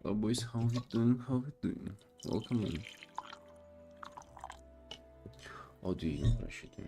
Hello boys, how we doing? How we doing? Welcome in. Oh, do you know what I should do?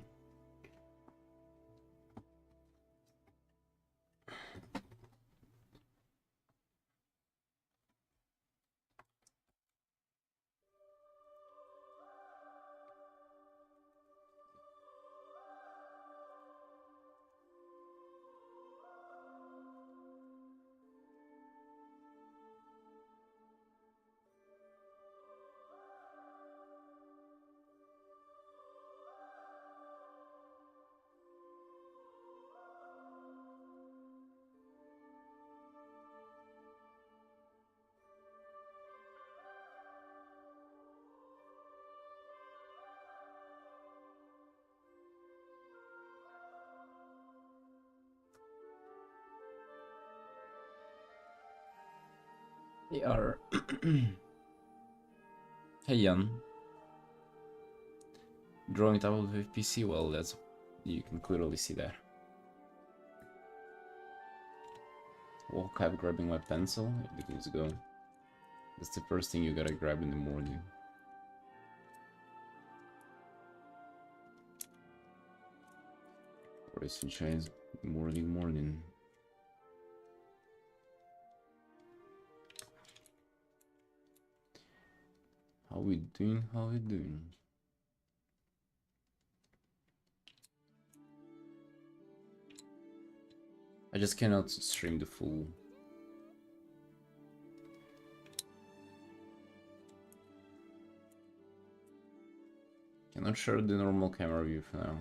They are. Hey Jan, drawing table with PC. Well, that's you can clearly see that. Woke up grabbing my pencil. Let's go. That's the first thing you gotta grab in the morning. Or sunshine, morning. How we doing? How we doing? I just cannot stream the full. Cannot share the normal camera view for now.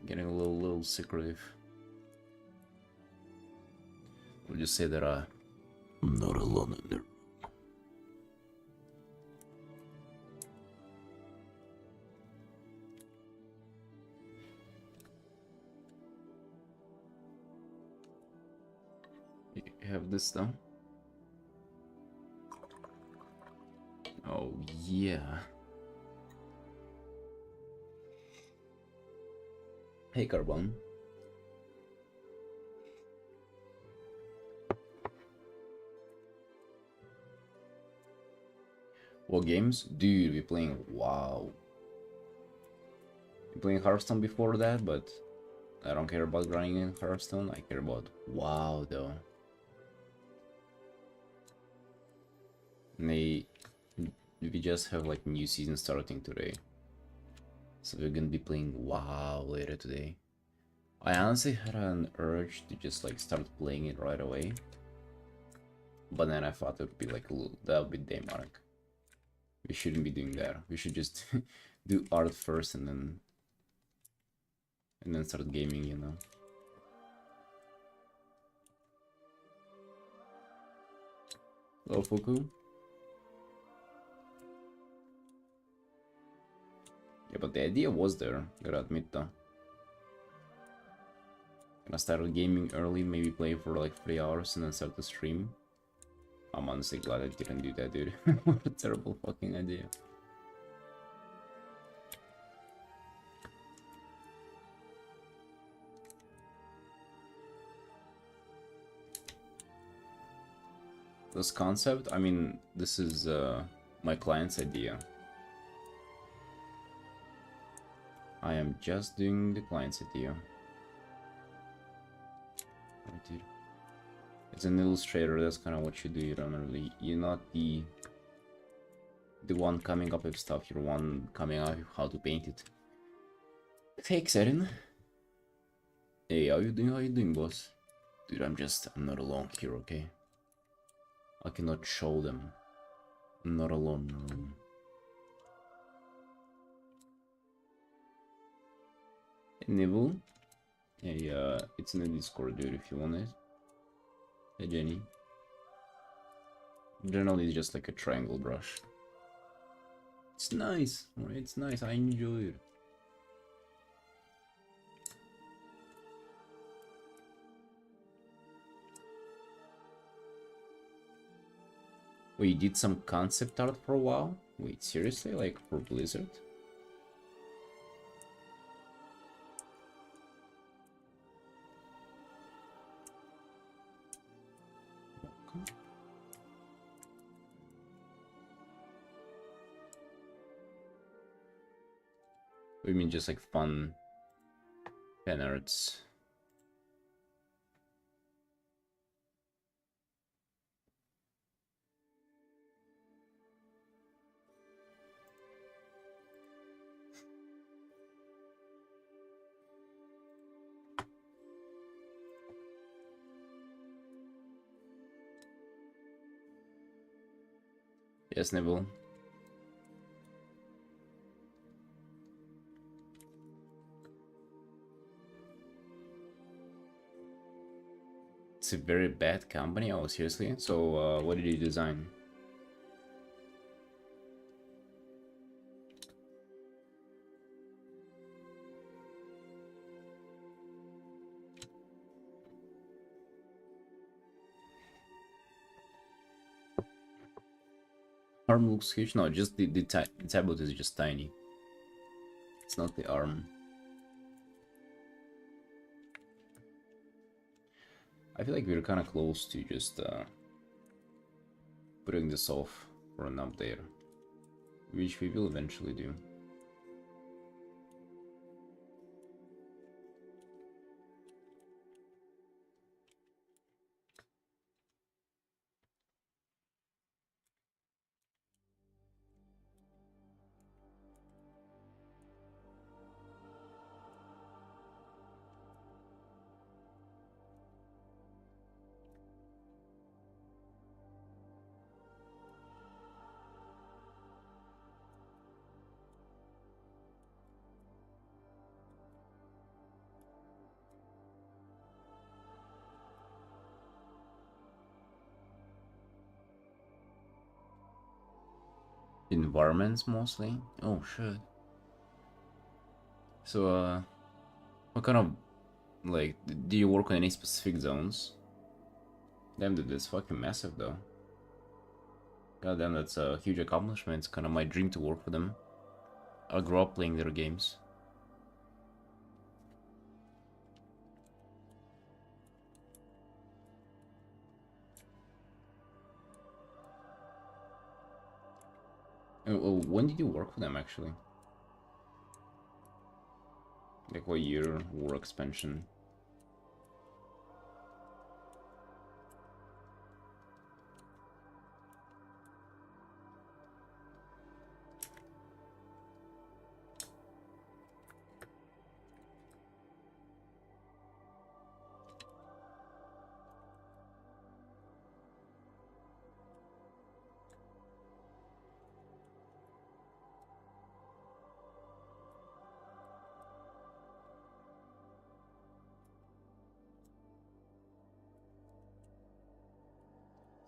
Getting a little secretive. We'll just say that I'm not alone in there. You have this though. Oh yeah. Hey Carbon. What games? Dude, we playing WoW. We playing Hearthstone before that, but I don't care about grinding in Hearthstone. I care about WoW though. And we just have like new season starting today. So we're gonna be playing WoW later today. I honestly had an urge to just like start playing it right away. But then I thought it would be like a little, that would be demonic. We shouldn't be doing that. We should just do art first and then start gaming, you know. Hello, Fuku. Yeah, but the idea was there, gotta admit though. Gonna start gaming early, maybe play for like 3 hours and then start the stream. I'm honestly glad I didn't do that, dude. What a terrible fucking idea. This concept, I mean, this is my client's idea. I am just doing the client's idea. Oh, dude. It's an illustrator, that's kind of what you do. You don't really, you're not the one coming up with stuff, you're one coming up with how to paint it. Thanks, Artin. Hey, how you doing, boss? Dude, I'm not alone here, okay? I cannot show them. I'm not alone. Nibble? Hey, it's in the Discord, dude, if you want it. Hey, Jenny. Generally, it's just like a triangle brush. It's nice, right? It's nice, I enjoy it. Wait, you did some concept art for a while? Wait, seriously? Like for Blizzard? We mean just like fun fan arts. Yes, Neville. It's a very bad company. Oh, seriously? So, what did you design? Arm looks huge. No, just the tablet is just tiny. It's not the arm. I feel like we're kind of close to just putting this off for an update, which we will eventually do. Environments mostly? Oh shit. So, what kind of, like, do you work on any specific zones? Damn, dude, that's fucking massive though. God damn, that's a huge accomplishment. It's kind of my dream to work for them. I grew up playing their games. When did you work for them actually? Like what year? War expansion?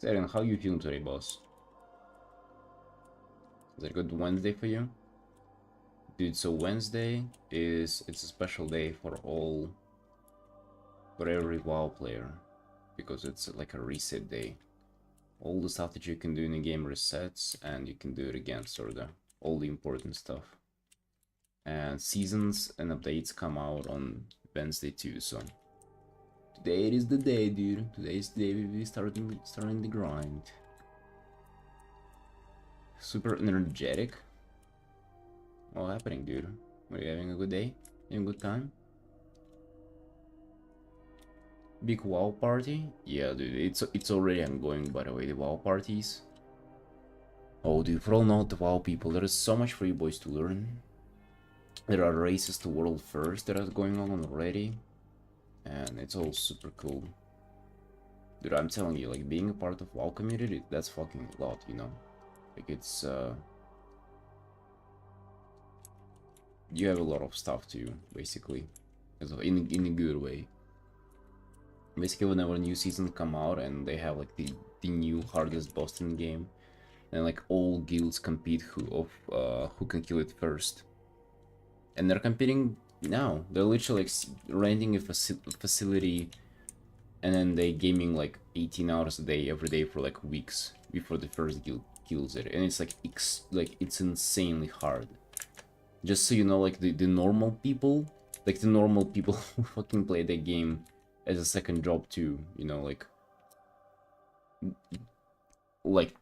Aaron, how you feeling today, boss? Is it a good Wednesday for you? Dude, so Wednesday it's a special day for every WoW player. Because it's like a reset day. All the stuff that you can do in the game resets and you can do it again, sort of. All the important stuff. And seasons and updates come out on Wednesday too, so today is the day, dude. Today is the day we be starting the grind. Super energetic. What's happening, dude? Are you having a good day? Having a good time? Big WoW party? Yeah, dude, it's already ongoing, by the way, the WoW parties. Oh, dude, for all not the WoW people, there is so much for you boys to learn. There are races to world first that are going on already, and it's all super cool. Dude, I'm telling you, like, being a part of WoW community, that's fucking a lot, you know? Like, it's, you have a lot of stuff too, basically. In a good way. Basically, whenever new seasons come out and they have, like, the new hardest boss in the game, then, like, all guilds compete who can kill it first. And they're competing now. They're literally, like, renting a facility and then they gaming like 18 hours a day every day for like weeks before the first guild kills it, and it's like it's insanely hard. Just so you know, like the normal people, like the normal people who fucking play the game as a second job too, you know, like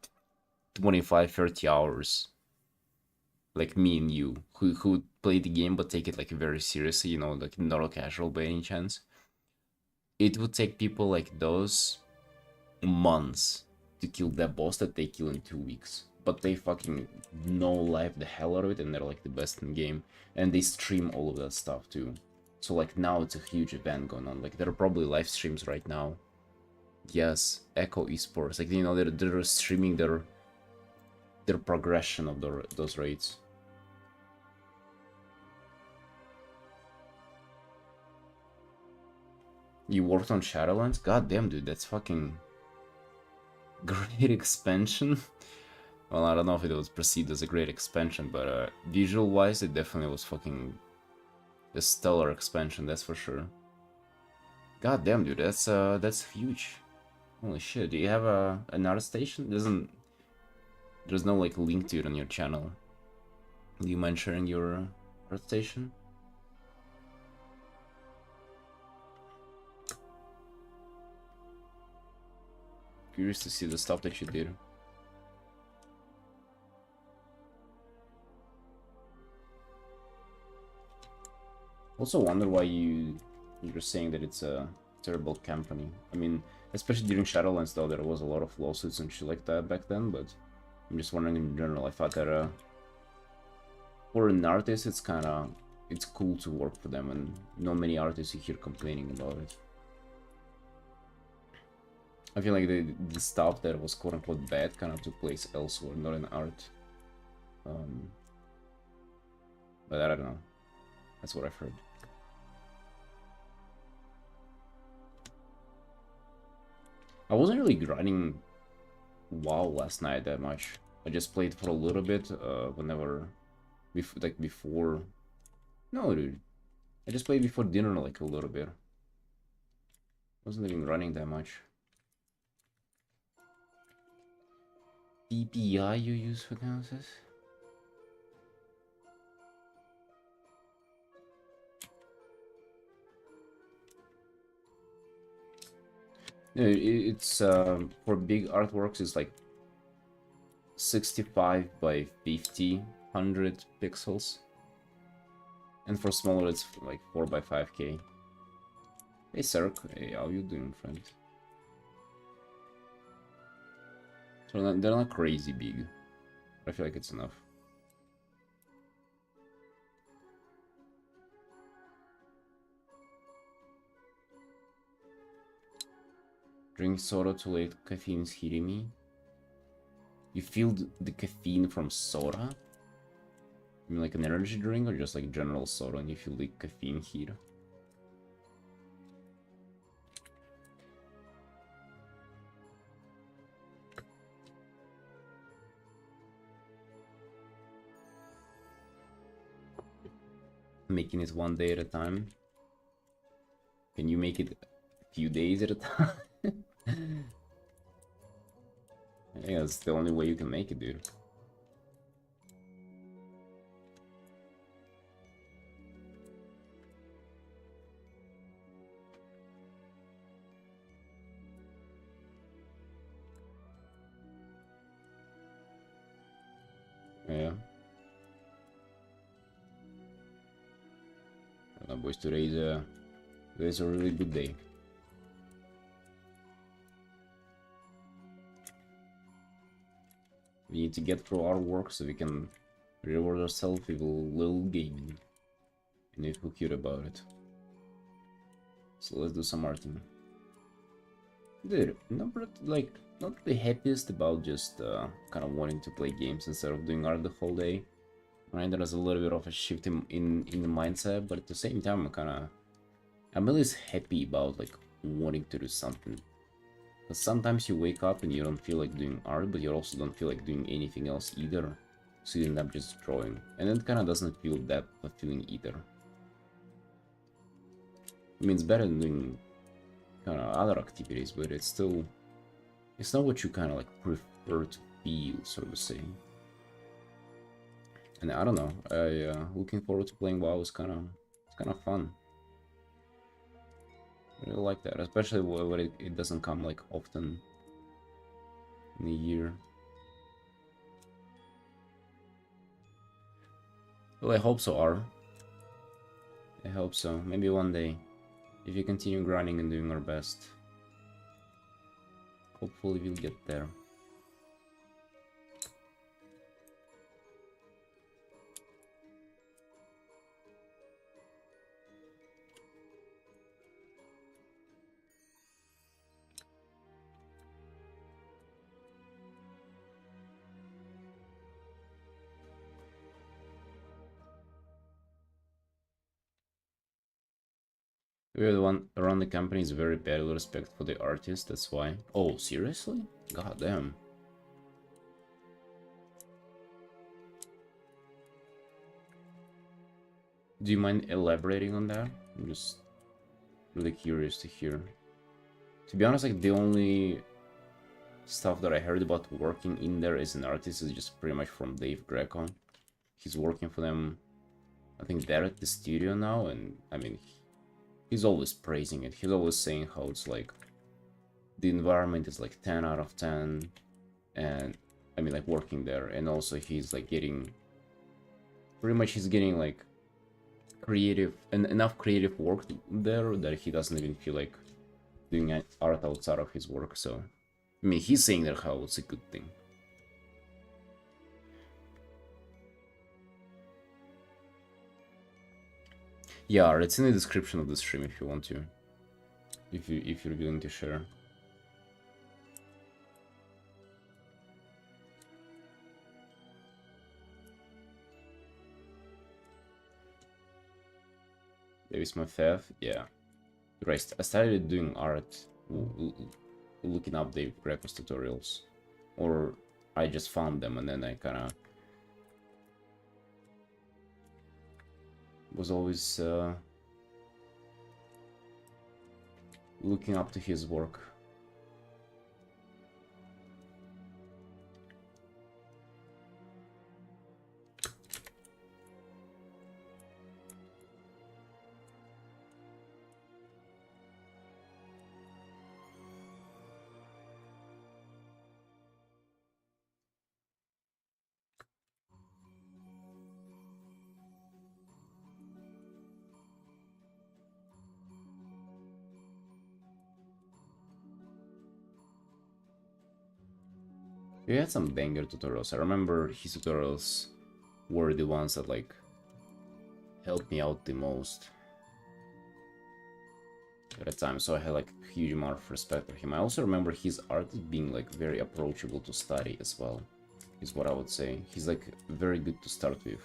25-30 hours like me and you, who play the game but take it like very seriously, you know, like not a casual by any chance. It would take people like those months to kill that boss that they kill in 2 weeks. But they fucking know life the hell out of it, and they're like the best in the game. And they stream all of that stuff too. So like now it's a huge event going on. Like there are probably live streams right now. Yes, Echo Esports. Like, you know, they're streaming their progression of those raids. You worked on Shadowlands? God damn, dude, that's fucking great expansion. Well, I don't know if it was perceived as a great expansion, but visual-wise, it definitely was fucking a stellar expansion, that's for sure. God damn, dude, that's huge. Holy shit, do you have an art station? There's no like link to it on your channel. Do you mind sharing your art station? Curious to see the stuff that you did. Also wonder why you're saying that it's a terrible company. I mean, especially during Shadowlands though, there was a lot of lawsuits and shit like that back then, but I'm just wondering in general. I thought that for an artist it's cool to work for them, and not many artists you hear complaining about it. I feel like the stuff that was quote-unquote bad kind of took place elsewhere, not in art. But I don't know. That's what I've heard. I wasn't really grinding WoW last night that much. I just played for a little bit, whenever... before... No, dude. I just played before dinner, like, a little bit. Wasn't even running that much. PPI you use for analysis? No, it's for big artworks it's like 65 by 50, 100 pixels. And for smaller it's like 4 by 5k. Hey Cirque, hey, how you doing, friend? So they're not crazy big, but I feel like it's enough. Drink soda too late, caffeine's hitting me. You feel the caffeine from soda? You mean like an energy drink or just like general soda and you feel the caffeine heat? Making it one day at a time. Can you make it a few days at a time? Yeah, that's the only way you can make it, dude. Yeah. Well, boys, today's a really good day. We need to get through our work so we can reward ourselves with a little gaming. And we feel cute about it. So let's do some Artin. Dude, not the happiest about just kind of wanting to play games instead of doing art the whole day. Right, there's a little bit of a shift in the mindset, but at the same time, I'm always happy about like wanting to do something. Because sometimes you wake up and you don't feel like doing art, but you also don't feel like doing anything else either. So you end up just drawing, and it kind of doesn't feel that fulfilling either. I mean, it's better than doing kind of other activities, but it's not what you kind of like prefer to feel, so to say. And I don't know, I looking forward to playing WoW. It's kind of fun. I really like that, especially when it doesn't come like often in a year. Well, I hope so, R. I hope so. Maybe one day. If you continue grinding and doing our best. Hopefully we'll get there. We're the one around the company is very bad with respect for the artist, that's why. Oh, seriously? God damn. Do you mind elaborating on that? I'm just really curious to hear. To be honest, like the only stuff that I heard about working in there as an artist is just pretty much from Dave Greco. He's working for them, I think they're at the studio now, and I mean, he's always praising it. He's always saying how it's like, the environment is like 10 out of 10, and I mean like working there, and also he's like getting, pretty much he's getting like creative, and enough creative work there that he doesn't even feel like doing art outside of his work, so I mean he's saying that how it's a good thing. Yeah, it's in the description of the stream if you want to, if you're willing to share. Davis Mafev, yeah. Right, I started doing art, looking up Dave Greco's tutorials, or I just found them and then I kind of was always looking up to his work. He had some banger tutorials. I remember his tutorials were the ones that like helped me out the most at the time, so I had like a huge amount of respect for him. I also remember his art being like very approachable to study as well, is what I would say. He's like very good to start with.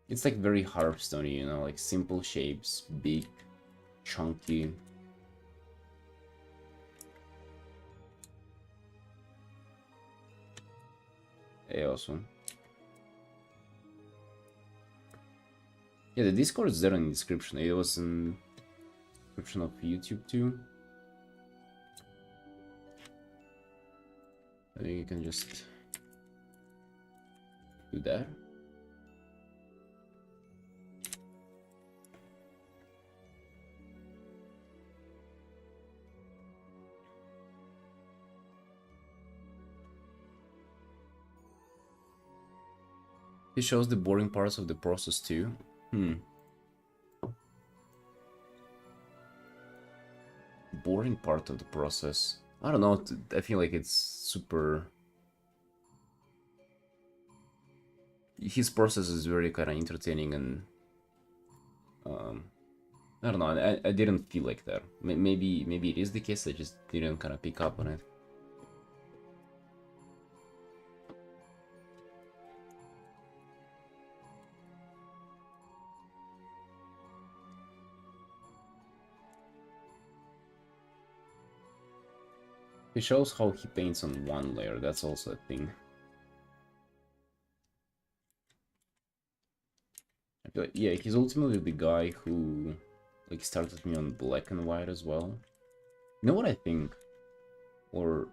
It's like very Hearthstone, you know, like simple shapes, big, chunky. Hey, awesome. Yeah, the Discord is there in the description. It was in the description of YouTube too. I think you can just do that. He shows the boring parts of the process too. Boring part of the process. I don't know, I feel like it's super... His process is very kind of entertaining and... I don't know, I didn't feel like that. Maybe it is the case, I just didn't kind of pick up on it. He shows how he paints on one layer, that's also a thing. I feel like, yeah, he's ultimately the guy who like started me on black and white as well. You know what I think? Or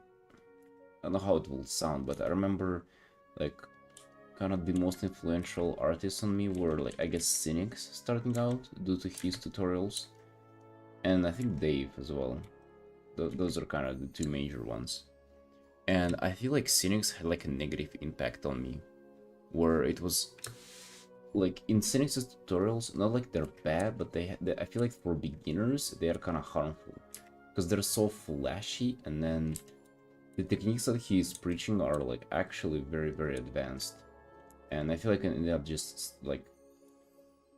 I don't know how it will sound, but I remember like kind of the most influential artists on me were like, I guess, Cynics starting out due to his tutorials, and I think Dave as well. Those are kind of the two major ones. And I feel like Cynics had like a negative impact on me where it was like in Synix's tutorials, not like they're bad, but I feel like for beginners they are kind of harmful because they're so flashy, and then the techniques that he's preaching are like actually very advanced, and I feel like I ended up just like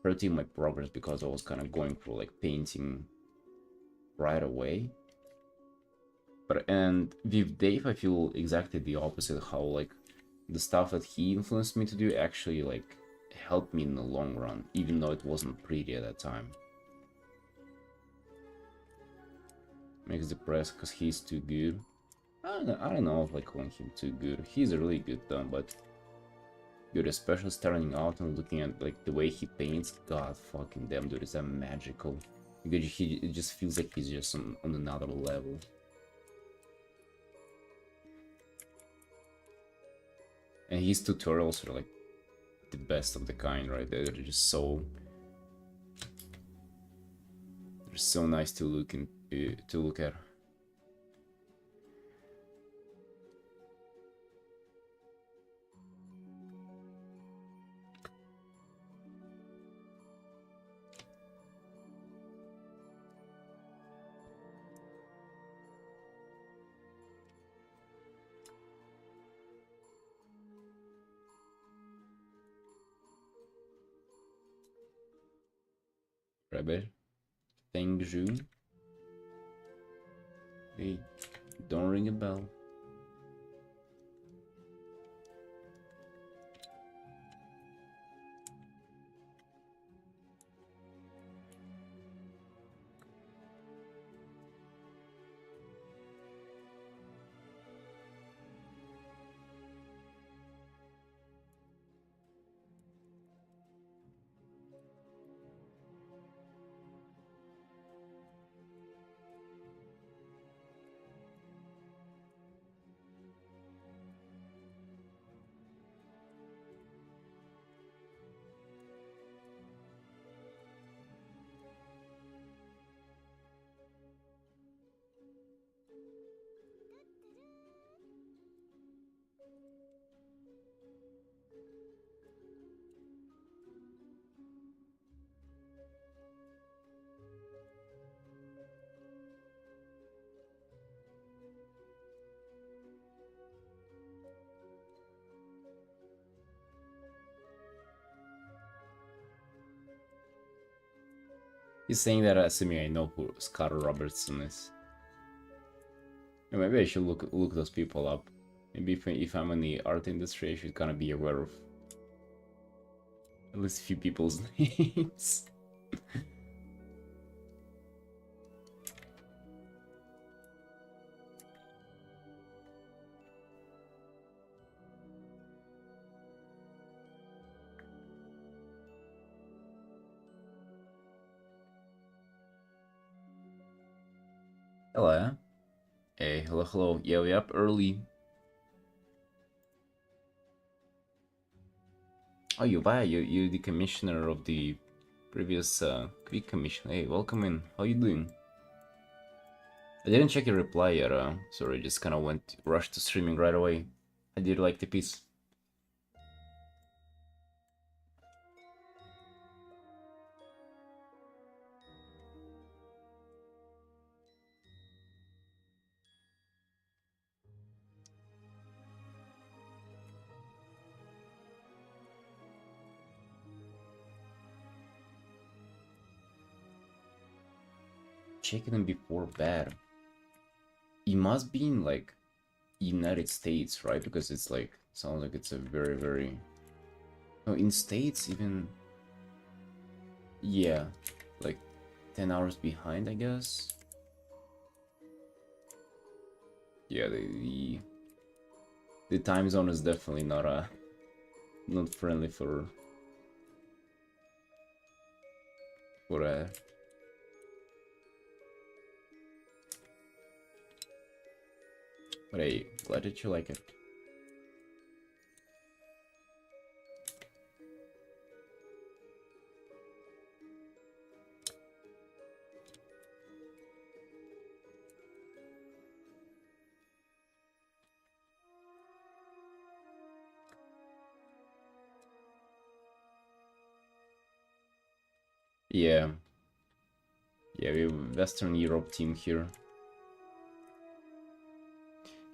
hurting my progress because I was kind of going for like painting right away. But and with Dave, I feel exactly the opposite. How like the stuff that he influenced me to do actually like helped me in the long run, even though it wasn't pretty at that time. Makes depressed because he's too good. I don't know if like calling him too good. He's really good though, but dude, especially starting out and looking at like the way he paints, god fucking damn dude, is that magical. Because it just feels like he's just on another level. And his tutorials are like the best of the kind, right? They're just so nice to look at. Rebel, Fengju. Hey, don't ring a bell. He's saying that assuming I know who Scott Robertson is. Maybe I should look those people up. Maybe if I'm in the art industry, I should kind of be aware of at least a few people's names. Hello. Hey, hello. Yeah, we up early. Oh, you're the commissioner of the previous quick commission. Hey, welcome in. How you doing? I didn't check your reply yet. Sorry, just kind of rushed to streaming right away. I did like the piece. Checking them before bed. It must be in like United States, right? Because it's like sounds like it's a very no, in States even, yeah, like 10 hours behind, I guess. Yeah, the time zone is definitely not friendly for uh but hey, glad that you like it. Yeah. Yeah, we have Western Europe team here.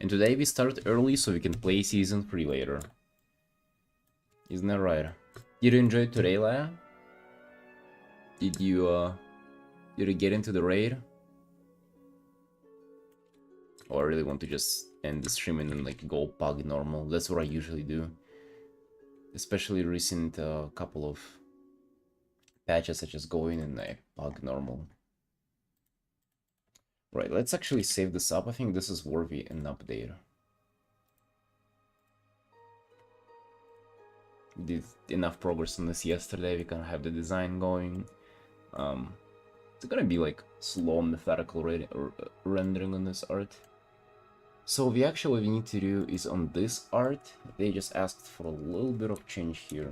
And today we start early so we can play Season 3 later. Isn't that right? Did you enjoy today, Leia? Did you get into the raid? Or I really want to just end the stream and then like go pug normal. That's what I usually do. Especially recent couple of patches I just go in and I pug normal. Right, let's actually save this up. I think this is worthy an update. We did enough progress on this yesterday. We can have the design going. It's gonna be like slow methodical rendering on this art. So the actual we need to do is on this art. They just asked for a little bit of change here.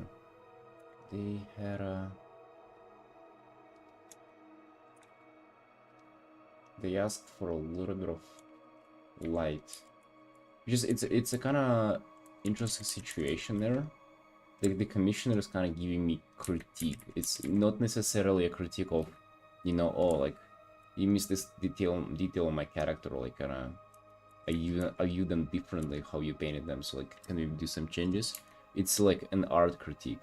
They had a... They asked for a little bit of light. Because it's a kind of interesting situation there. The commissioner is kind of giving me critique. It's not necessarily a critique of, you know, oh, like, you missed this detail on my character, or like, kind of, I view them differently how you painted them, so like, can we do some changes? It's like an art critique.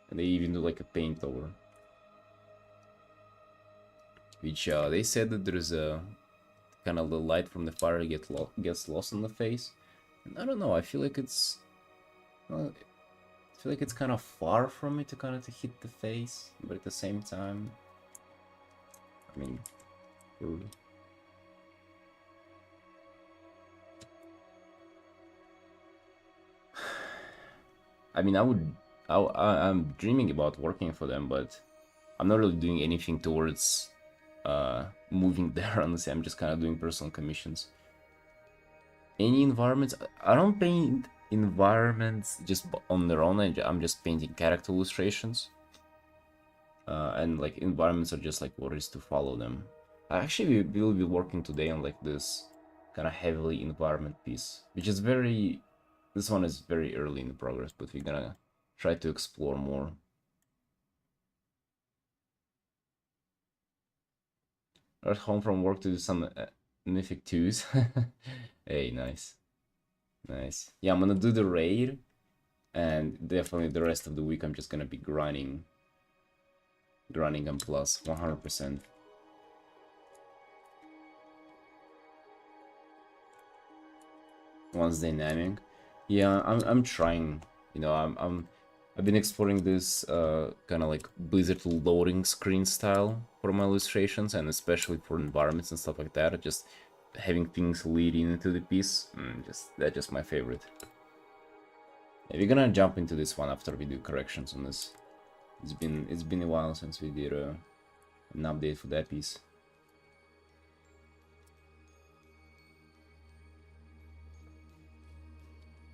And they even do like a paint over. Which they said that there's a kind of the light from the fire gets lost in the face. And I don't know, I feel like it's... Well, I feel like it's kind of far from it to kind of hit the face, but at the same time... I mean... I mean, I'm dreaming about working for them, but I'm not really doing anything towards moving there, honestly. I'm just kind of doing personal commissions. Any environments? I don't paint environments just on their own. I'm just painting character illustrations. And like environments are just like what is to follow them. Actually, we will be working today on like this kind of heavily environment piece, which is very... This one is very early in the progress, but we're gonna try to explore more. At home from work to do some mythic 2s. Hey, nice. Nice. Yeah, I'm gonna do the raid, and definitely the rest of the week I'm just gonna be grinding on plus 100%. One's dynamic. Yeah, I'm trying. You know, I've been exploring this kind of like Blizzard loading screen style for my illustrations, and especially for environments and stuff like that. Just having things leading into the piece, that's just my favorite. Yeah, we're gonna jump into this one after we do corrections on this. It's been a while since we did an update for that piece.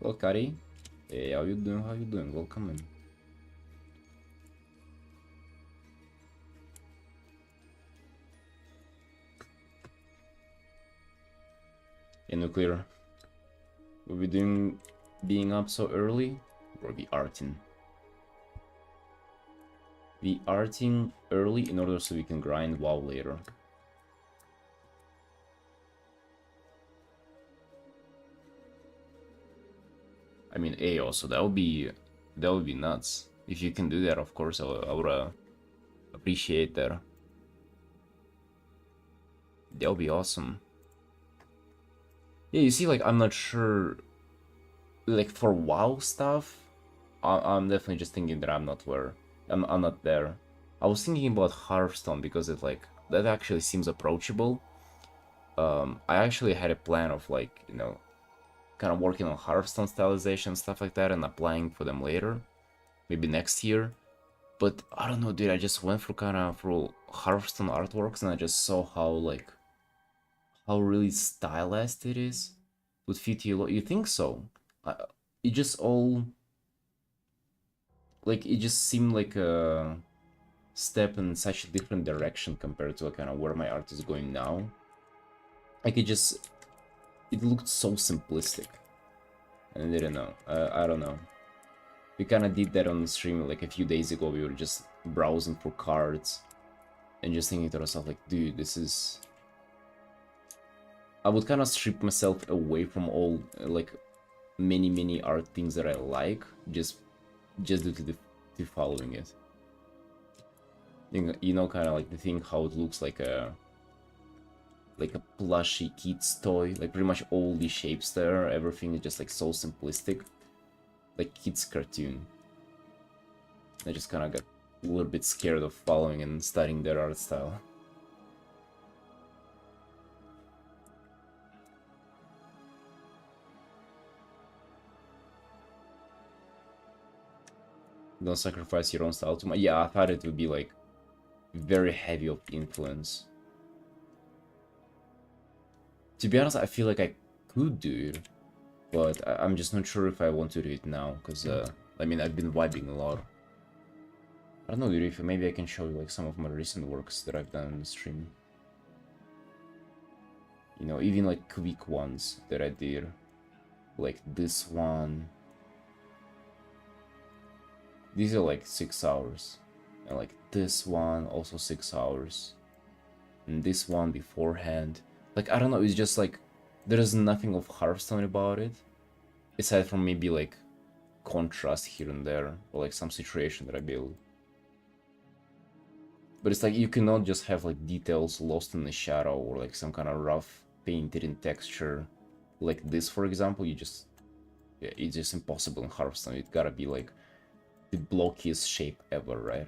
Hello, Kari. Hey, how you doing? How you doing? Welcome in. In nuclear. We'll be doing being up so early, or be Artin. Be Artin early in order so we can grind WoW later. I mean, also that would be nuts. If you can do that, of course, I would appreciate that. That would be awesome. Yeah, you see, like, I'm not sure, like, for WoW stuff, I'm definitely just thinking that I'm not there. I was thinking about Hearthstone because it, like, that actually seems approachable. I actually had a plan of, like, you know, kind of working on Hearthstone stylization, stuff like that, and applying for them later, maybe next year. But I don't know, dude, I just went through Hearthstone artworks, and I just saw how really stylized it is. Would fit you. You think so? It just all, like, it just seemed like a step in such a different direction compared to kind of where my art is going now. Like, it looked so simplistic. And I didn't know. I don't know. We kind of did that on the stream like a few days ago. We were just browsing for cards and just thinking to ourselves like, dude, this is... I would kind of strip myself away from all like many art things that I like just due to the following it. You know, kind of like the thing how it looks like a plushy kid's toy, like pretty much all the shapes there, everything is just like so simplistic, like kids cartoon. I just kind of got a little bit scared of following and studying their art style. Don't sacrifice your own style too much. Yeah, I thought it would be like very heavy of influence. To be honest, I feel like I could do it, but I'm just not sure if I want to do it now, because I mean, I've been vibing a lot. I don't know, dude, if maybe I can show you like some of my recent works that I've done on the stream. You know, even like quick ones that I did, like this one. These are like 6 hours, and like this one also 6 hours, and this one beforehand. Like, I don't know, it's just like there's nothing of Hearthstone about it, aside from maybe like contrast here and there, or like some situation that I build. But it's like you cannot just have like details lost in the shadow, or like some kind of rough painted in texture like this, for example. You just, yeah, it's just impossible in Hearthstone. It gotta be like the blockiest shape ever, right?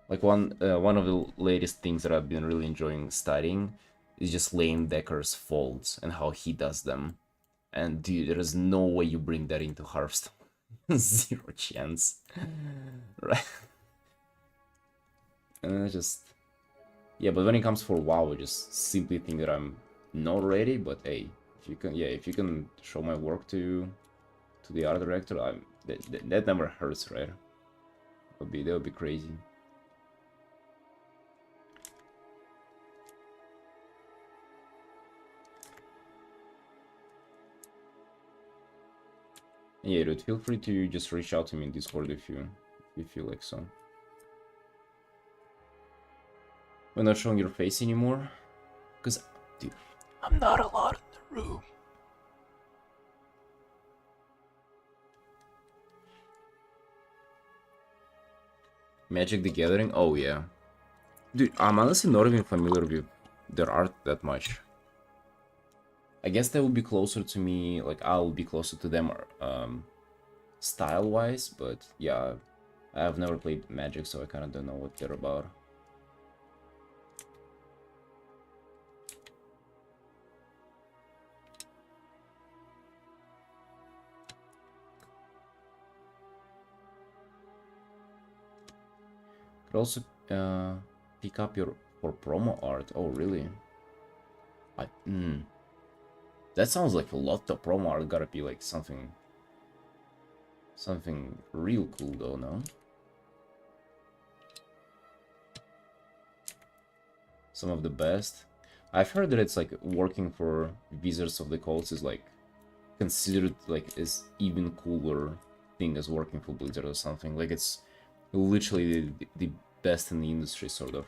Like one of the latest things that I've been really enjoying studying is just Lane Decker's folds and how he does them. And dude, there is no way you bring that into Hearthstone. Zero chance. Right? And I just... Yeah, but when it comes for WoW, I just simply think that I'm not ready, but hey, if you can, yeah, if you can show my work to the art director, that never hurts, right? That would be crazy. Yeah, dude, feel free to just reach out to me in Discord if you feel like so. We're not showing your face anymore, because, dude, I'm not allowed in the room. Magic the Gathering? Oh yeah. Dude, I'm honestly not even familiar with their art that much. I guess they will be closer to me, like I'll be closer to them style-wise, but yeah, I've never played Magic, so I kind of don't know what they're about. Could also pick up your for promo art. Oh, really? That sounds like a lot of promo art. Gotta be like something real cool though, no? Some of the best. I've heard that it's like working for Wizards of the Coast is like considered like is even cooler thing as working for Blizzard or something. Like it's literally the best in the industry, sort of.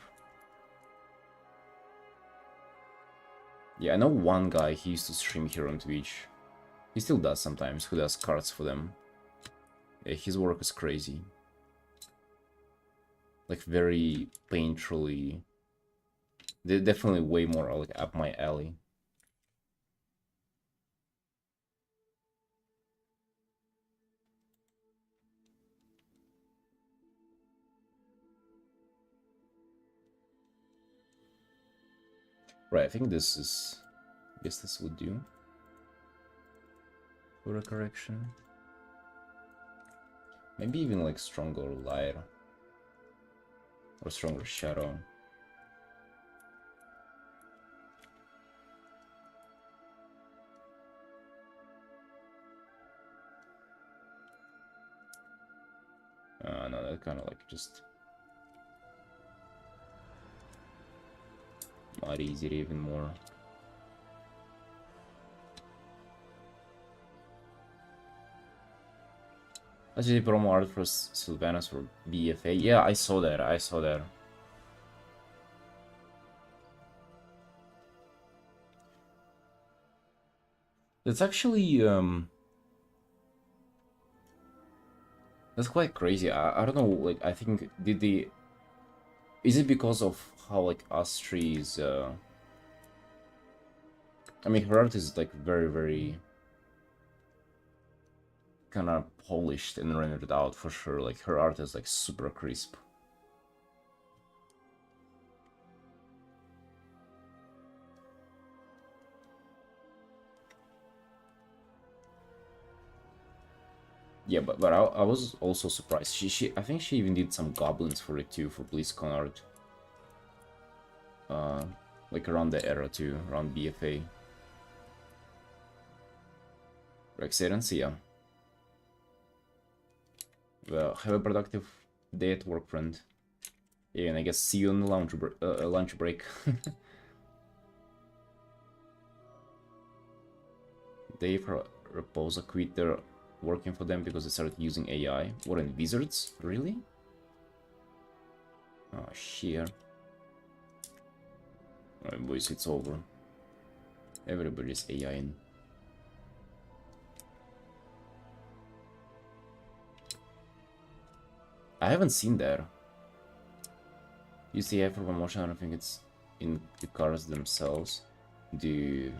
Yeah, I know one guy, he used to stream here on Twitch. He still does sometimes, who does cards for them. Yeah, his work is crazy. Like very painterly. They're definitely way more like up my alley. Right, I think this is... I guess this would do for a correction. Maybe even like stronger light. Or stronger shadow. No, that kind of like just... muddies it even more. I see promo art for Sylvanas for BFA. Yeah, I saw that. I saw that. That's actually that's quite crazy. I don't know. Like I think did they? Is it because of how like Astri is? I mean, her art is like very kind of polished and rendered out for sure. Like her art is like super crisp. Yeah, but I was also surprised. She I think she even did some goblins for it too for BlizzCon art. Like around the era too, around BFA. Rex yeah. Well, have a productive day at work, friend. Yeah, and I guess see you on the lunch break. Dave Raposa quit their working for them because they started using AI. What, in Wizards? Really? Oh, shit. Alright, boys, it's over. Everybody's AI-ing. I haven't seen that. Use the AI for promotion, I don't think it's in the cards themselves. Dude.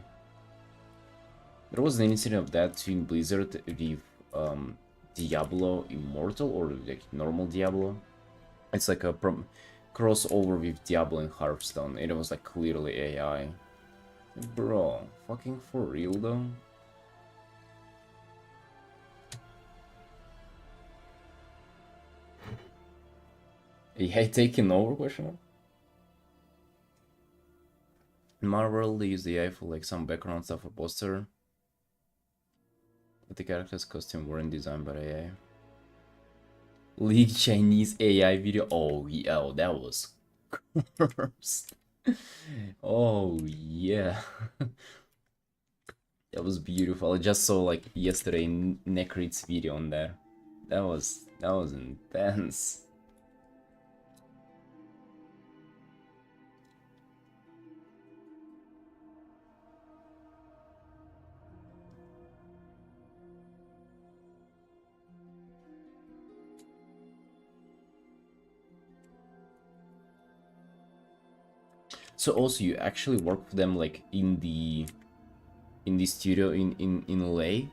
There was an incident of that too in Blizzard with Diablo Immortal or like normal Diablo. It's like a crossover with Diablo and Hearthstone. It was like clearly AI. Bro, fucking for real though? AI taking over, question mark? In Marvel, they use the AI for like some background stuff for poster. But the character's costume weren't designed by AI. League Chinese AI video. Oh yeah, oh, that was cursed. Oh yeah. That was beautiful. I just saw like yesterday Necrit's video on there. That was intense. So also you actually work for them like in the studio in LA?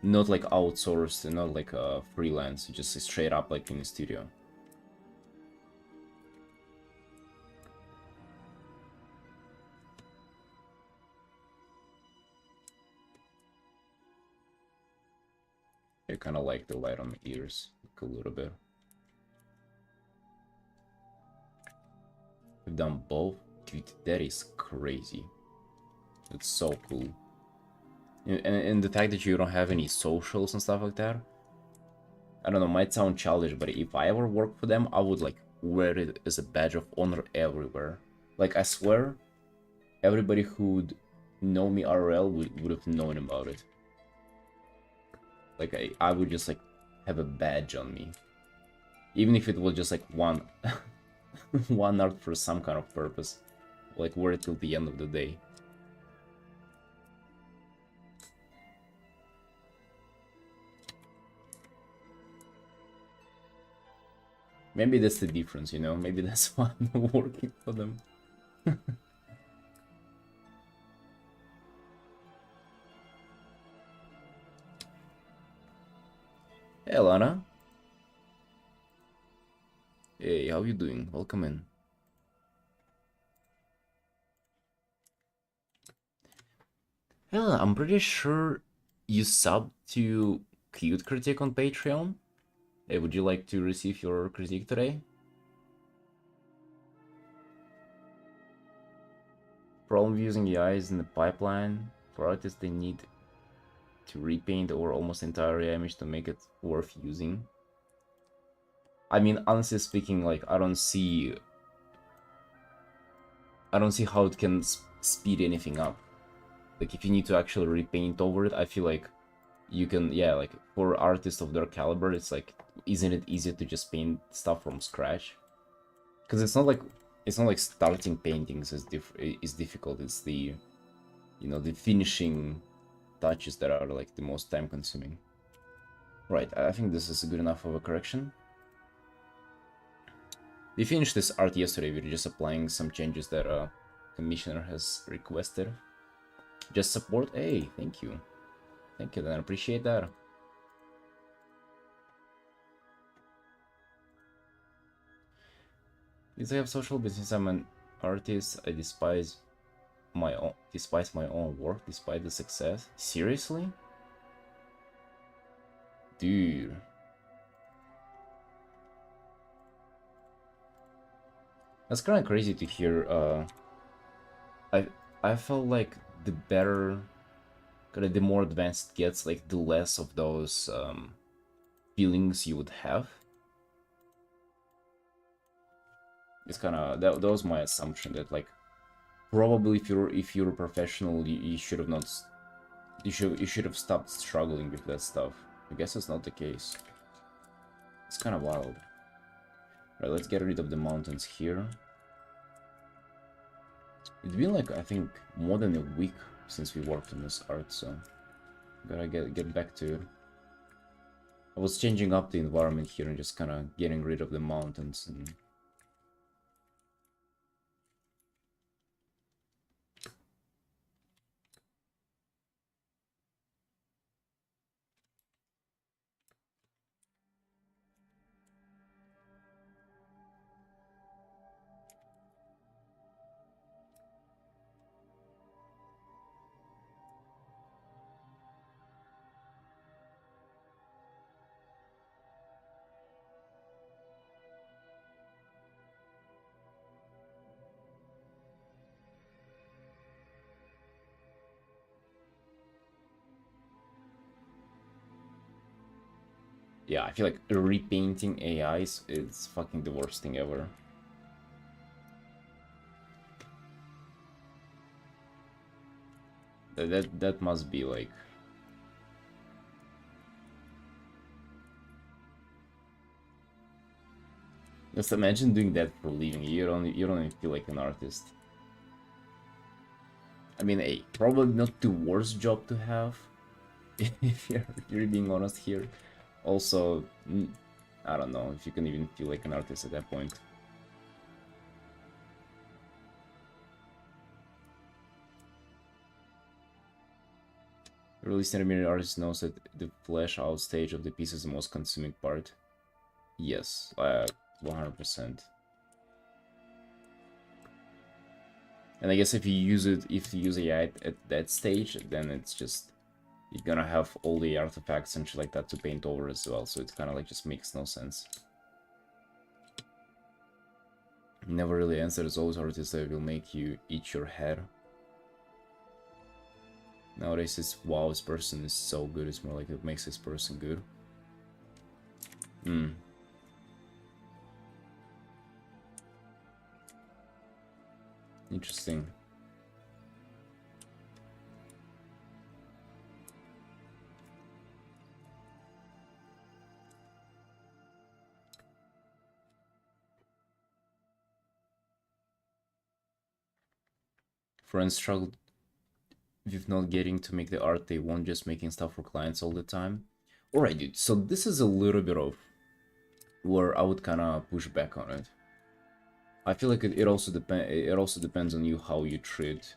Not like outsourced, not like a freelance, just straight up like in the studio. I kind of like the light on my ears, like a little bit. We've done both? Dude, that is crazy. It's so cool. And the fact that you don't have any socials and stuff like that, I don't know, might sound childish, but if I ever work for them, I would like wear it as a badge of honor everywhere. Like, I swear, everybody who'd know me RL would have known about it. Like, I would just like have a badge on me. Even if it was just like one one art for some kind of purpose. Like, wear it till the end of the day. Maybe that's the difference, you know? Maybe that's why I'm working for them. Hey, Lana. Hey, how you doing? Welcome in. Hell, I'm pretty sure you subbed to Cute Critic on Patreon. Hey, would you like to receive your critique today? Problem using AI is in the pipeline. For artists, they need to repaint over almost entire image to make it worth using. I mean, honestly speaking, like, I don't see how it can speed anything up. Like, if you need to actually repaint over it, I feel like you can, yeah, like for artists of their caliber, it's like, isn't it easier to just paint stuff from scratch? Because it's not like starting paintings is difficult. It's the, you know, the finishing touches that are like the most time consuming. Right, I think this is good enough of a correction. We finished this art yesterday. We're just applying some changes that commissioner has requested. Just support. Hey, thank you. Thank you, then I appreciate that. Because I have social business, I'm an artist. I despise my own work despite the success. Seriously? Dude. That's kind of crazy to hear. I felt like the better, kind of the more advanced it gets, like the less of those feelings you would have. It's kind of that was my assumption, that like probably if you're a professional, you should have not, you should have stopped struggling with that stuff. I guess it's not the case. It's kind of wild. Right, let's get rid of the mountains here. It's been like, I think, more than a week since we worked on this art, so gotta get back to it. I was changing up the environment here and just kind of getting rid of the mountains and yeah, I feel like repainting AIs is fucking the worst thing ever. That must be like, just imagine doing that for a living. You don't even feel like an artist. I mean, probably not the worst job to have, if you're being honest here. Also, I don't know if you can even feel like an artist at that point. Released intermediate artist knows that the flesh out stage of the piece is the most consuming part. Yes, 100%. And I guess if you use AI at that stage, then it's just, you're gonna have all the artifacts and shit like that to paint over as well, so it kind of like just makes no sense. Never really answers those artists that will make you eat your head. Nowadays it's, wow, this person is so good, it's more like it makes this person good. Interesting. Friends struggled with not getting to make the art they want, just making stuff for clients all the time. Alright, dude, so this is a little bit of where I would kind of push back on it. I feel like it also depends on you, how you treat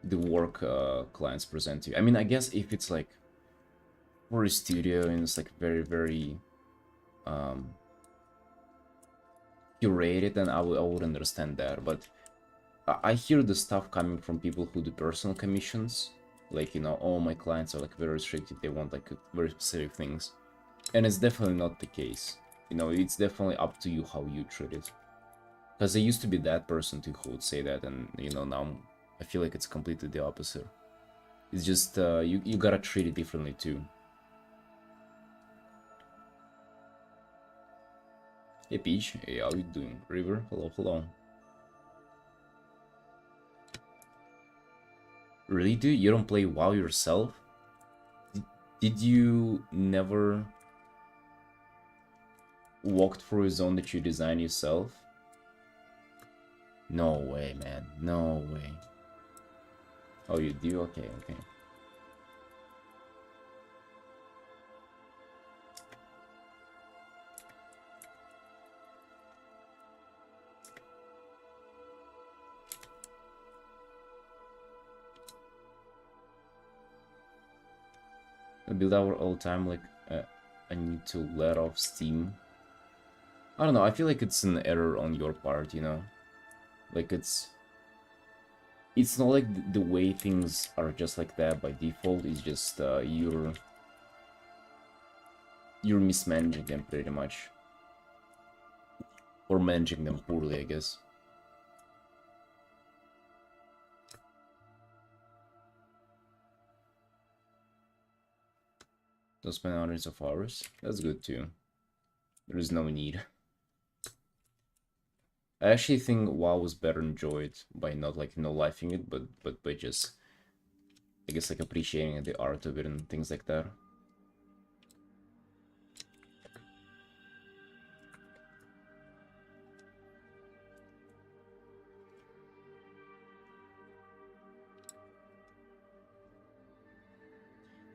the work clients present to you. I mean, I guess if it's like for a studio and it's like very, very curated, then I would understand that. But I hear the stuff coming from people who do personal commissions, like, you know, all my clients are like very restricted, they want like very specific things, and it's definitely not the case. You know, it's definitely up to you how you treat it. Because I used to be that person too who would say that, and you know, now I feel like it's completely the opposite. It's just you gotta treat it differently too. Hey Peach, hey, how you doing? River, hello, hello. Really, dude? You don't play WoW yourself? Did you never walk through a zone that you designed yourself? No way, man. No way. Oh, you do? Okay, okay. I build our all time, like, I need to let off steam. I don't know, I feel like it's an error on your part, you know? Like, it's not like the way things are just like that by default, it's just, you're mismanaging them pretty much. Or managing them poorly, I guess. Don't spend hundreds of hours. That's good too. There is no need. I actually think WoW was better enjoyed by not like no-lifing it, but by just, I guess, like appreciating the art of it and things like that.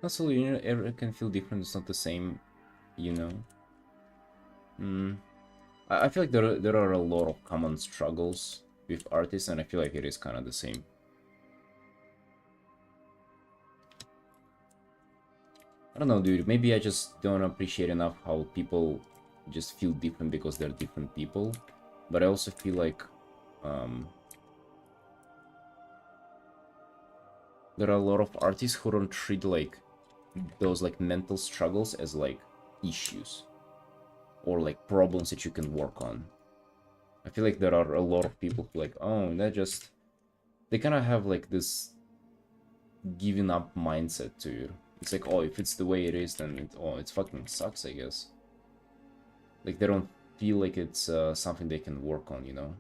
Also, you know, it can feel different. It's not the same, you know. I feel like there are a lot of common struggles with artists, and I feel like it is kind of the same. I don't know, dude. Maybe I just don't appreciate enough how people just feel different because they're different people. But I also feel like there are a lot of artists who don't treat like those like mental struggles as like issues or like problems that you can work on. I feel like there are a lot of people who like, oh, they kind of have like this giving up mindset to it. It's like, oh, if it's the way it is, then it fucking sucks, I guess. Like they don't feel like it's something they can work on, you know?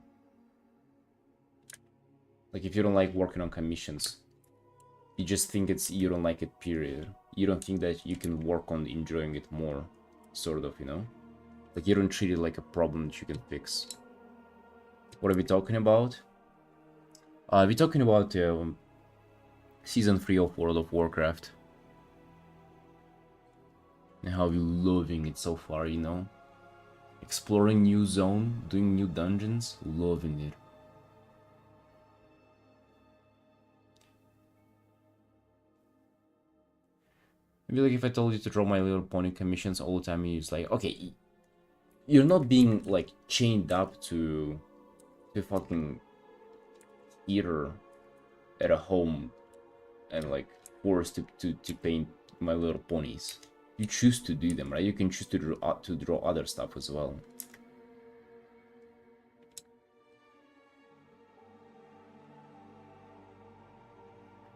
Like if you don't like working on commissions, you just think you don't like it, period. You don't think that you can work on enjoying it more, sort of, you know? Like you don't treat it like a problem that you can fix. What are we talking about? We're talking about Season 3 of World of Warcraft. And how you're loving it so far, you know? Exploring new zone, doing new dungeons, loving it. Maybe like if I told you to draw My Little Pony commissions all the time, it's like, okay, you're not being like chained up to fucking theater at a home and like forced to paint My Little Ponies. You choose to do them, right? You can choose to draw other stuff as well.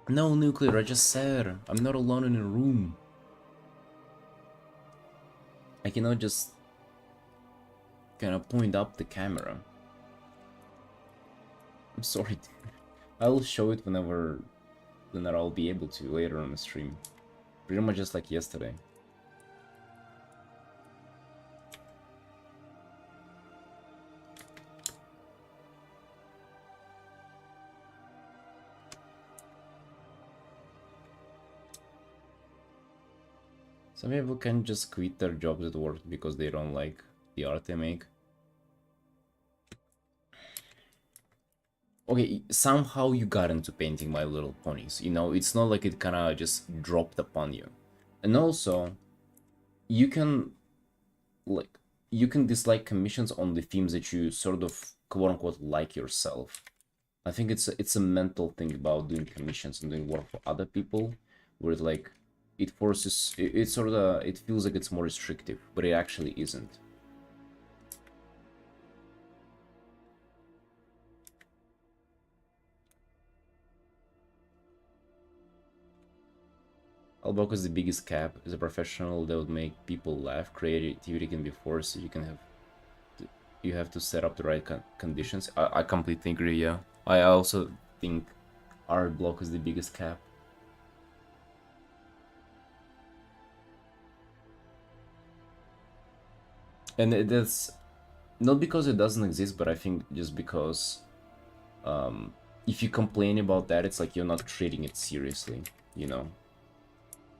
No, Nuclear, I just said I'm not alone in a room. I cannot just kind of point up the camera. I'm sorry. I'll show it whenever I'll be able to later on the stream. Pretty much just like yesterday. Some people can just quit their jobs at work because they don't like the art they make. Okay, somehow you got into painting My Little Ponies, you know? It's not like it kinda just dropped upon you. And also, you can, like, you can dislike commissions on the themes that you sort of, quote-unquote, like yourself. I think it's a mental thing about doing commissions and doing work for other people, where it, like, it forces, it sort of, it feels like it's more restrictive, but it actually isn't. Alboko is the biggest cap. As a professional, that would make people laugh. Creativity can be forced. So you have to set up the right conditions. I completely agree. Yeah, I also think art block is the biggest cap. And that's not because it doesn't exist, but I think just because if you complain about that, it's like you're not treating it seriously, you know?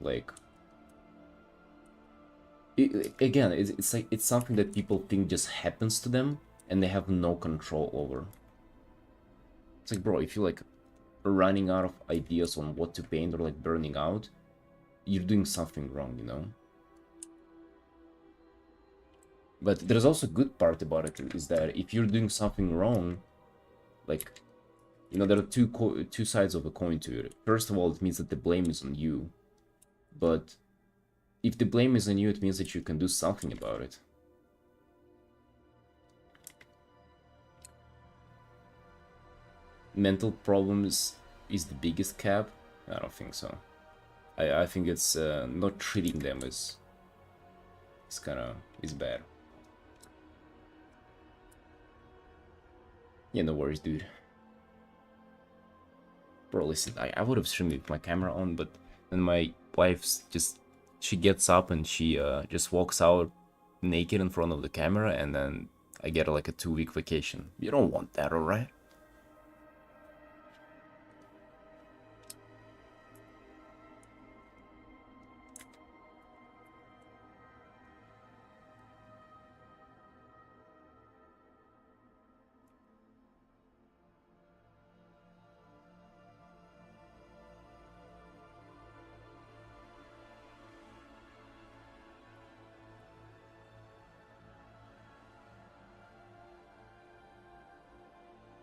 Like, again, it's like it's something that people think just happens to them and they have no control over. It's like, bro, if you're like running out of ideas on what to paint or like burning out, you're doing something wrong, you know? But there's also a good part about it is that if you're doing something wrong, like, you know, there are two sides of a coin to it. First of all, it means that the blame is on you. But if the blame is on you, it means that you can do something about it. Mental problems is the biggest cap? I don't think so. I think it's not treating them as it's kind of is bad. Yeah, no worries, dude. Bro, listen, I would have streamed with my camera on, but then my wife's just she gets up and she just walks out naked in front of the camera, and then I get like a 2-week vacation. You don't want that, alright?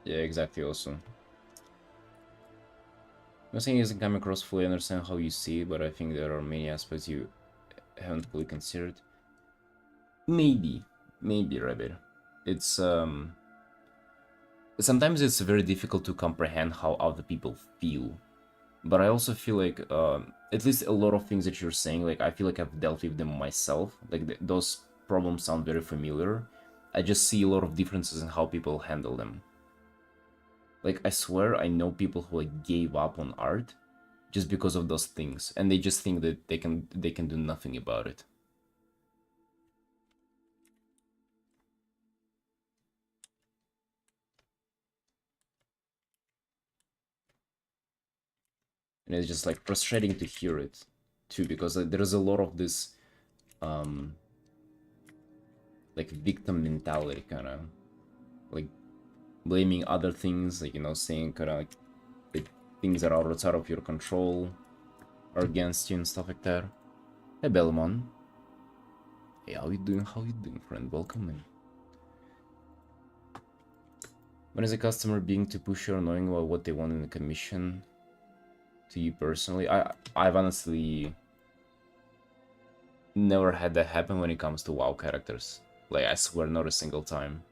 Yeah, exactly. Also, I'm not saying it doesn't come across fully understand how you see it, but I think there are many aspects you haven't fully considered. Maybe Rabbit. It's sometimes it's very difficult to comprehend how other people feel, but I also feel like at least a lot of things that you're saying, like I feel like I've dealt with them myself. Like those problems sound very familiar. I just see a lot of differences in how people handle them. Like I swear I know people who like gave up on art just because of those things, and they just think that they can do nothing about it. And it's just like frustrating to hear it too, because there's a lot of this um like victim mentality, kind of like blaming other things, like, you know, saying kind of like things that are outside of your control are against you and stuff like that. Hey Belmon, hey, how you doing, friend? Welcome in. When is a customer being too pushy or knowing about what they want in the commission to you personally? I've honestly never had that happen when it comes to WoW characters. Like, I swear, not a single time.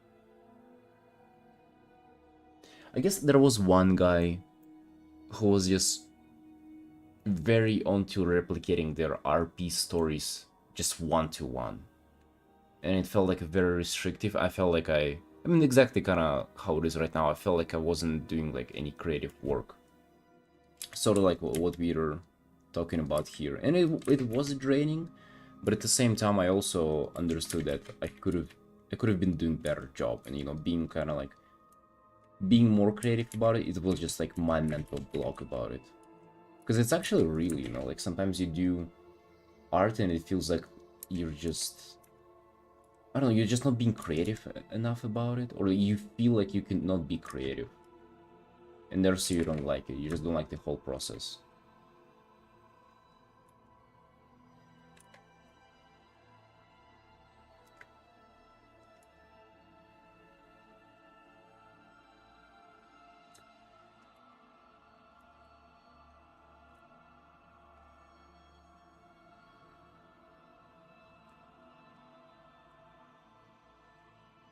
I guess there was one guy who was just very onto replicating their RP stories just one-to-one. And it felt like very restrictive. I felt like I mean, exactly kind of how it is right now. I felt like I wasn't doing like any creative work. Sort of like what we were talking about here. And it was draining, but at the same time, I also understood that I could have been doing better job, and, you know, being kind of like being more creative about it. It was just like my mental block about it, because it's actually real, you know. Like sometimes you do art and it feels like you're just, I don't know, you're just not being creative enough about it, or you feel like you cannot be creative, and therefore you don't like it. You just don't like the whole process.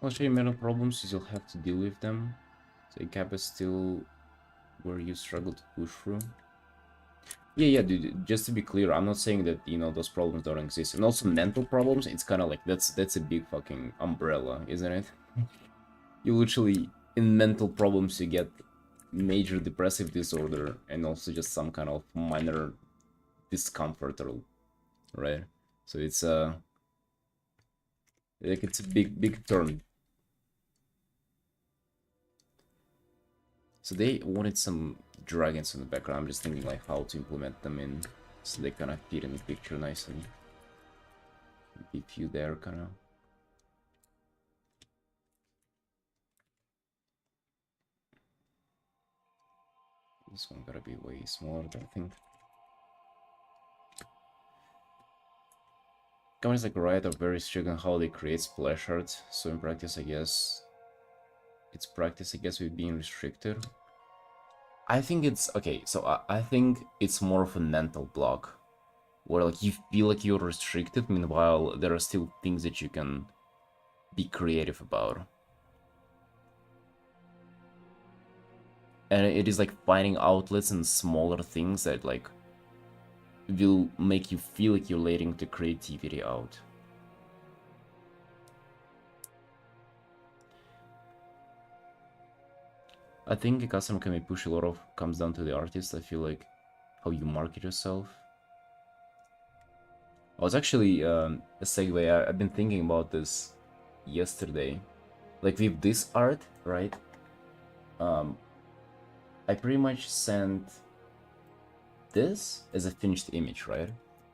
I'll show you mental problems, you'll have to deal with them. So cap is still where you struggle to push through. Yeah, dude, just to be clear, I'm not saying that, you know, those problems don't exist. And also mental problems, it's kind of like, that's a big fucking umbrella, isn't it? You literally, in mental problems, you get major depressive disorder and also just some kind of minor discomfort, or right? So it's Like it's a big turn. So they wanted some dragons in the background. I'm just thinking like how to implement them in so they kind of fit in the picture nicely. Maybe a few there, kind of. This one gotta be way smaller, I think. Companies like Riot are very strict on how they create splash art, so in practice, I guess with being restricted. I think it's okay. So I think it's more of a mental block, where like you feel like you're restricted. Meanwhile, there are still things that you can be creative about. And it is like finding outlets and smaller things that like will make you feel like you're letting the creativity out. I think a custom can be pushed a lot of comes down to the artist. I feel like how you market yourself. I was actually a segue. I've been thinking about this yesterday. Like with this art, right? I pretty much sent this as a finished image, right?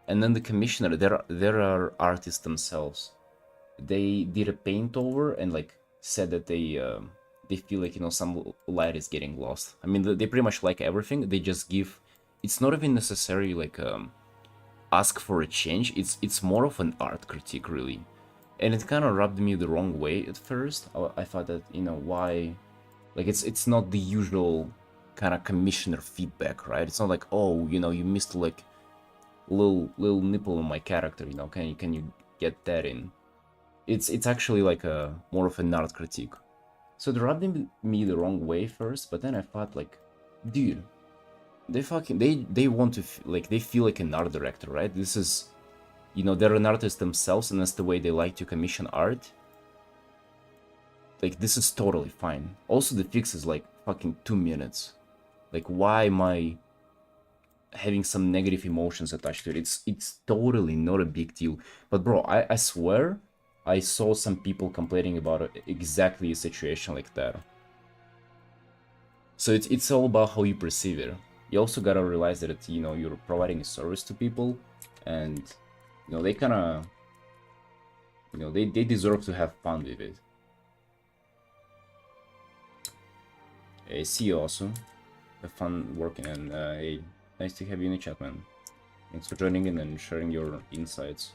And then the commissioner, there are artists themselves. They did a paint over and like said that they feel like, you know, some light is getting lost. I mean, they pretty much like everything. They just give. It's not even necessary like ask for a change. It's more of an art critique, really. And it kind of rubbed me the wrong way at first. I thought that, you know, why, like it's not the usual kind of commissioner feedback, right? It's not like, oh, you know, you missed like little nipple on my character, you know, can you get that in? It's actually like a more of an art critique. So it rubbed me the wrong way first, but then I thought like, dude, they want to like they feel like an art director, right? This is, you know, they're an artist themselves, and that's the way they like to commission art. Like this is totally fine. Also, the fix is like fucking 2 minutes. Like, why am I having some negative emotions attached to it? It's totally not a big deal. But bro, I swear I saw some people complaining about exactly a situation like that. So it's all about how you perceive it. You also gotta realize that, you know, you're providing a service to people, and you know they kind of, you know, they deserve to have fun with it. Hey, see you also. Have fun working, and hey, nice to have you in the chat, man. Thanks for joining in and sharing your insights.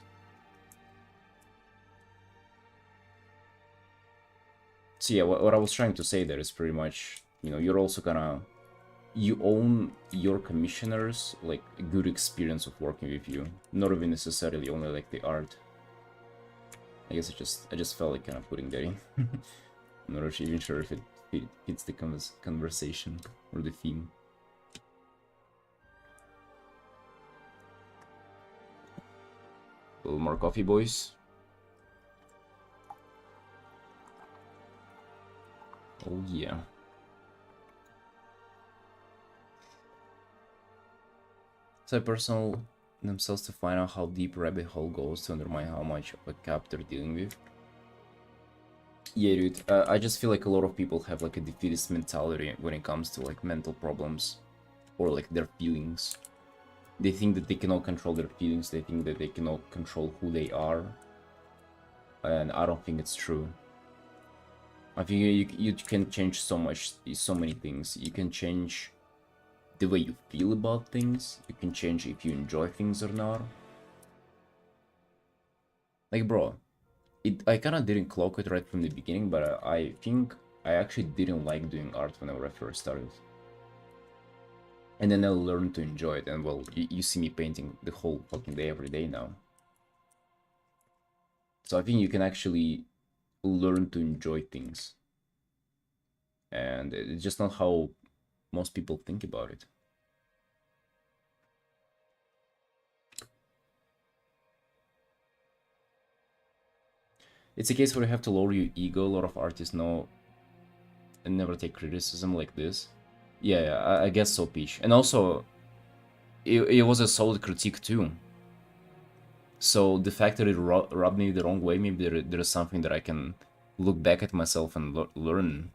So yeah, what I was trying to say there is pretty much, you know, you're also gonna, you own your commissioners like a good experience of working with you, not even necessarily only like the art. I guess I just felt like kind of putting that in. I'm not even sure if it fits the conversation or the theme. A little more coffee, boys. Oh yeah. So personal themselves to find out how deep rabbit hole goes to undermine how much of a cap they're dealing with. Yeah, dude, I just feel like a lot of people have like a defeatist mentality when it comes to like mental problems or like their feelings. They think that they cannot control their feelings, they think that they cannot control who they are, and I don't think it's true. I think you can change so many things. You can change the way you feel about things, you can change if you enjoy things or not. Like, bro, I kind of didn't clock it right from the beginning, but I think I actually didn't like doing art whenever I first started. And then I learned to enjoy it, and well, you see me painting the whole fucking day every day now. So I think you can actually learn to enjoy things. And it's just not how most people think about it. It's a case where you have to lower your ego. A lot of artists know and never take criticism like this. Yeah, I guess so, Peach. And also, it was a solid critique too. So the fact that it rubbed me the wrong way, maybe there's something that I can look back at myself and learn,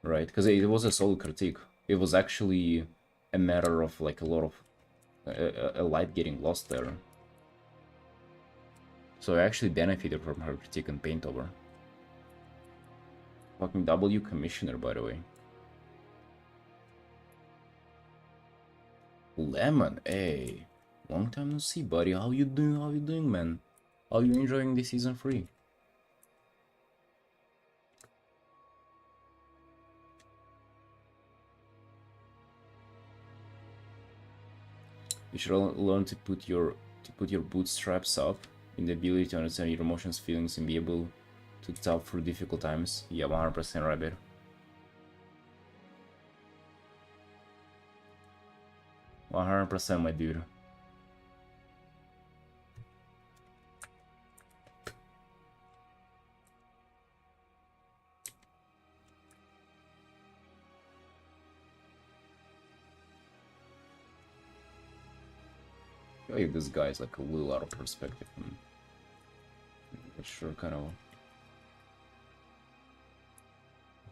right? Because it was a solid critique. It was actually a matter of like a lot of a light getting lost there. So I actually benefited from her critique and paint over. Fucking W commissioner, by the way. Lemon, hey. Long time no see, buddy. How you doing? How you doing, man? How you enjoying this season 3? You should learn to put your bootstraps up in the ability to understand your emotions, feelings, and be able to tough through difficult times. Yeah, 100% right there. 100%, my dude. I feel like this guy is like a little out of perspective. I'm not sure kind of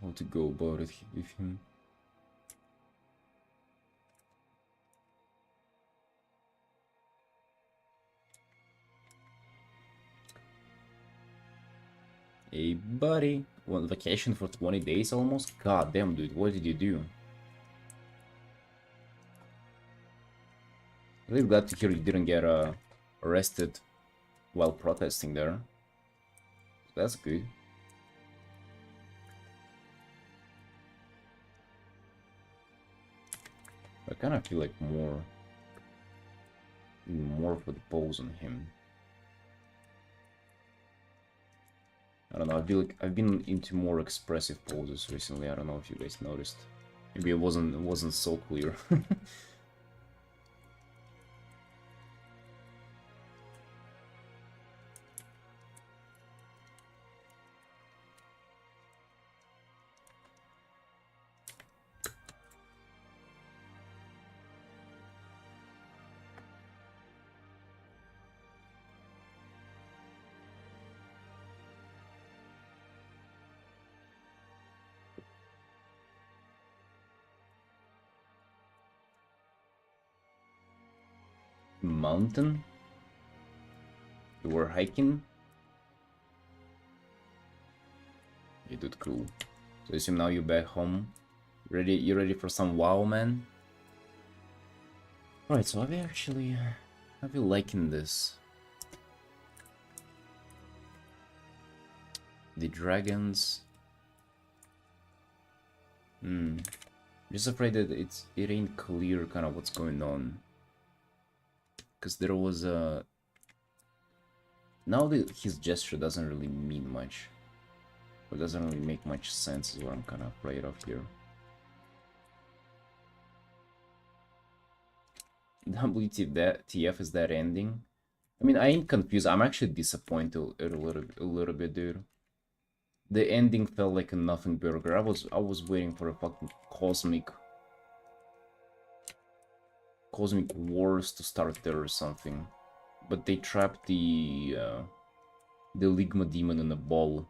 how to go about it with him. Hey, buddy. On vacation for 20 days almost? God damn, dude. What did you do? Really glad to hear you didn't get arrested while protesting there. That's good. I kind of feel like more for the pose on him. I don't know, I feel like I've been into more expressive poses recently. I don't know if you guys noticed. Maybe it wasn't so clear. Mountain? You were hiking? You did cool. So I assume now you're back home. You ready for some WoW, man? Alright, so I've been liking this. The dragons. Just afraid that it ain't clear kind of what's going on. Because there was a... Now that his gesture doesn't really mean much. It doesn't really make much sense is what I'm kind of afraid of here. WTF is that ending? I mean, I ain't confused. I'm actually disappointed a little bit, dude. The ending felt like a nothing burger. I was waiting for a fucking cosmic wars to start there or something. But they trapped the Ligma demon in a ball.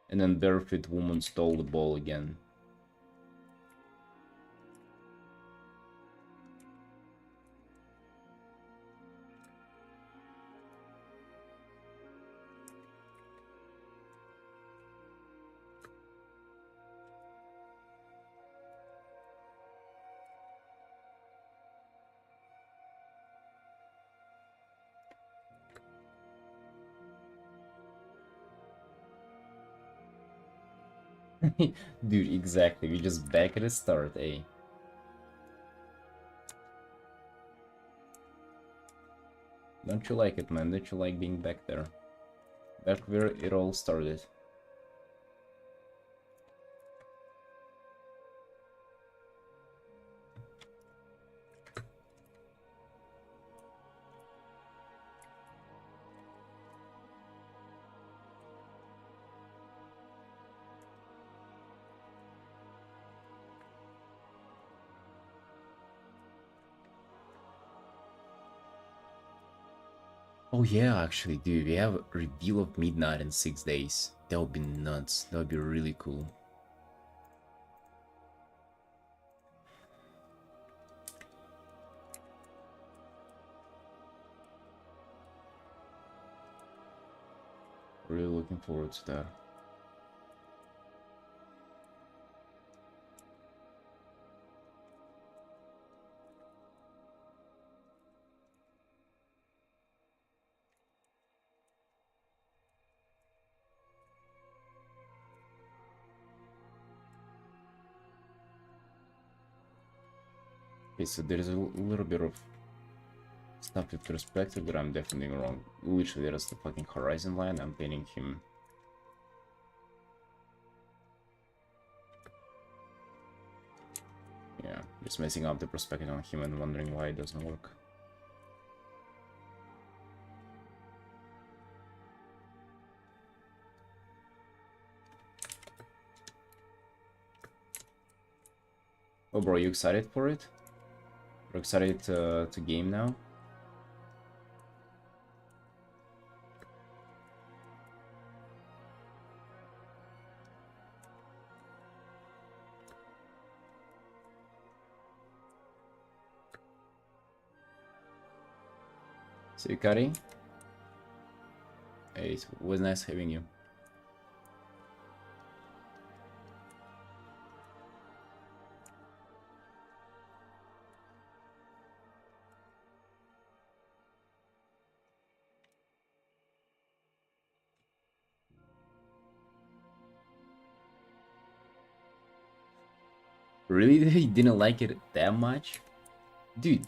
And then barefoot woman stole the ball again. Dude, exactly. We just back at the start, eh? Don't you like it, man? Don't you like being back there? Back where it all started. Oh yeah, actually, dude, we have a reveal of Midnight in 6 days. That would be nuts. That would be really cool. Really looking forward to that. Okay, so there's a little bit of stuff with perspective that I'm definitely wrong. Literally, there's the fucking horizon line. I'm painting him. Yeah, just messing up the perspective on him and wondering why it doesn't work. Oh, bro, you excited for it? You're excited to game now? See you, Kari. Hey, it was nice having you. Really? They didn't like it that much? Dude,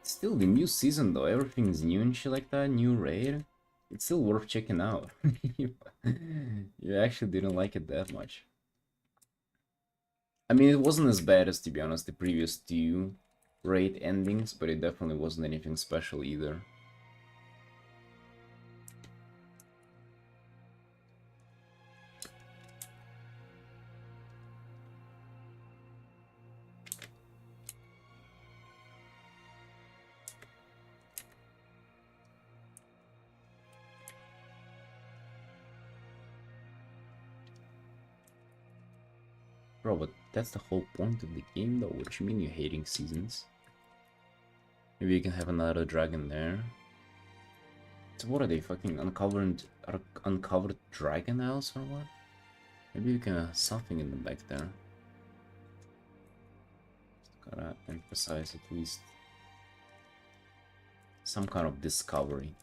still the new season though, everything's new and shit like that, new raid. It's still worth checking out. You actually didn't like it that much. I mean, it wasn't as bad as, to be honest, the previous two raid endings, but it definitely wasn't anything special either. Bro, but that's the whole point of the game though. What do you mean you're hating seasons? Maybe you can have another dragon there. So what are they, fucking uncovered dragon owls or what? Maybe you can have something in the back there. Just gotta emphasize at least some kind of discovery.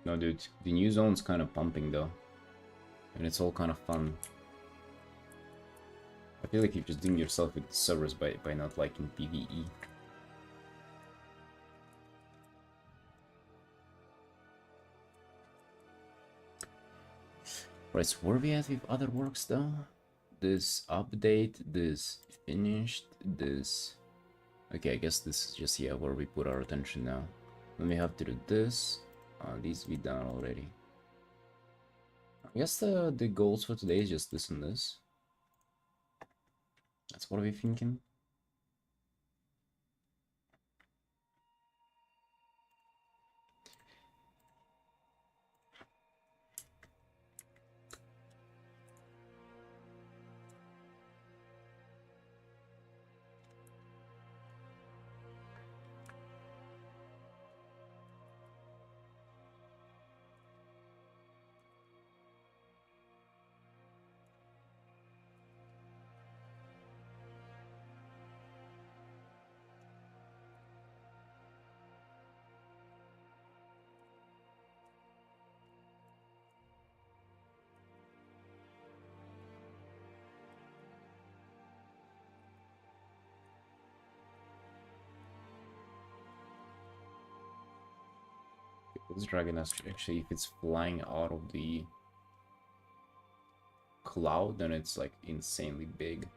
No, dude, the new zone's kind of pumping though, and it's all kind of fun. I feel like you're just doing yourself with the servers by not liking PvE. Right, so where are we at with other works though? This update, this finished, this... Okay, I guess this is just, yeah, where we put our attention now. Then we have to do this. These we done already. I guess the goals for today is just this and this. That's what we're thinking. This dragon actually, if it's flying out of the cloud, then it's like insanely big.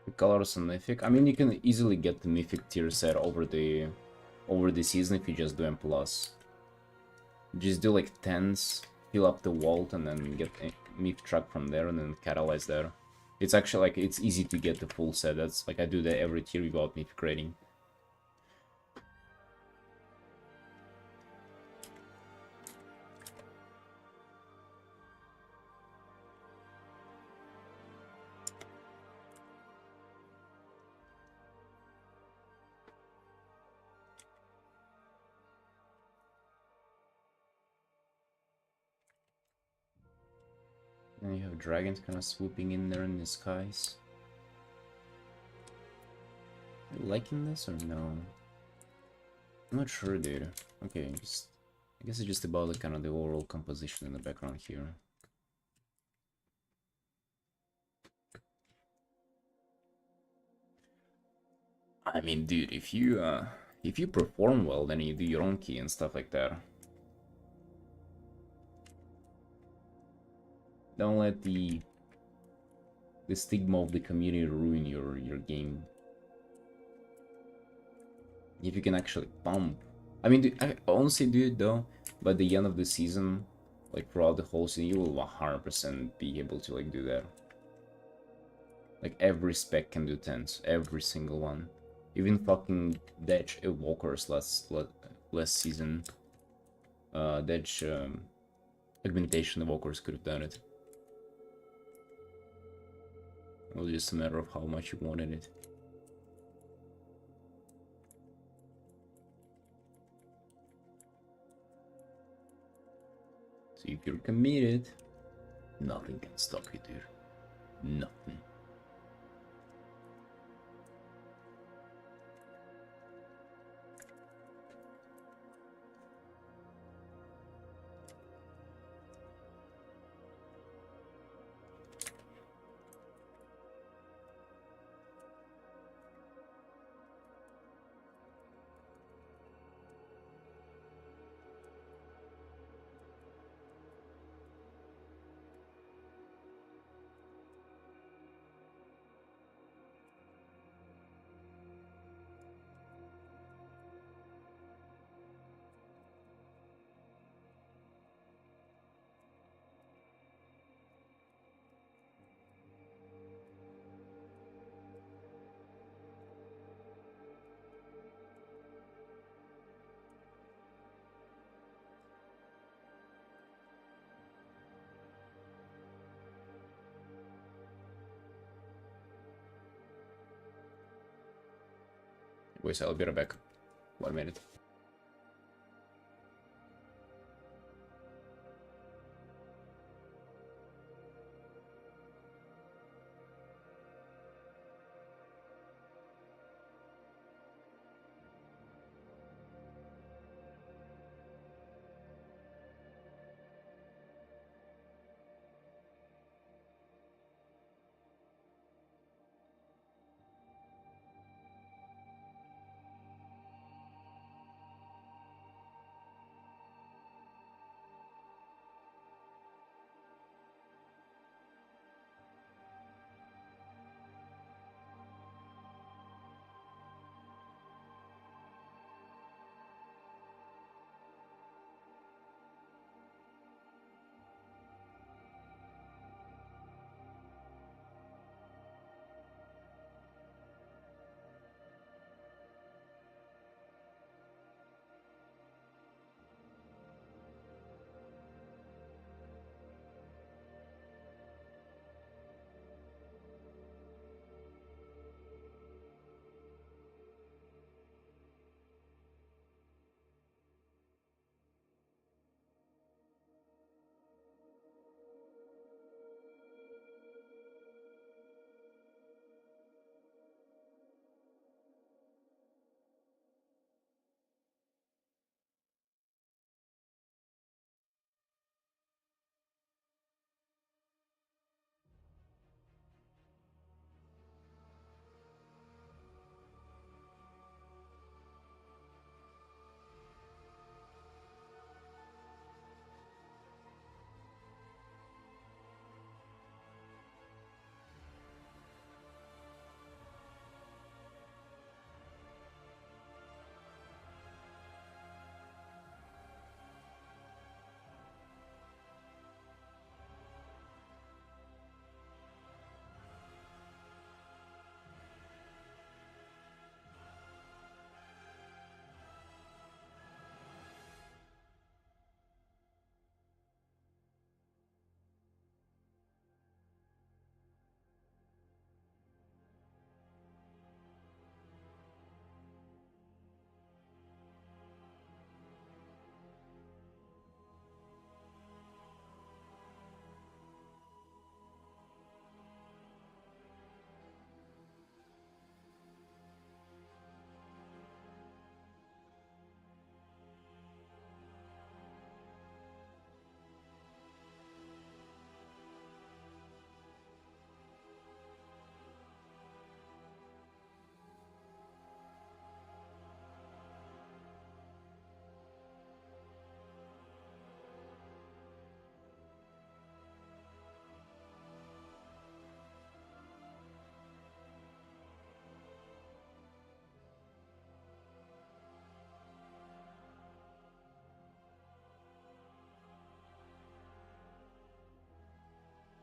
The colors and mythic. I mean, you can easily get the mythic tier set over the season if you just do M+. Just do like 10s, fill up the vault, and then get a myth truck from there, and then catalyze there. It's actually like, it's easy to get the full set. That's like, I do that every tier without mythic rating. And you have dragons kind of swooping in there in the skies. Are you liking this or no? I'm not sure, dude. Okay, I guess it's just about the kind of the overall composition in the background here. I mean, dude, if you perform well, then you do your own key and stuff like that. Don't let the stigma of the community ruin your game. If you can actually pump, I mean, dude, I honestly, dude, though, by the end of the season, like throughout the whole season, you will 100% be able to like do that. Like every spec can do 10s, every single one. Even fucking Dodge Evokers last season. Dodge Augmentation Evokers could have done it. It was just a matter of how much you wanted it. So if you're committed, nothing can stop you, dude. Nothing. Wait, I'll be right back. 1 minute.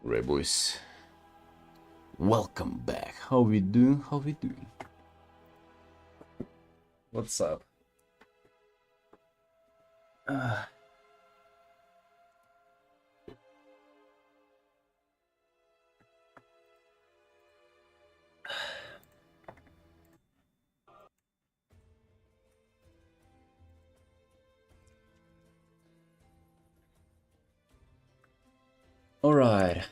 Right, boys. Welcome back. How we doing? How we doing? What's up? Alright.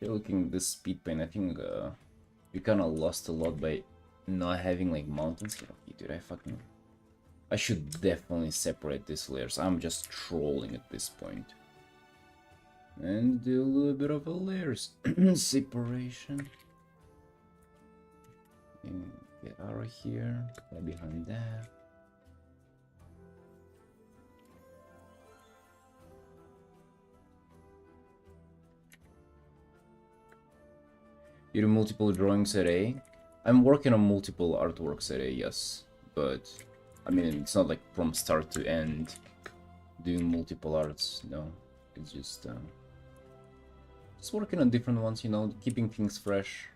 Looking at this speed paint, I think we kinda lost a lot by not having like mountains here. Okay, dude, I should definitely separate these layers. I'm just trolling at this point. And do a little bit of a layers separation. And get out of here. Right behind that. You do multiple drawings at A? I'm working on multiple artworks at A, yes. But, I mean, it's not like from start to end doing multiple arts, no. It's just working on different ones, you know, keeping things fresh.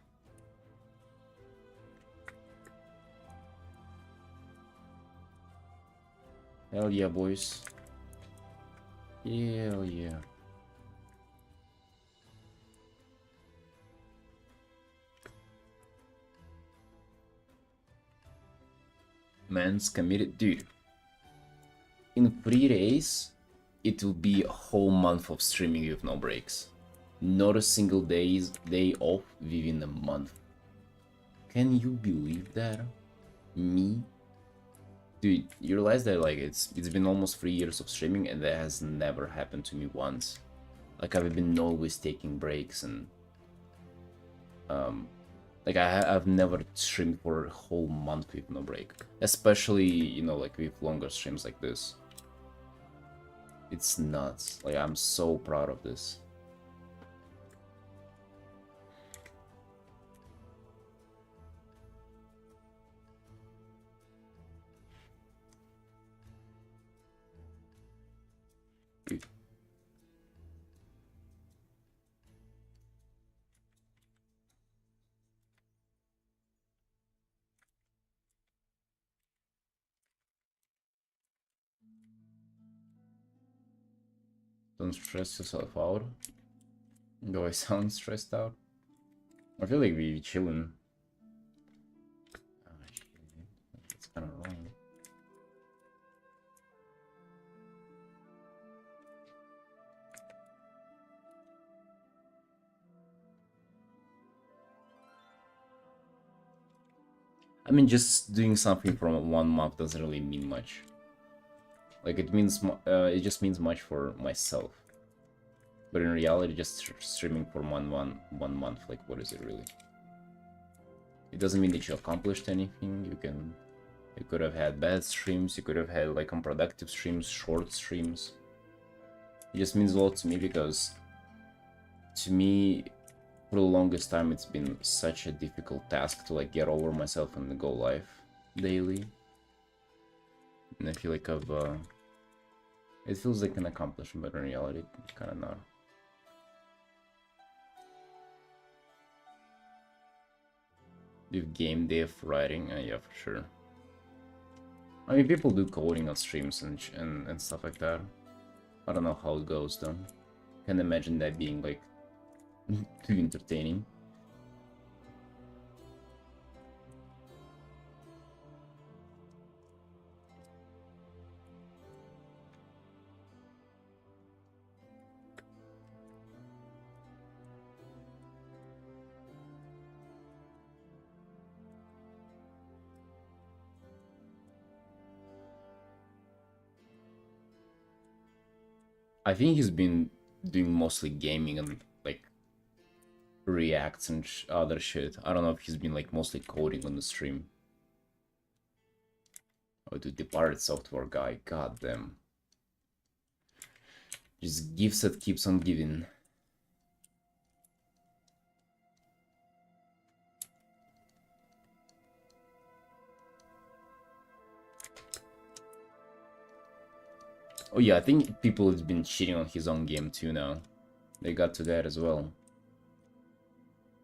Hell yeah, boys. Hell yeah. Man's committed. Dude, in 3 days, it will be a whole month of streaming with no breaks. Not a single day off within a month. Can you believe that? Me? Dude, you realize that like it's been almost 3 years of streaming and that has never happened to me once. Like I've been always taking breaks and like I've never streamed for a whole month with no break. Especially, you know, like with longer streams like this. It's nuts. Like I'm so proud of this. Dude. Don't stress yourself out. Do I sound stressed out? I feel like we chilling. Oh, shit. That's kind of wrong. I mean, just doing something from 1 month doesn't really mean much. Like it just means much for myself. But in reality, just streaming for one month, like what is it really? It doesn't mean that you accomplished anything. You could have had bad streams. You could have had like unproductive streams, short streams. It just means a lot to me because, to me, for the longest time, it's been such a difficult task to like get over myself and go live daily. And I feel like it feels like an accomplishment, but in reality, kind of not. With game dev writing, yeah, for sure. I mean, people do coding on streams and stuff like that. I don't know how it goes though. Can't imagine that being like too entertaining. I think he's been doing mostly gaming and like reacts and other shit. I don't know if he's been like mostly coding on the stream. Oh, dude, the pirate software guy, goddamn. Just gives that keeps on giving. Oh yeah, I think people have been cheating on his own game too now. they got to that as well.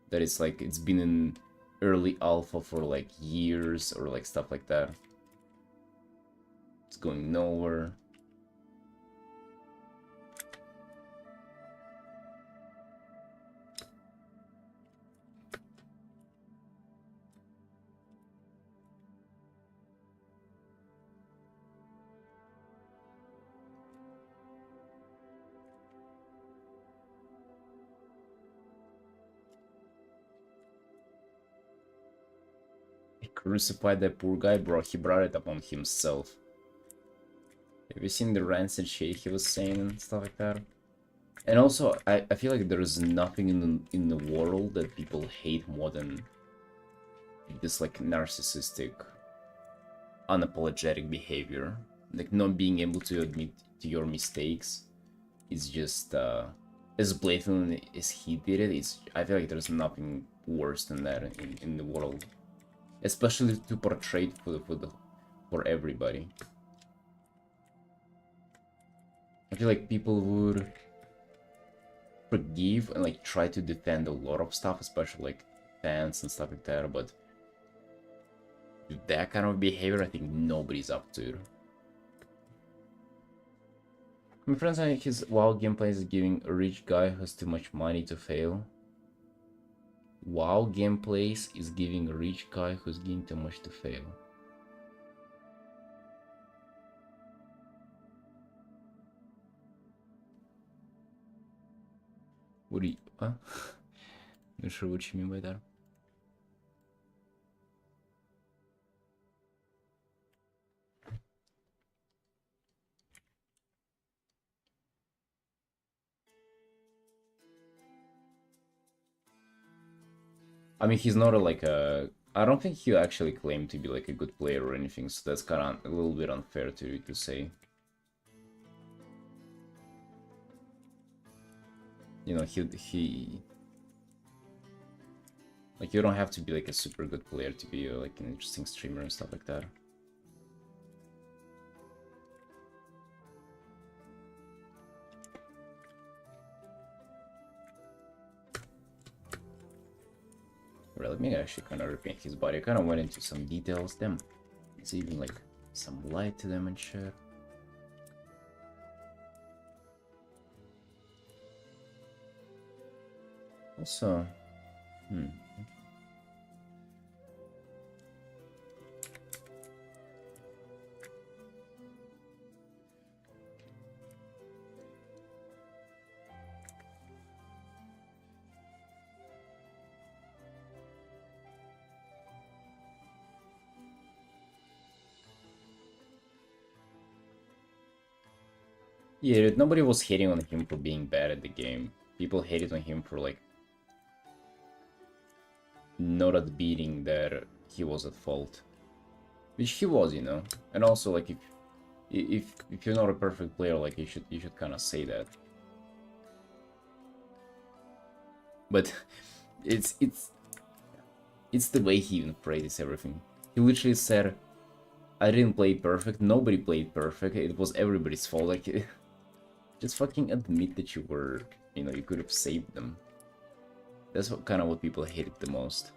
That it's like it's been in early alpha for like years or like stuff like that. It's going nowhere. He crucified that poor guy, bro. He brought it upon himself. Have you seen the rancid shit he was saying and stuff like that? And also, I feel like there is nothing in the world that people hate more than this like narcissistic, unapologetic behavior. Like not being able to admit to your mistakes is just as blatant as he did it. I feel like there's nothing worse than that in the world, especially to portray it for everybody. I feel like people would forgive and like try to defend a lot of stuff, especially like fans and stuff like that, but that kind of behavior, I think nobody's up to. My friends think his WoW gameplay is giving a rich guy who has too much money to fail. WoW gameplays is giving a rich guy who's getting too much to fail. What do you... Huh? Not sure what you mean by that. I mean, he's not like a... I don't think he actually claimed to be like a good player or anything, so that's kind of a little bit unfair to say. You know, he... Like, you don't have to be like a super good player to be like an interesting streamer and stuff like that. Right, let me actually kind of repaint his body. I kind of went into some details. Damn, it's even like some light to them and shit. Also, yeah, nobody was hating on him for being bad at the game. People hated on him for like not admitting that he was at fault, which he was, you know. And also, like if you're not a perfect player, like you should kind of say that. But it's the way he even phrases everything. He literally said, "I didn't play perfect. Nobody played perfect. It was everybody's fault." Like, just fucking admit that you were, you know, you could have saved them. That's kind of what people hated the most.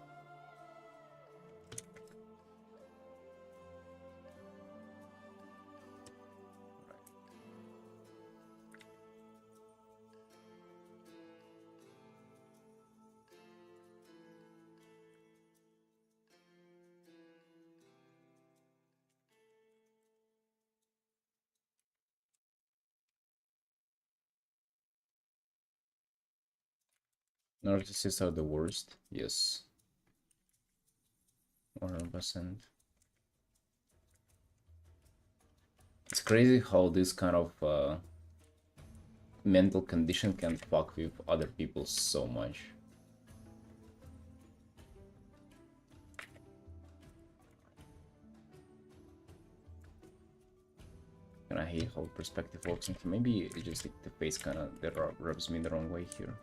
Narcissists are the worst. Yes. 100%. It's crazy how this kind of mental condition can fuck with other people so much. And I hate how perspective works. And maybe it's just like the face kind of rubs me the wrong way here.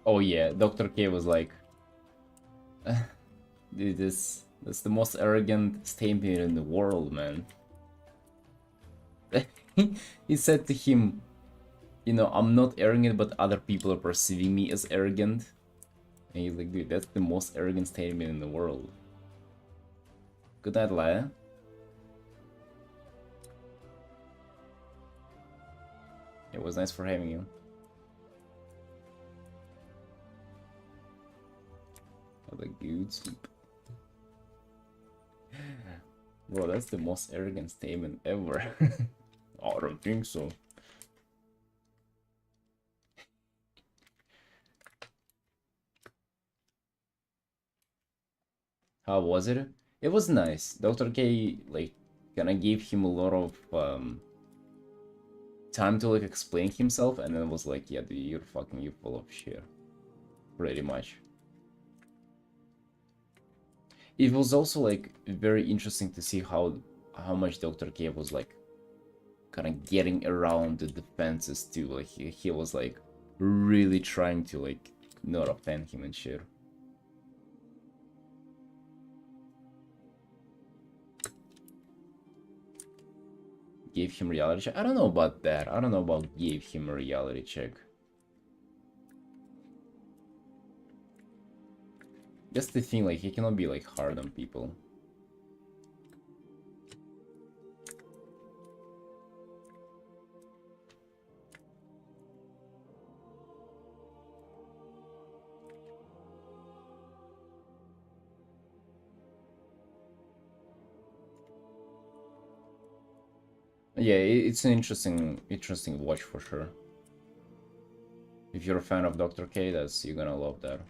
Oh yeah, Dr. K was like, dude, that's the most arrogant statement in the world, man. He said to him, you know, I'm not arrogant, but other people are perceiving me as arrogant. And he's like, dude, that's the most arrogant statement in the world. Good night, Laya. It was nice for having you. Have a good sleep. Bro, that's the most arrogant statement ever. I don't think so. How was it? It was nice. Dr. K, like, kinda gave him a lot of time to, like, explain himself, and then was like, yeah, dude, you're full of shit. Pretty much. It was also, like, very interesting to see how much Dr. K was, like, kind of getting around the defenses too. Like, he was, like, really trying to, like, not offend him and shit. Gave him reality check? I don't know about that. I don't know about gave him a reality check. That's the thing, like, he cannot be, like, hard on people. Yeah, it's an interesting watch for sure. If you're a fan of Dr. K, you're gonna love that.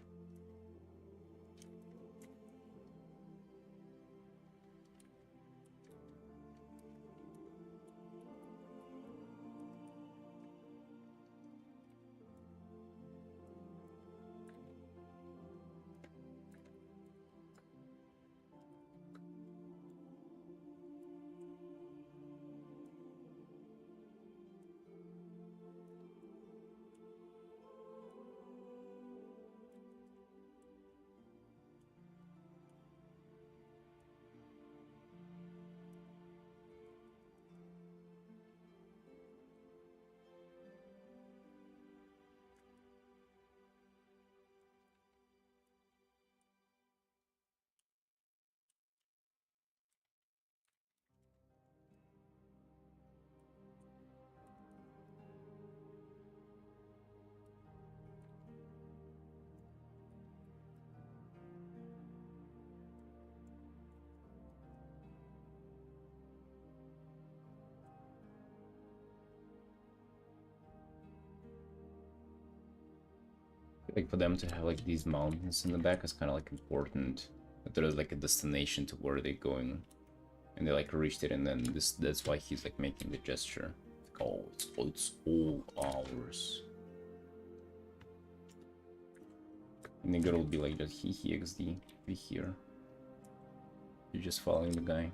Like, for them to have, like, these mountains in the back is kind of, like, important. That there is, like, a destination to where they're going. And they, like, reached it, and then that's why he's, like, making the gesture. Like, oh, it's all ours. And the girl will be like, just he XD, be here. You're just following the guy.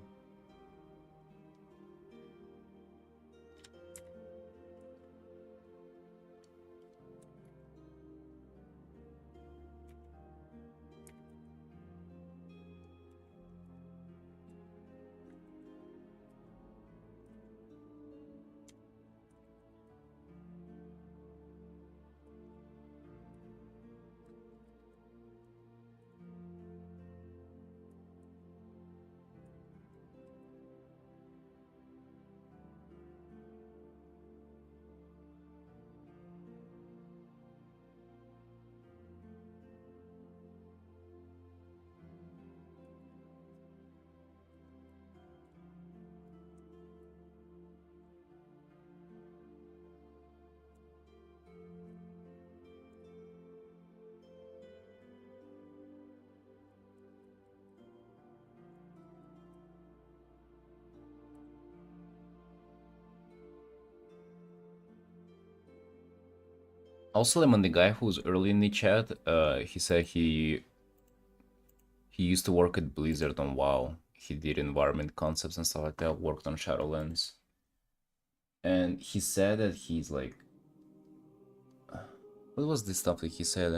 Also, Lemon, the guy who was early in the chat, he said he used to work at Blizzard on WoW. He did environment concepts and stuff like that, worked on Shadowlands. And he said that he's like, what was the stuff that he said?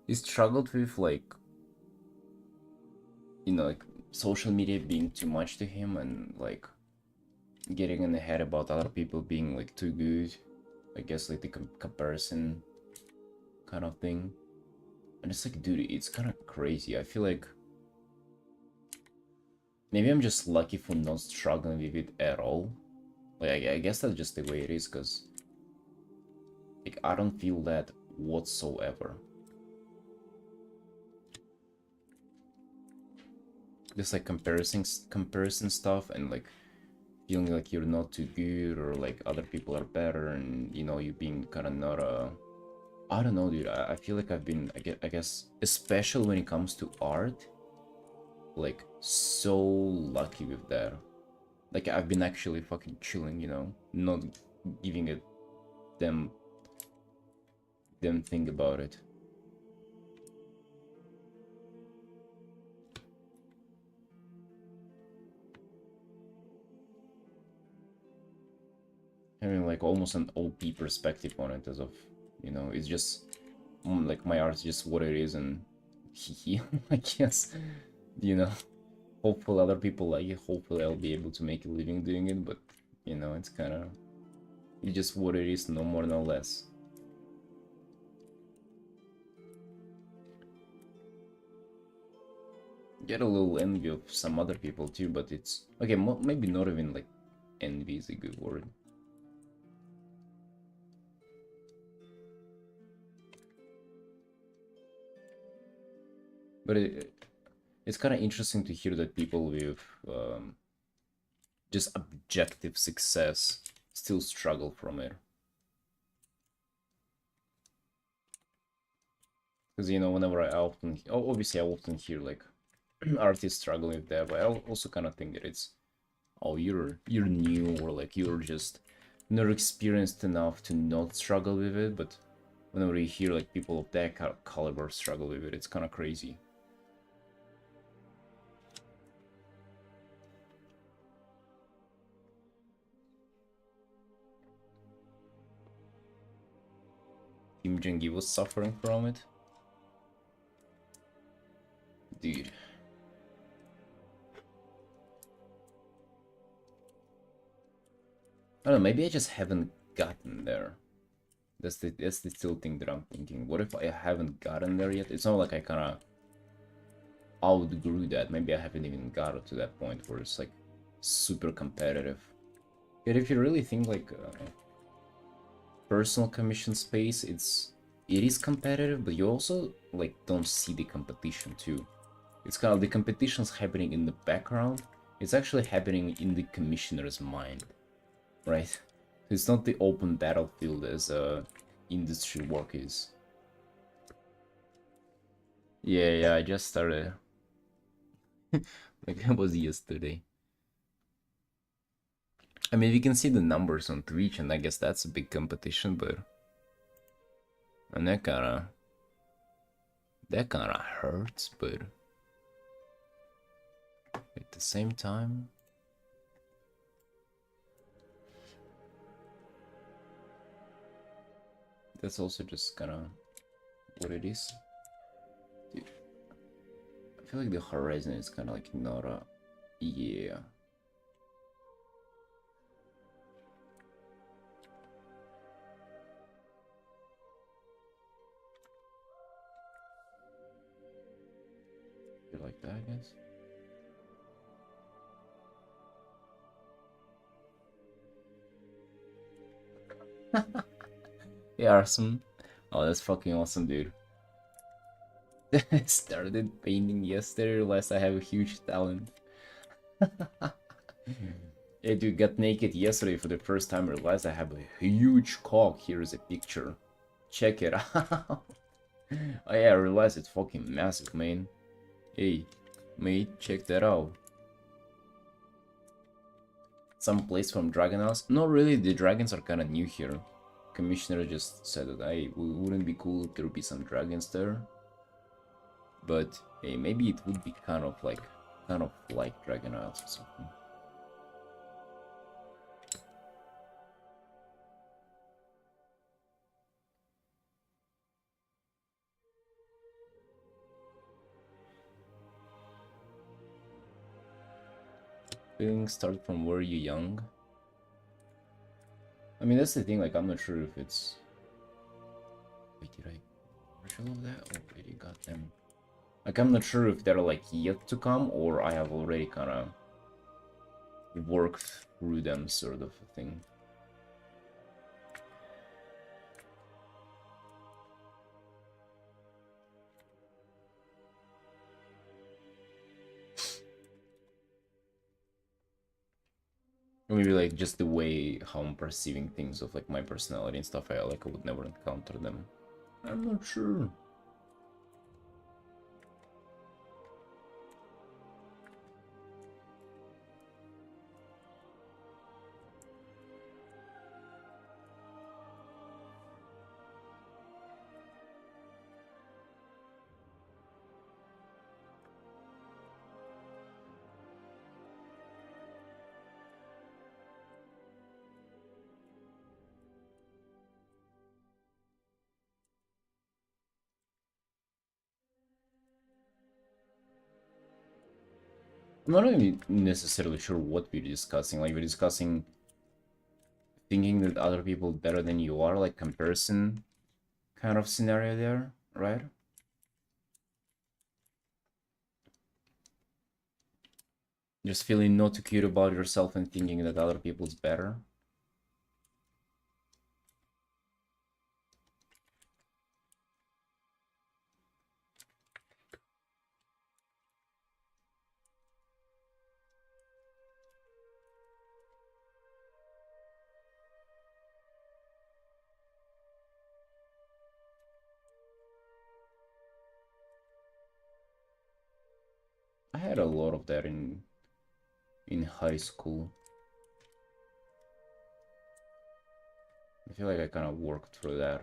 He struggled with like, you know, like social media being too much to him and like getting in the head about other people being like too good. I guess like the comparison kind of thing. And it's like, dude, it's kind of crazy. I feel like maybe I'm just lucky for not struggling with it at all. Like, I guess that's just the way it is, because like, I don't feel that whatsoever. Just like comparison stuff and like feeling like you're not too good or like other people are better and you know you being kind of not I don't know, dude. I feel like I've been I guess especially when it comes to art, like so lucky with that. Like I've been actually fucking chilling, you know, not giving it them think about it. Having like almost an OP perspective on it, as of, you know, it's just like my art's just what it is, and I guess, you know, hopefully other people like it, hopefully I'll be able to make a living doing it, but you know, it's kind of, it's just what it is, no more no less. Get a little envy of some other people too, but it's okay, maybe not even like envy is a good word. But it's kind of interesting to hear that people with just objective success still struggle from it. Because, you know, whenever I often, obviously I often hear like artists struggling with that, but I also kind of think that it's, oh, you're new, or like you're just not experienced enough to not struggle with it. But whenever you hear like people of that caliber struggle with it, it's kind of crazy. Kim Jong-gi was suffering from it. Dude. I don't know, maybe I just haven't gotten there. That's the still thing that I'm thinking. What if I haven't gotten there yet? It's not like I kind of outgrew that. Maybe I haven't even got to that point where it's like super competitive. Yet if you really think like personal commission space, it is competitive, but you also like don't see the competition too. It's kind of the competition's happening in the background. It's actually happening in the commissioner's mind, right? It's not the open battlefield as industry work is. Yeah, I just started. Like, it was yesterday. I mean, we can see the numbers on Twitch, and I guess that's a big competition, but... And that kinda hurts, but... At the same time... That's also just kinda what it is. Dude, I feel like the horizon is kinda like not a... Yeah. You like that, I guess? Yeah, Arson. Oh, that's fucking awesome, dude. I started painting yesterday, realized I have a huge talent. Yeah, dude, got naked yesterday for the first time, realized I have a huge cock. Here's a picture. Check it out. Oh yeah, I realized it's fucking massive, man. Hey, mate, check that out. Some place from Dragon House? No, really, the dragons are kind of new here. Commissioner just said that, hey, wouldn't be cool if there would be some dragons there. But hey, maybe it would be kind of like Dragon House or something. Feelings start from were you young? I mean, that's the thing, like, I'm not sure if it's... Wait, did I commercial of that? Oh, wait, you got them. Like, I'm not sure if they're, like, yet to come, or I have already kind of worked through them, sort of a thing. Or maybe, like, just the way how I'm perceiving things of, like, my personality and stuff, I would never encounter them. I'm not sure. I'm not even necessarily sure what we're discussing. Like, we're discussing thinking that other people better than you are, like comparison kind of scenario there, right? Just feeling not too cute about yourself and thinking that other people's better. I had a lot of that in high school. I feel like I kind of worked through that.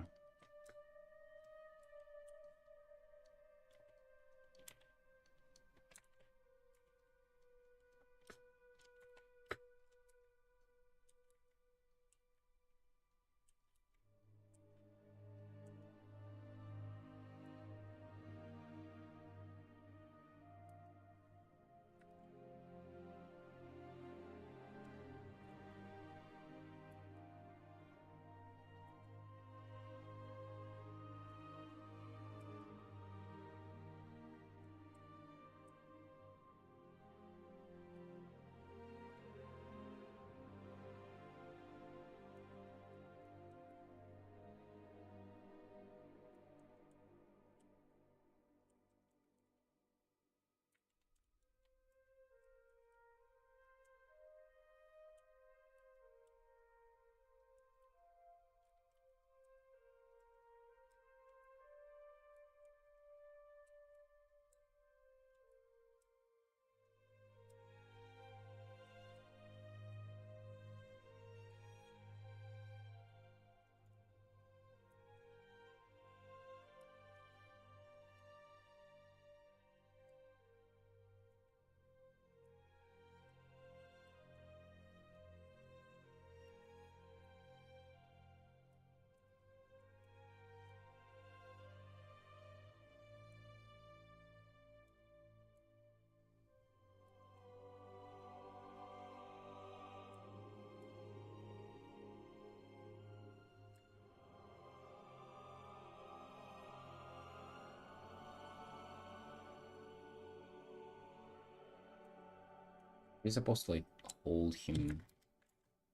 You're supposed to like hold him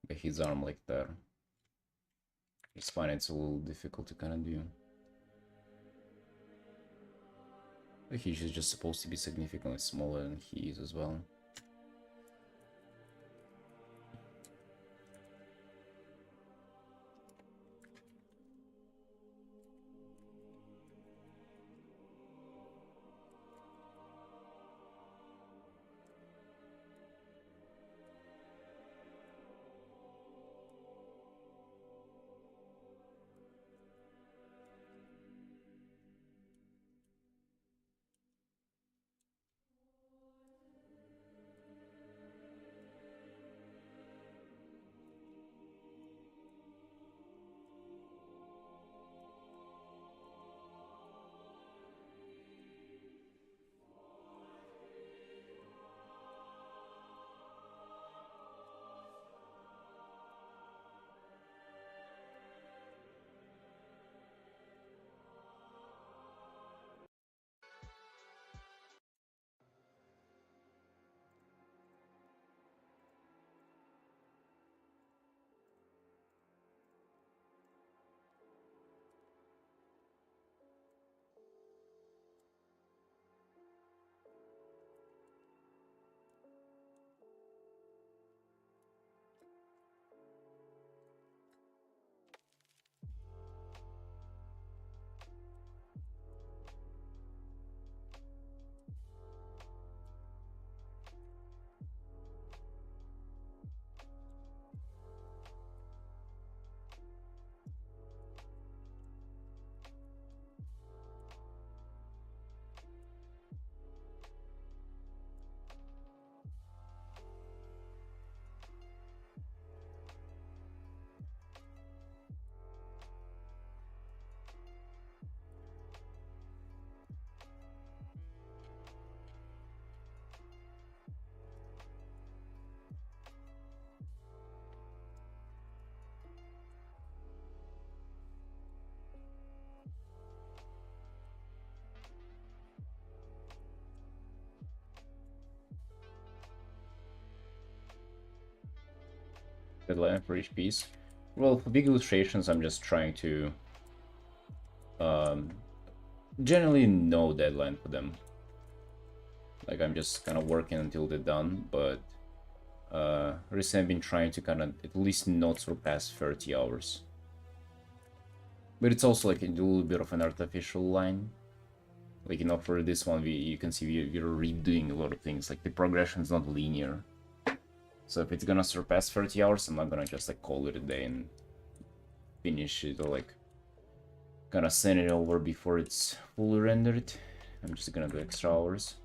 by his arm like that. It's fine, it's a little difficult to kind of do. Like he's just supposed to be significantly smaller than he is as well. deadline for each piece. Well, for big illustrations, I'm just trying to generally no deadline for them. Like I'm just kind of working until they're done, but recently I've been trying to kind of at least not surpass 30 hours. But it's also like a little bit of an artificial line. Like, you know, for this one, you can see we're redoing a lot of things. Like, the progression is not linear. So if it's gonna surpass 30 hours, I'm not gonna just, like, call it a day and finish it, or, like, gonna send it over before it's fully rendered. I'm just gonna do extra hours.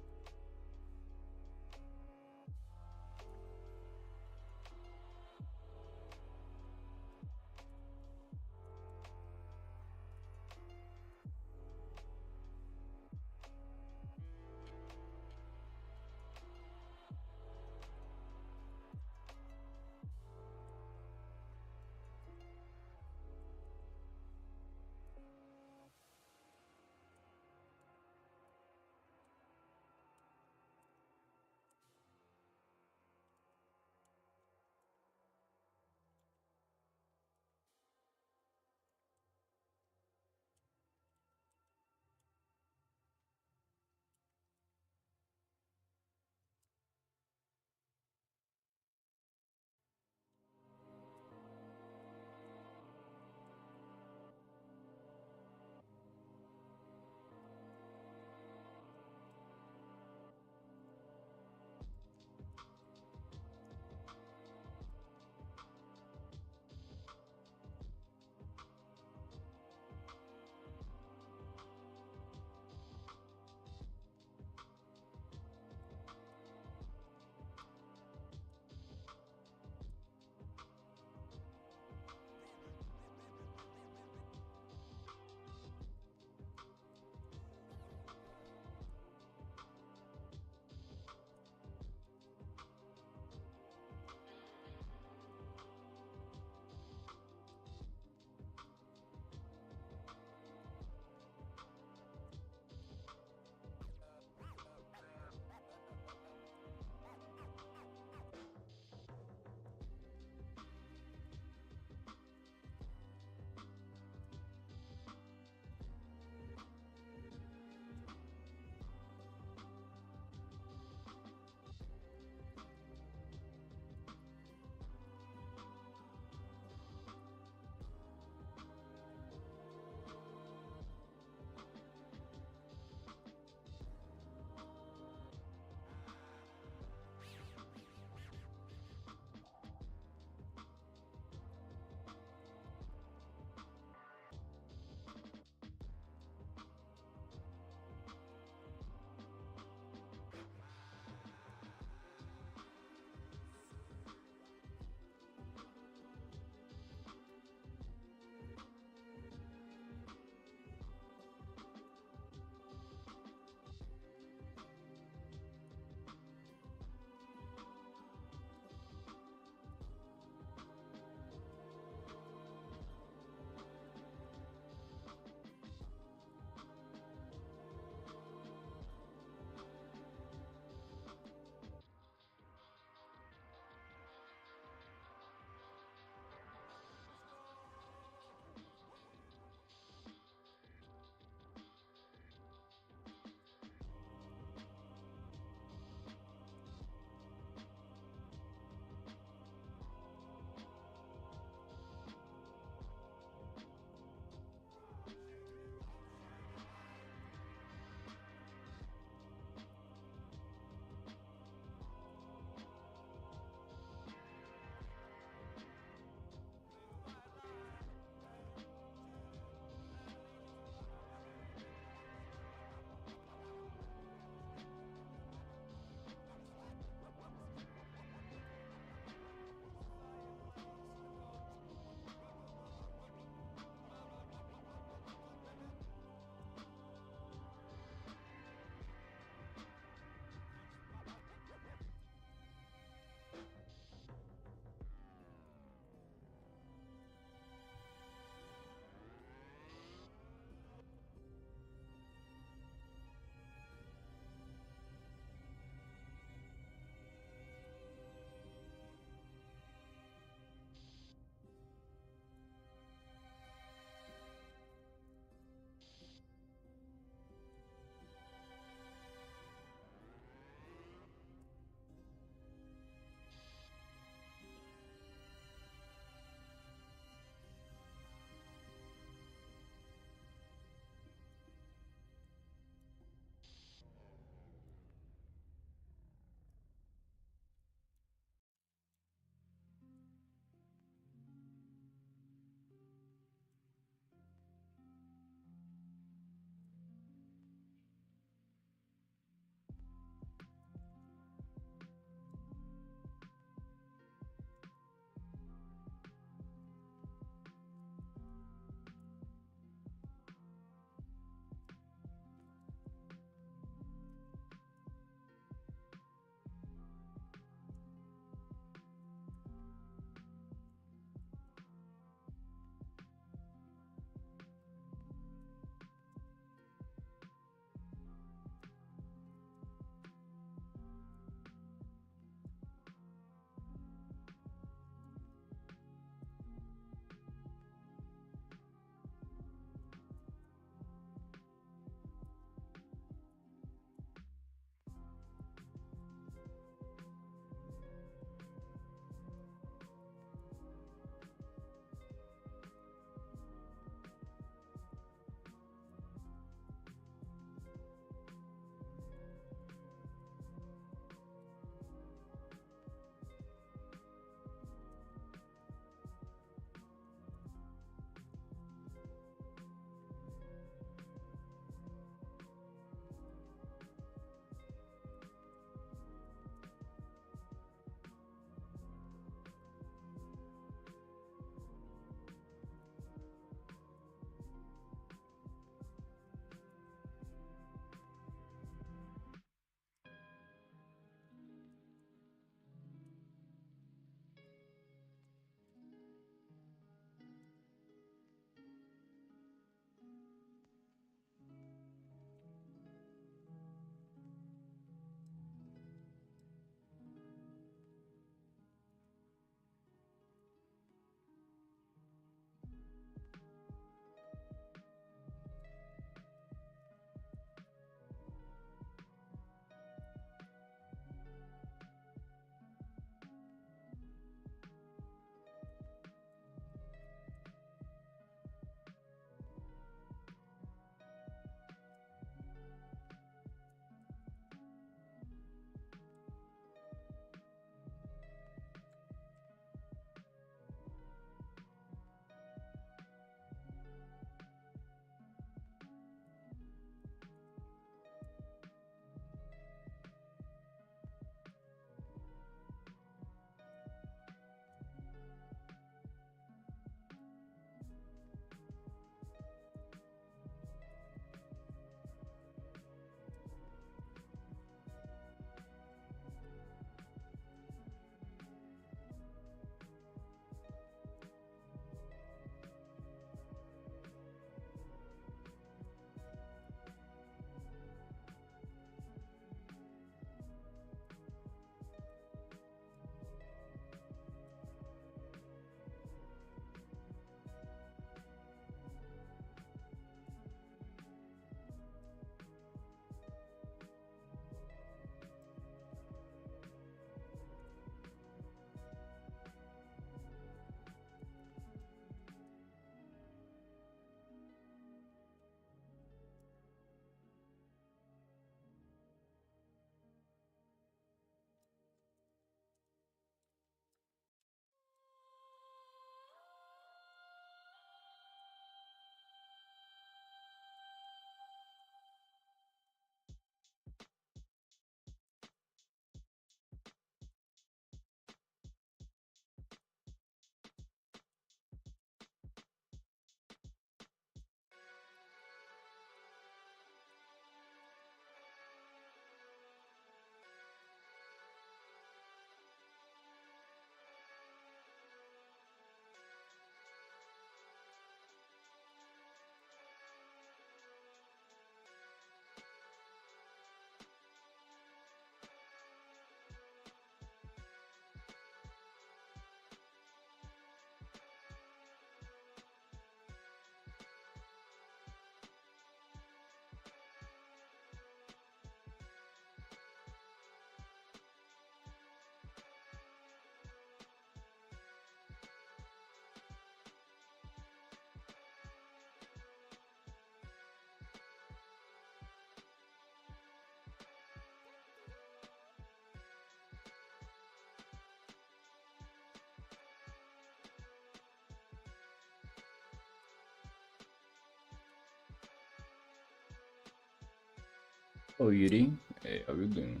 Oh, Yuri, hey, how you doing?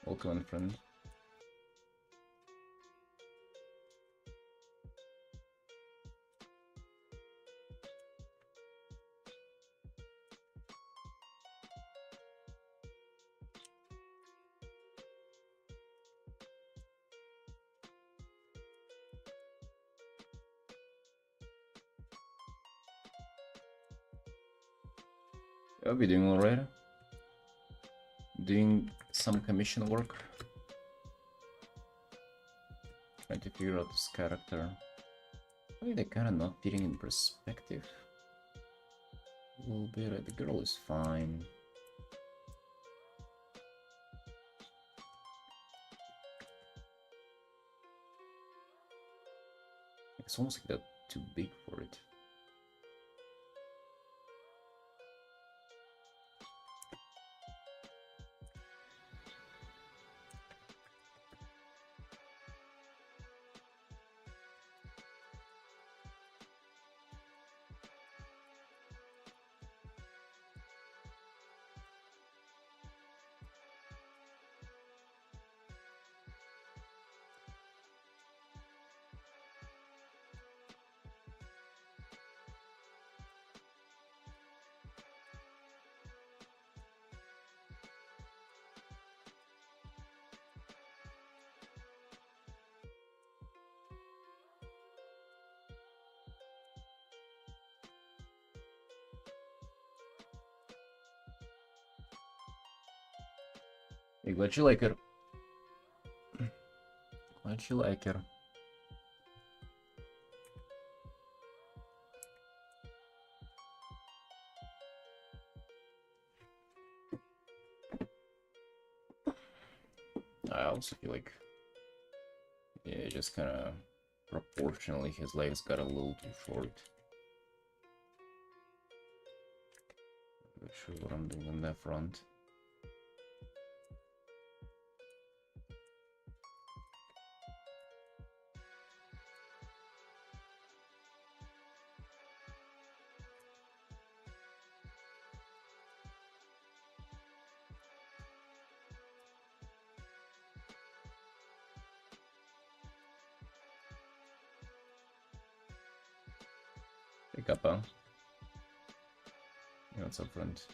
Welcome, friend. I'll be doing alright. Doing some commission work. Trying to figure out this character. Why are they kinda not fitting in perspective? A little bit. The girl is fine. It's almost like they're too big for it. Hey, glad you like her. Glad you like her. I also feel like, yeah, just kind of proportionally his legs got a little too short. Not sure what I'm doing on that front. Pick up, huh? Yeah, what's up front?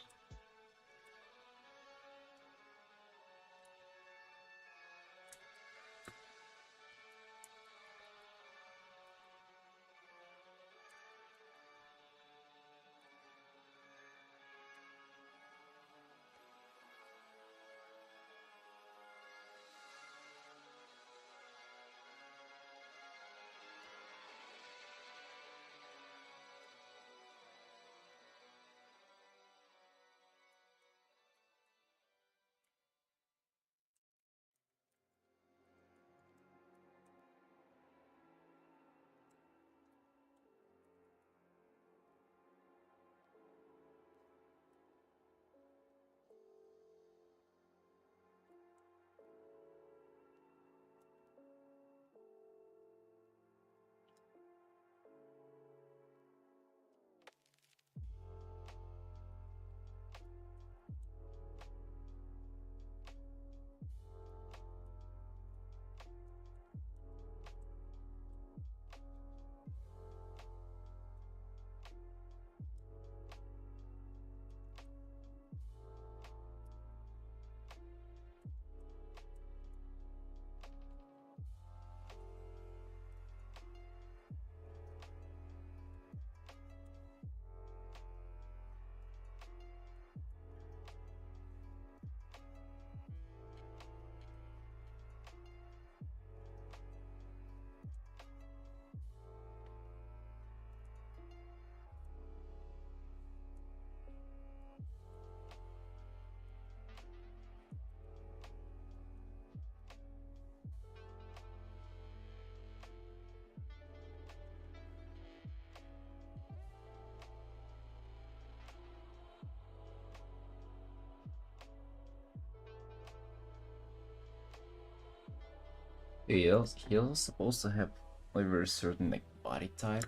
He also supposed to have like a very certain like body type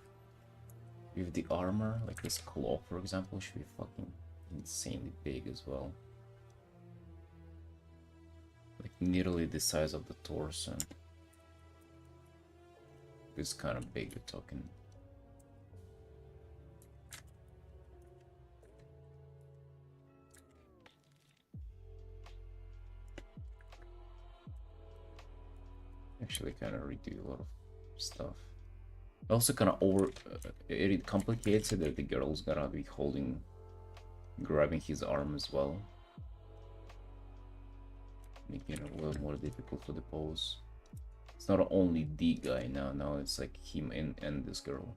with the armor, like his claw, for example, should be fucking insanely big as well. Like nearly the size of the torso. It's kind of big, we're talking. Actually kind of redo a lot of stuff. Also kind of it complicates it that the girl's gotta be grabbing his arm as well, making it a little more difficult for the pose. It's not only the guy now it's like him and this girl.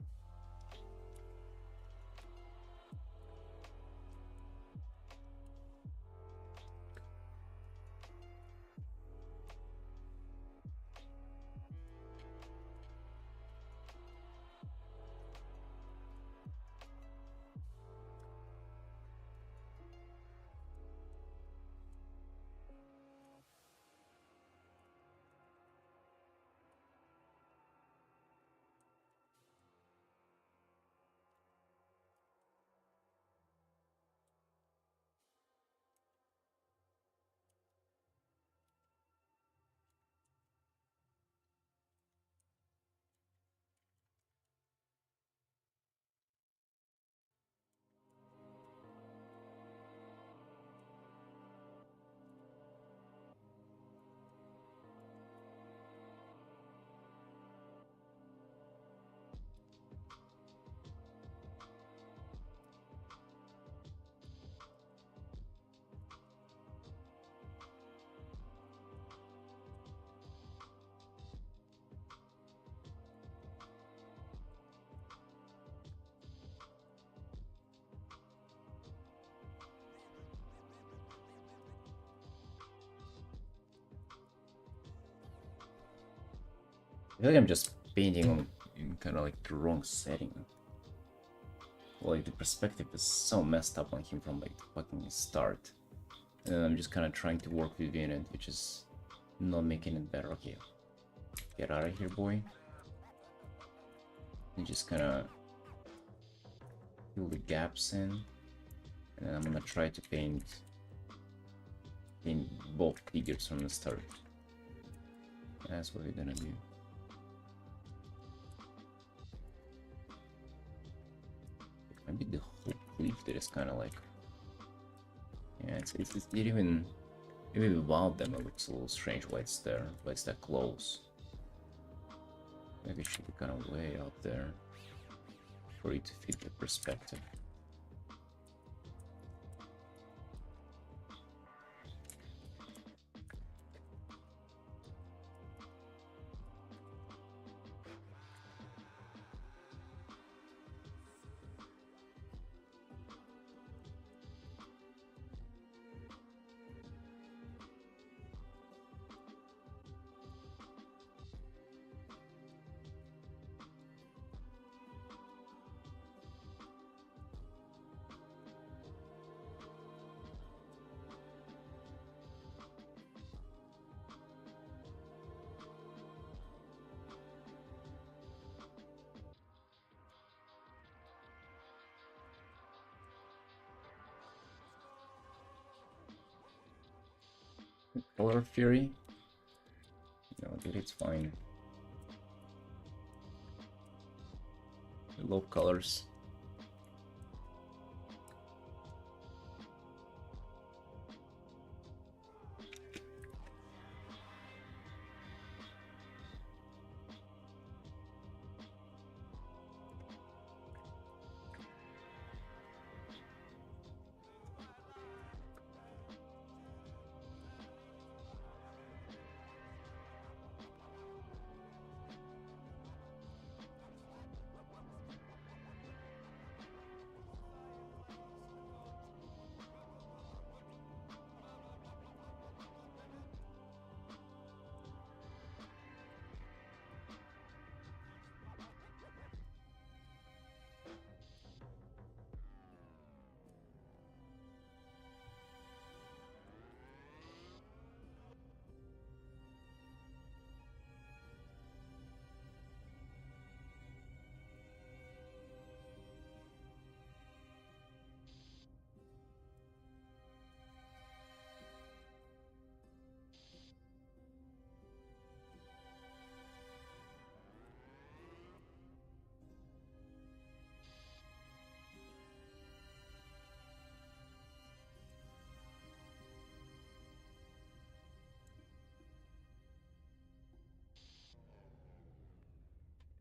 I feel like I'm just painting on in kind of like the wrong setting. Like the perspective is so messed up on him from like the fucking start. And I'm just kind of trying to work within it, which is not making it better. Okay, get out of here, boy. And just kind of fill the gaps in. And then I'm gonna try to paint both figures from the start. That's what we're gonna do. Maybe the whole cliff there is kind of like, yeah, it's even without them it looks a little strange why it's there, why it's that close. Maybe it should be kind of way out there for it to fit the perspective. Color Fury? No, dude, it's fine. I love colors.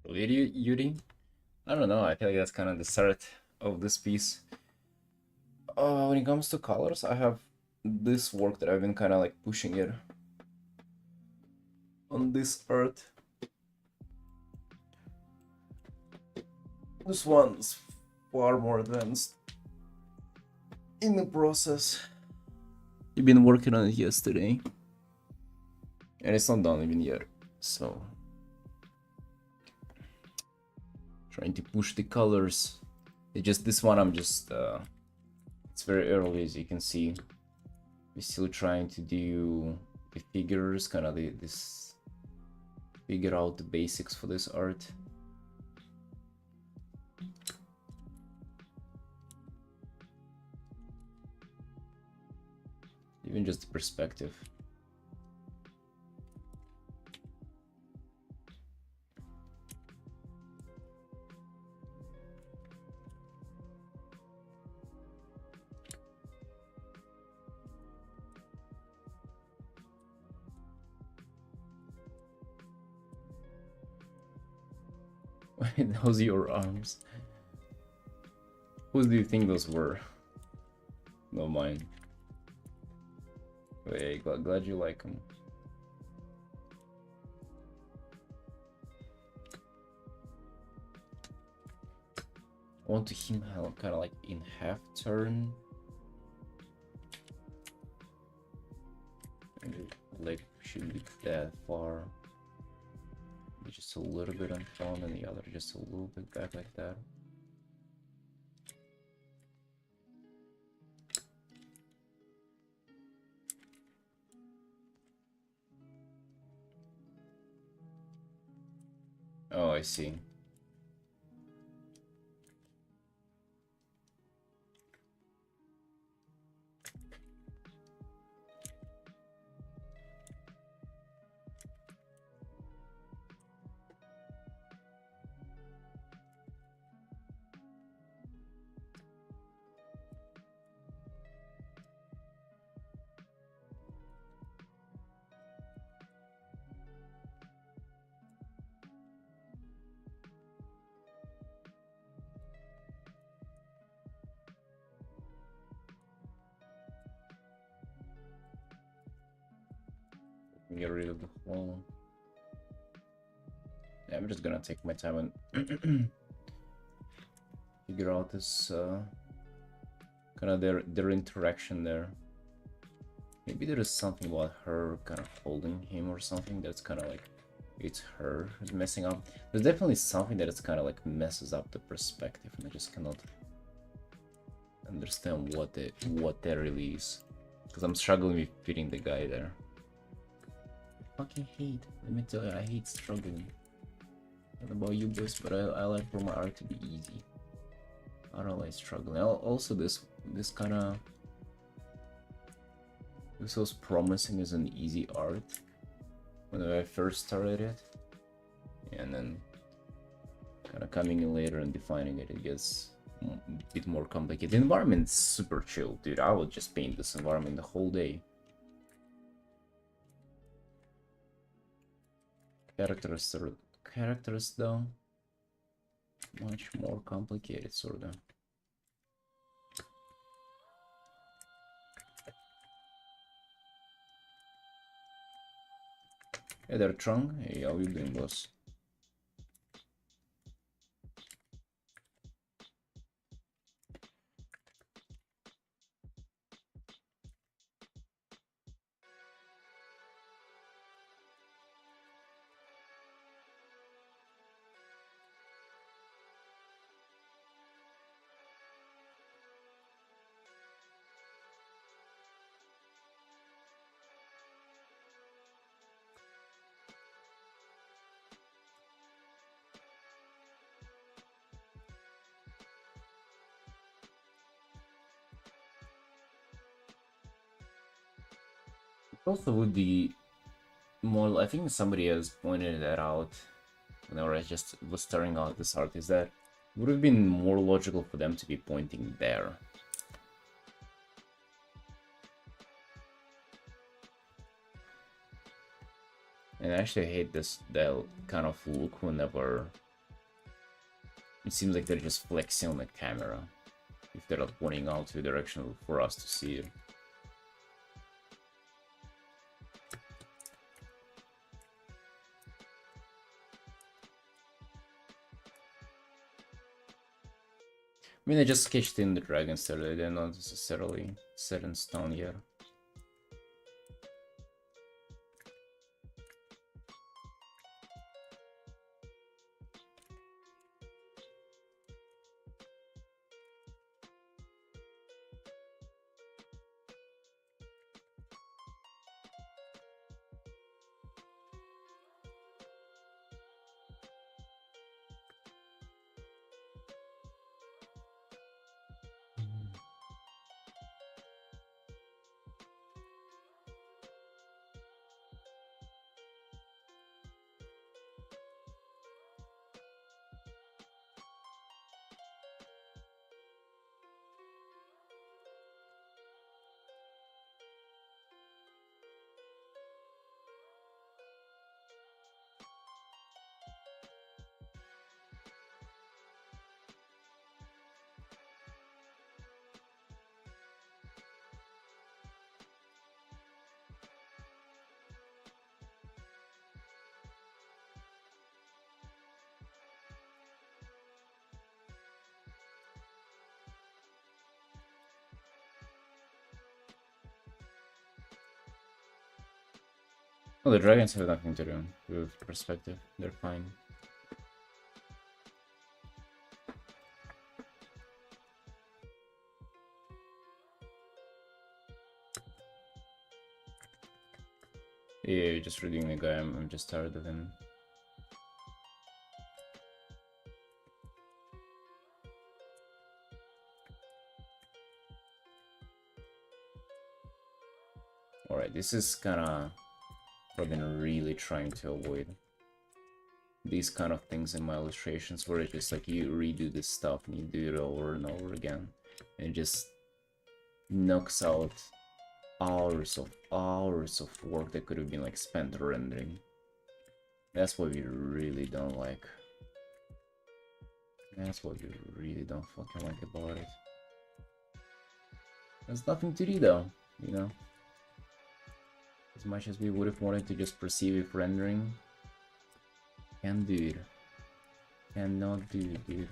Really, Yuri? I don't know, I feel like that's kind of the start of this piece. When it comes to colors, I have this work that I've been kind of like pushing it on this art. This one's far more advanced in the process. You've been working on it yesterday, and it's not done even yet, so trying to push the colors. It just this one I'm just it's very early, as you can see. We're still trying to do the figures, kind of this figure out the basics for this art. Even just the perspective. Those are your arms. Whose do you think those were? No, mine. Wait, glad you like them. I want to him kind of like in half turn. And the leg shouldn't be that far. Just a little bit on front and the other just a little bit back like that. Oh, I see. Get rid of the hole. Yeah, I'm just gonna take my time and figure out this kind of their interaction there. Maybe there is something about her kind of holding him or something that's kind of like it's her who's messing up. There's definitely something that it's kind of like messes up the perspective, and I just cannot understand what that really is, because I'm struggling with fitting the guy there. I fucking hate. Let me tell you, I hate struggling. I don't know about you boys, but I like for my art to be easy. I don't like struggling. Also, this kind of this was promising as an easy art when I first started it, and then kind of coming in later and defining it, it gets a bit more complicated. The environment's super chill, dude. I would just paint this environment the whole day. Characters though, much more complicated, sort of. Hey there, Trung. Hey, how you doing, boss? Also would be more, I think somebody else pointed that out whenever I just was starting out this art, is that it would have been more logical for them to be pointing there. And I actually hate that kind of look whenever It seems like they're just flexing on the camera if they're not pointing out to the direction for us to see it. I mean, I just sketched in the dragons there, they're not necessarily set in stone yet. Well, the dragons have nothing to do with perspective. They're fine. Yeah, just reading the guy. I'm just tired of him. Alright, this is kinda what I've been really trying to avoid. These kind of things in my illustrations where it's just like you redo this stuff and you do it over and over again. And it just knocks out hours of work that could have been like spent rendering. That's what we really don't like. That's what we really don't fucking like about it. There's nothing to do though, you know? As much as we would have wanted to just perceive it rendering, can't do it. Cannot do it, dude.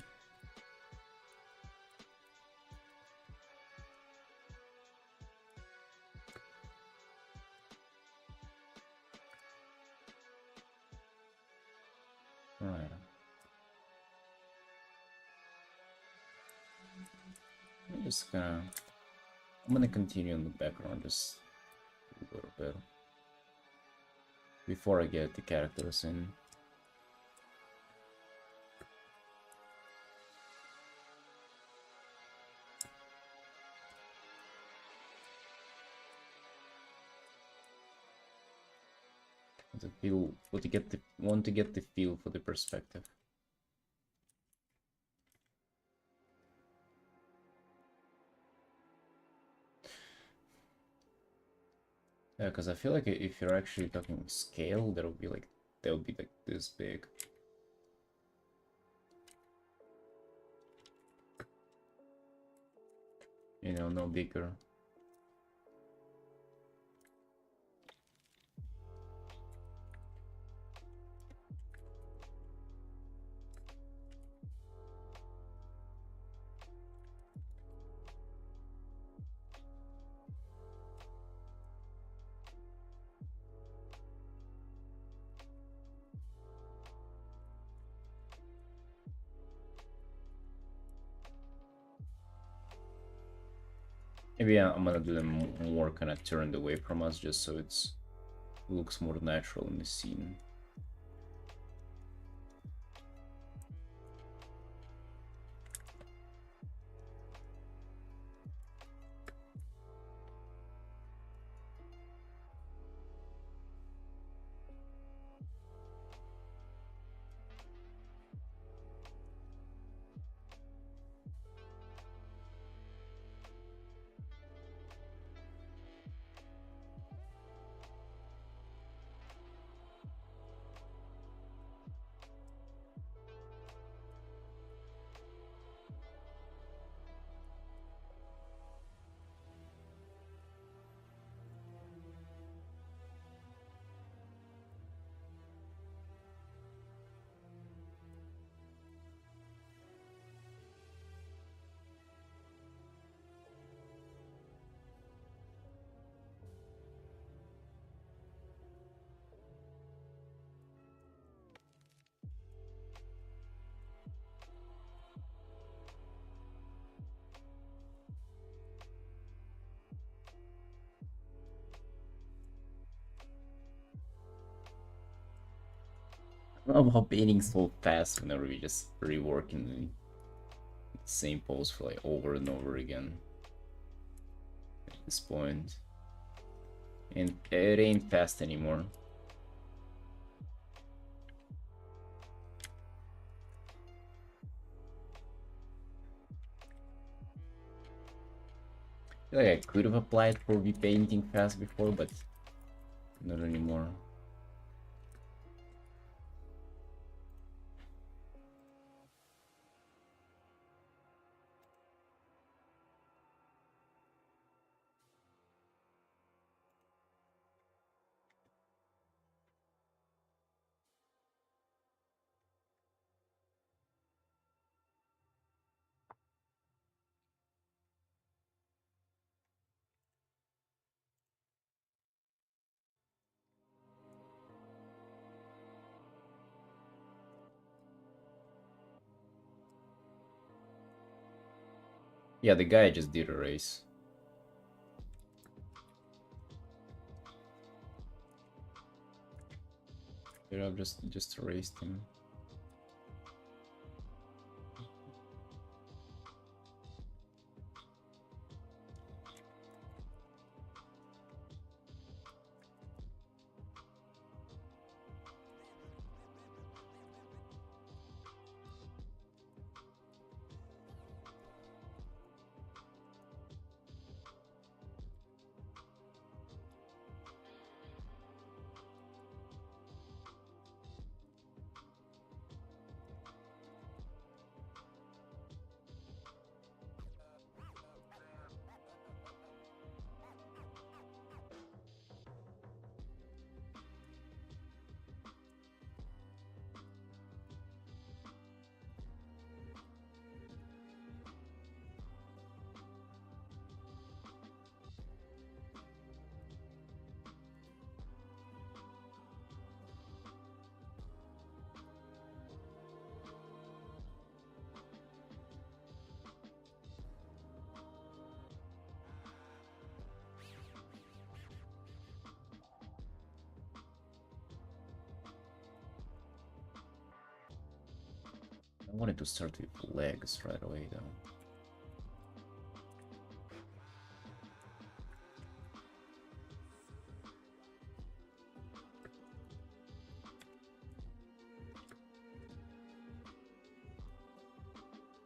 Alright. I'm gonna continue in the background just a little bit before I get the characters in. Want to get the feel for the perspective. Yeah, because I feel like if you're actually talking scale, that would be like this big. You know, no bigger. Maybe I'm gonna do them more kind of turned away from us, just so it looks more natural in the scene. I don't know how painting so fast whenever we just reworking the same pose for like over and over again at this point. And it ain't fast anymore. I feel like I could have applied for repainting fast before, but not anymore. Yeah, the guy just did a race. Could have just erased him. I wanted to start with legs right away though.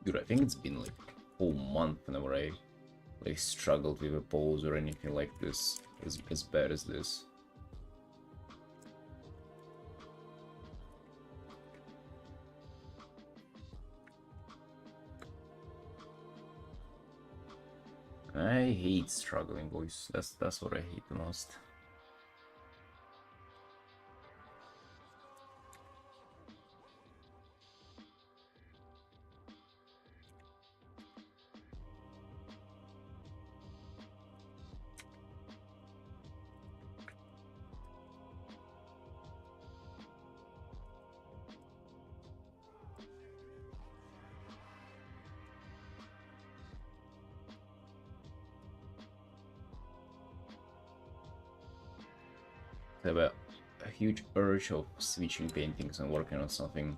Dude, I think it's been like a whole month whenever I like struggled with a pose or anything like this as bad as this. I hate struggling, boys. That's what I hate the most. I have a huge urge of switching paintings and working on something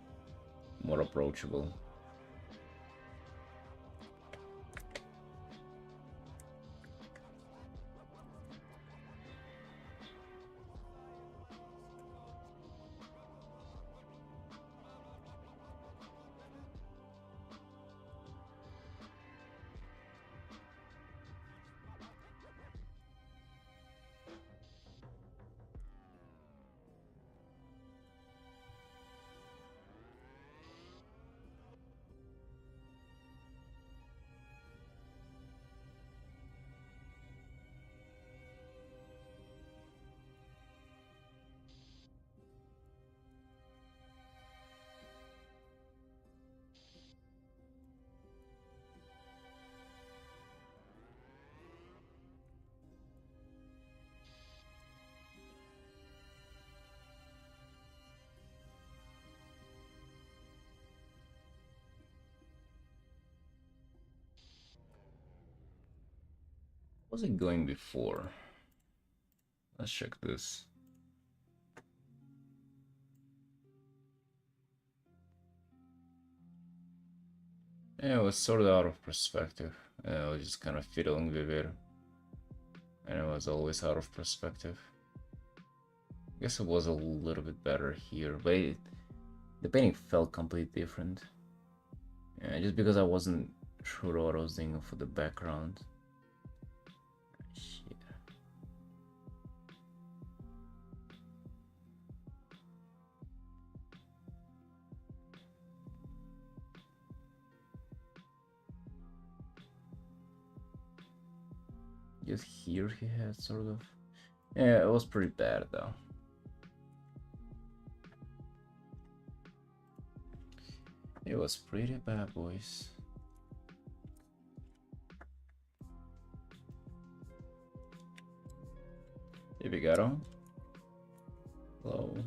more approachable. What was it going before? Let's check this. Yeah, it was sort of out of perspective. I was just kind of fiddling with it. And it was always out of perspective. I guess it was a little bit better here, but the painting felt completely different. Yeah, just because I wasn't sure what I was doing for the background. Shit. Just here he had sort of... Yeah, it was pretty bad though. It was pretty bad, boys. Here we go. Hello.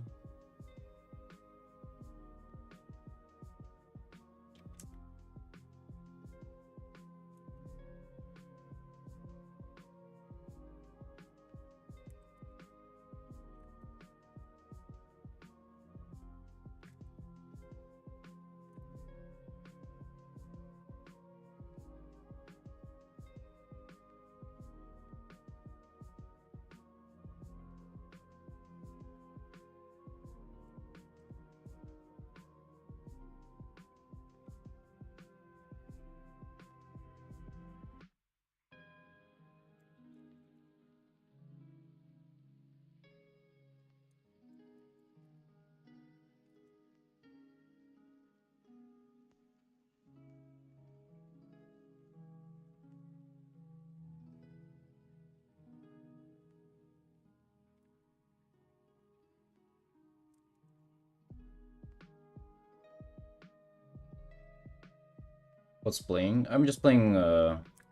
What's playing? I'm just playing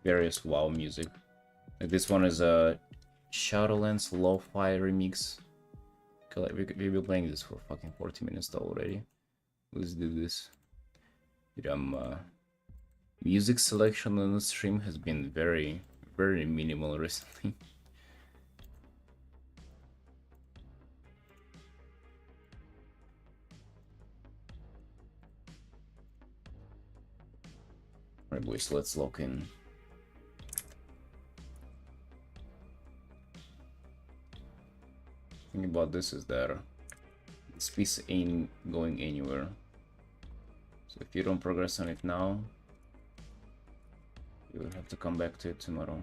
various WoW music. Like this one is a Shadowlands Lo-Fi remix. Okay, we've been playing this for fucking 40 minutes already. Let's do this. Music selection on the stream has been very, very minimal recently. Alright, boys, let's lock in. The thing about this is that this piece ain't going anywhere. So if you don't progress on it now, you will have to come back to it tomorrow.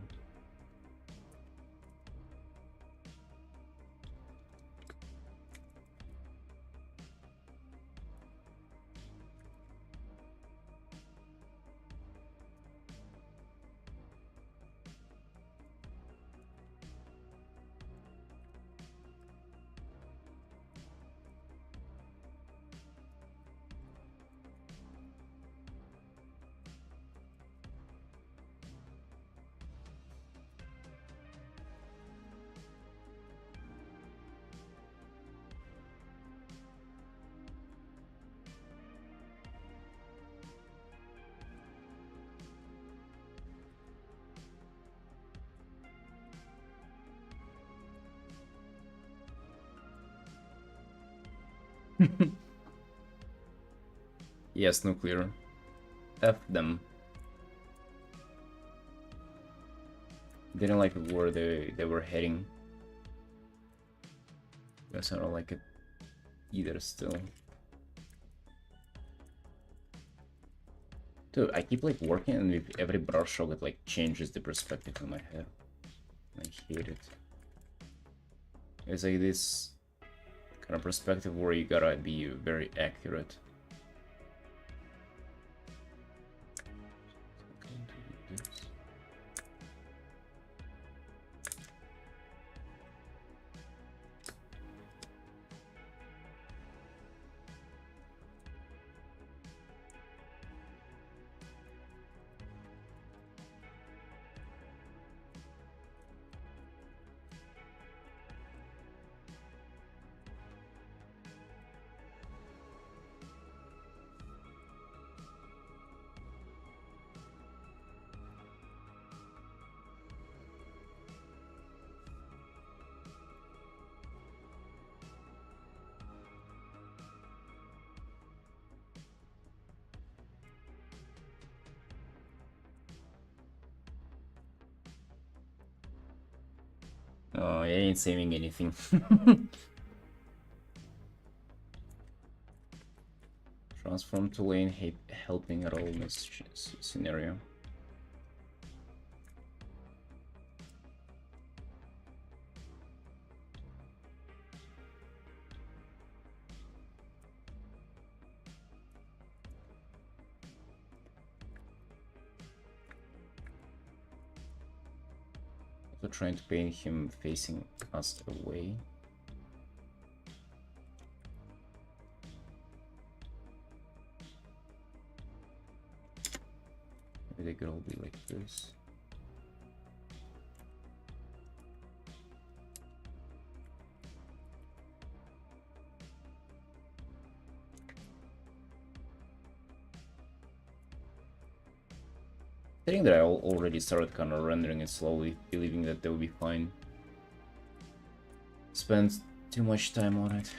Yes, nuclear. F them. Didn't like where they were heading. Guess I don't like it either still. Dude, I keep like working and with every brush stroke it like changes the perspective in my head. I hate it. It's like this kind of perspective where you gotta be very accurate. Oh, I ain't saving anything. Transform to lane, helping at all in this scenario. Also trying to paint him facing us away. Maybe they could all be like this. I think that I already started kind of rendering it slowly, believing that they will be fine. Spent too much time on it.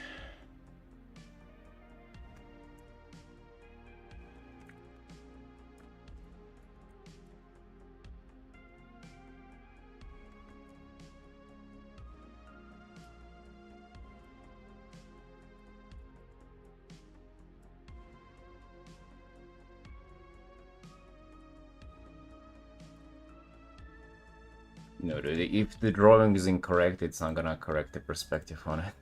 No, dude, if the drawing is incorrect, it's not gonna correct the perspective on it.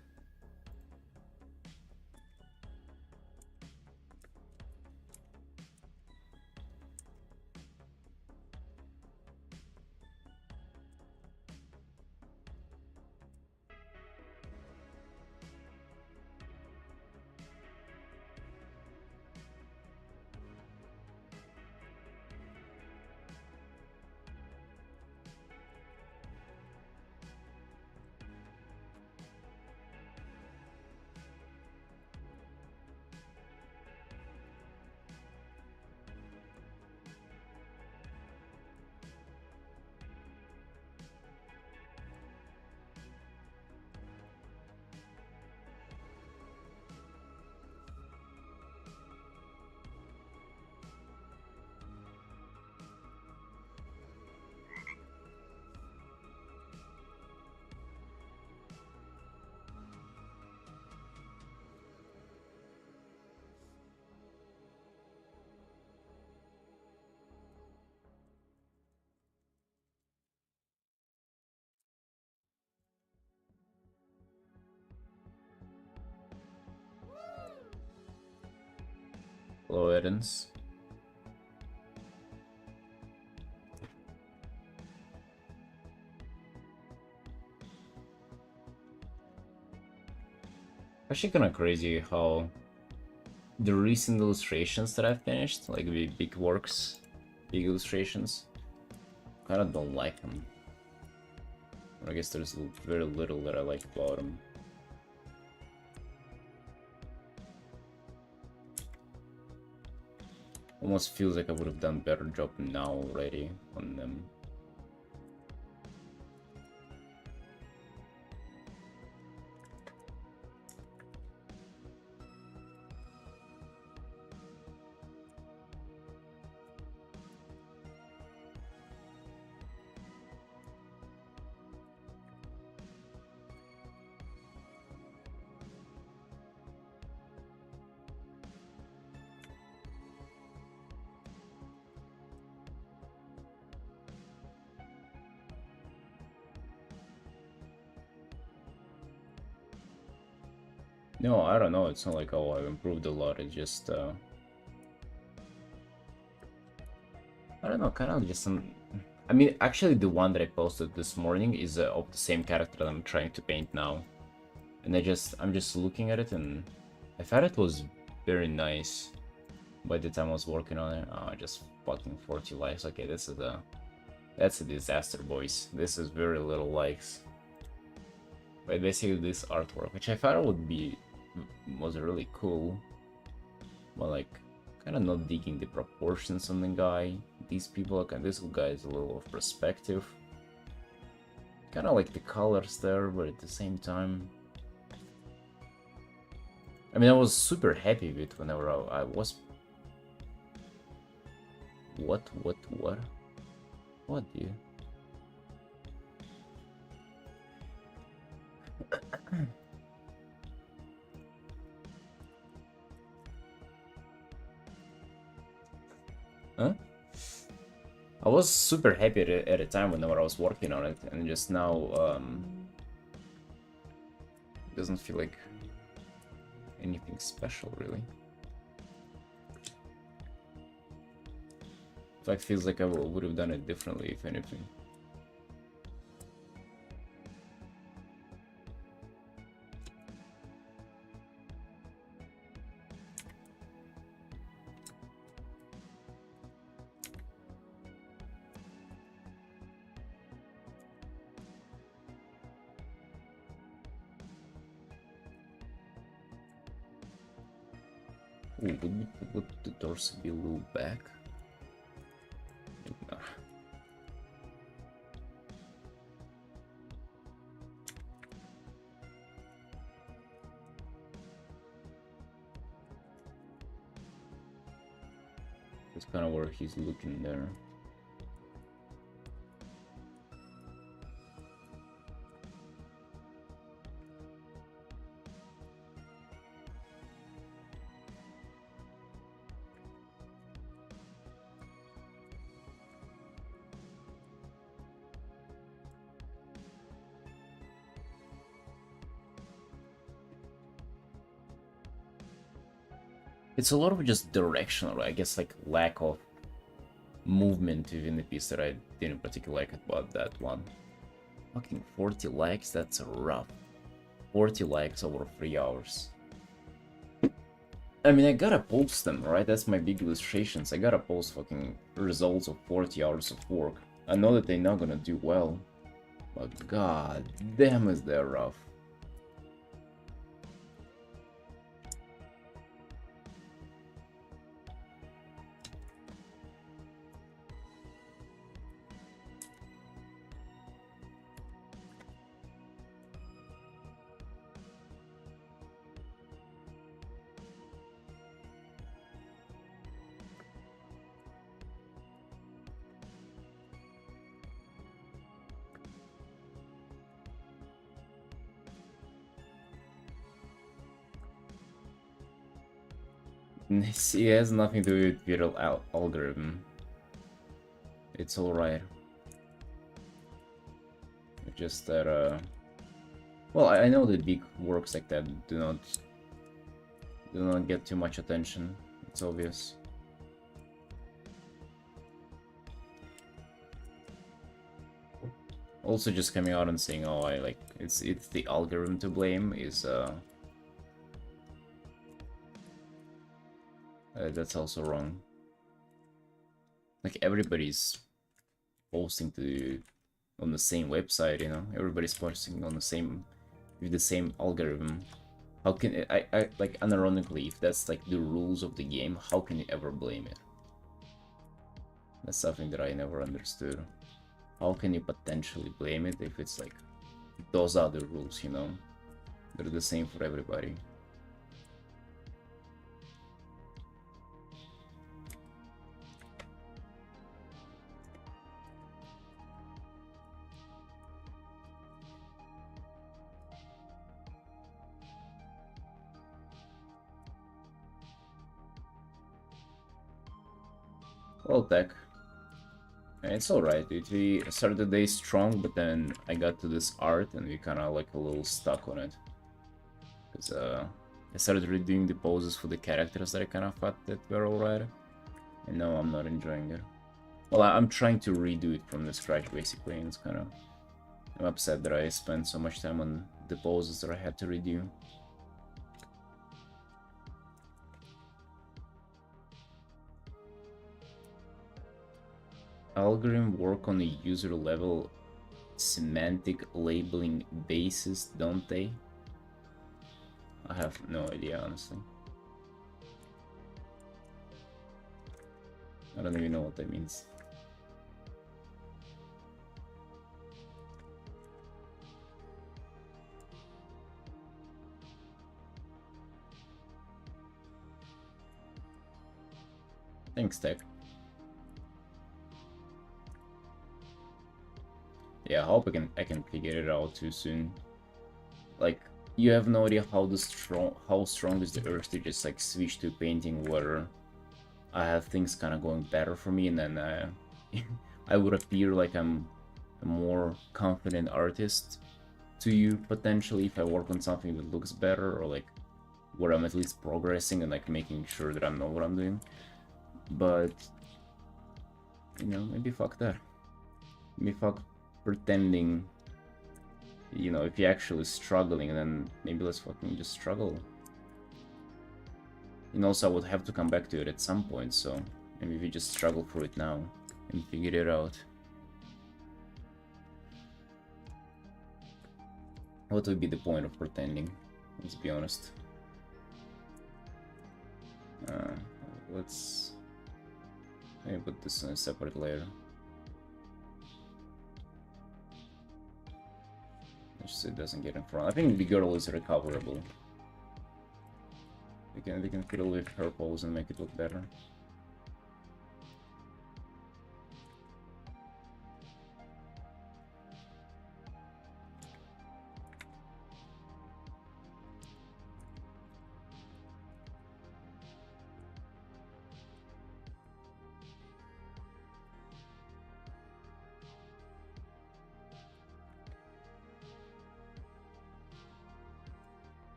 Hello, Edens. Actually kind of crazy how the recent illustrations that I've finished, like the big works, big illustrations, kind of don't like them. I guess there's very little that I like about them. Almost feels like I would have done a better job now already on them. No, I don't know, it's not like, oh, I've improved a lot, it's just, I don't know, kind of just some... I mean, actually the one that I posted this morning is of the same character that I'm trying to paint now. And I'm just looking at it and I thought it was very nice by the time I was working on it. Oh, just fucking 40 likes. Okay, that's a disaster, boys. This is very little likes. But basically this artwork, which I thought was really cool, but like kind of not digging the proportions on the guy. These people, this guy is a little off perspective. Kind of like the colors there, but at the same time, I mean, I was super happy with whenever I was. What, dude? was super happy at the time whenever I was working on it, and just now doesn't feel like anything special, really. In fact, feels like I would have done it differently, if anything. Ooh, would the torso be a little back? Nah. That's kind of where he's looking there. It's a lot of just directional, I guess, like lack of movement within the piece that I didn't particularly like about that one. Fucking 40 likes, that's rough. 40 likes over 3 hours. I mean, I gotta post them, right? That's my big illustrations. I gotta post fucking results of 40 hours of work. I know that they're not gonna do well, but god damn is that rough. See, it has nothing to do with viral algorithm. It's alright. Just that, well, I know that big works like that do not get too much attention. It's obvious. Also, just coming out and saying, "Oh, I like it's the algorithm to blame," is that's also wrong. Like everybody's posting on the same website, you know. Everybody's posting on the same with the same algorithm. How can I like unironically, if that's like the rules of the game, how can you ever blame it? That's something that I never understood. How can you potentially blame it if it's like those are the rules, you know? They're the same for everybody. Well, tech. It's alright, we started the day strong, but then I got to this art and we kinda like a little stuck on it. Because I started redoing the poses for the characters that I kinda thought that were alright. And now I'm not enjoying it. Well, I'm trying to redo it from the scratch basically, and it's kinda... I'm upset that I spent so much time on the poses that I had to redo. Algorithm work on a user level semantic labeling basis, don't they? I have no idea, honestly. I don't even know what that means. Thanks, Tech. Yeah, I hope I can figure it out too soon. Like, you have no idea how strong is the urge to just like switch to painting where I have things kind of going better for me, and then I would appear like I'm a more confident artist to you potentially if I work on something that looks better, or like where I'm at least progressing and like making sure that I know what I'm doing. But you know, maybe fuck that. Maybe fuck pretending. You know, if you're actually struggling, then maybe let's fucking just struggle. And also, I would have to come back to it at some point, so maybe we just struggle through it now and figure it out. What would be the point of pretending? Let's be honest. Let's maybe put this in a separate layer. Just so it doesn't get in front. I think the girl is recoverable. We can fiddle with her pose and make it look better.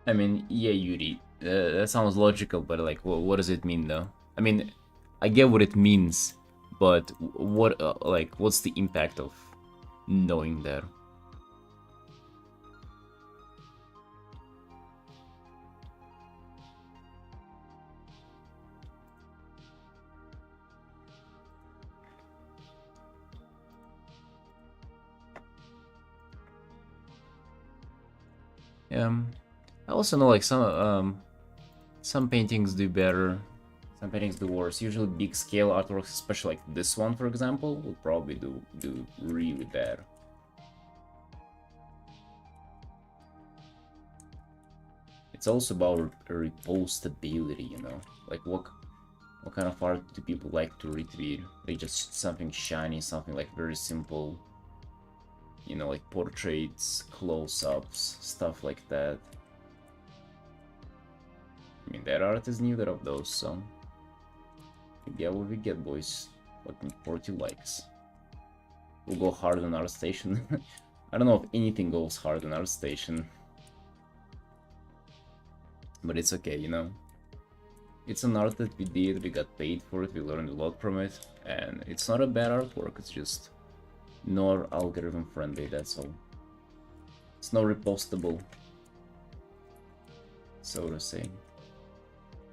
I mean, yeah, Yuri, that sounds logical, but like, what does it mean though? I mean, I get what it means, but what, like, what's the impact of knowing that? I also know like some paintings do better, some paintings do worse. Usually big scale artworks, especially like this one, for example, would probably do really bad. It's also about repostability, you know, like what kind of art do people like to retweet? Like just something shiny, something like very simple, you know, like portraits, close-ups, stuff like that. I mean, that art is neither of those, so yeah, what we get, boys. Fucking 40 likes. We'll go hard on ArtStation. I don't know if anything goes hard on ArtStation, but it's okay, you know. It's an art that we did, we got paid for it, we learned a lot from it, and it's not a bad artwork, it's just not algorithm friendly, that's all. It's not repostable, so to say.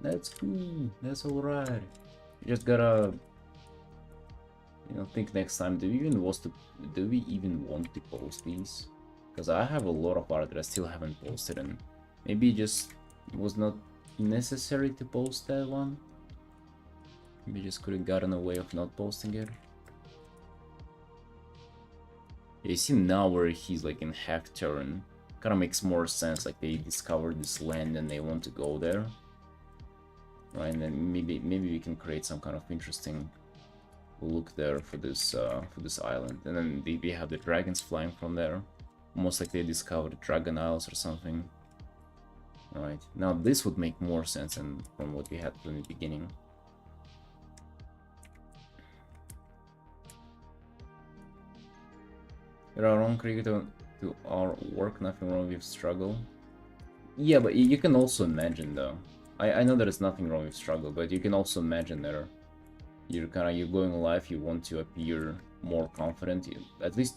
That's cool, that's alright. You just gotta, you know, think next time, do we even want to post these? Because I have a lot of art that I still haven't posted, and maybe it just was not necessary to post that one. Maybe just could have gotten away of not posting it. Yeah, you see now where he's like in half turn, kind of makes more sense. Like they discovered this land and they want to go there, right? And then maybe we can create some kind of interesting look there for this island. And then we have the dragons flying from there, almost like they discovered Dragon Isles or something. Right, now this would make more sense than from what we had from the beginning. There are wrong creator to our work, nothing wrong with struggle. Yeah, but you can also imagine though. I know there is nothing wrong with struggle, but you can also imagine that you're going live, you want to appear more confident. At least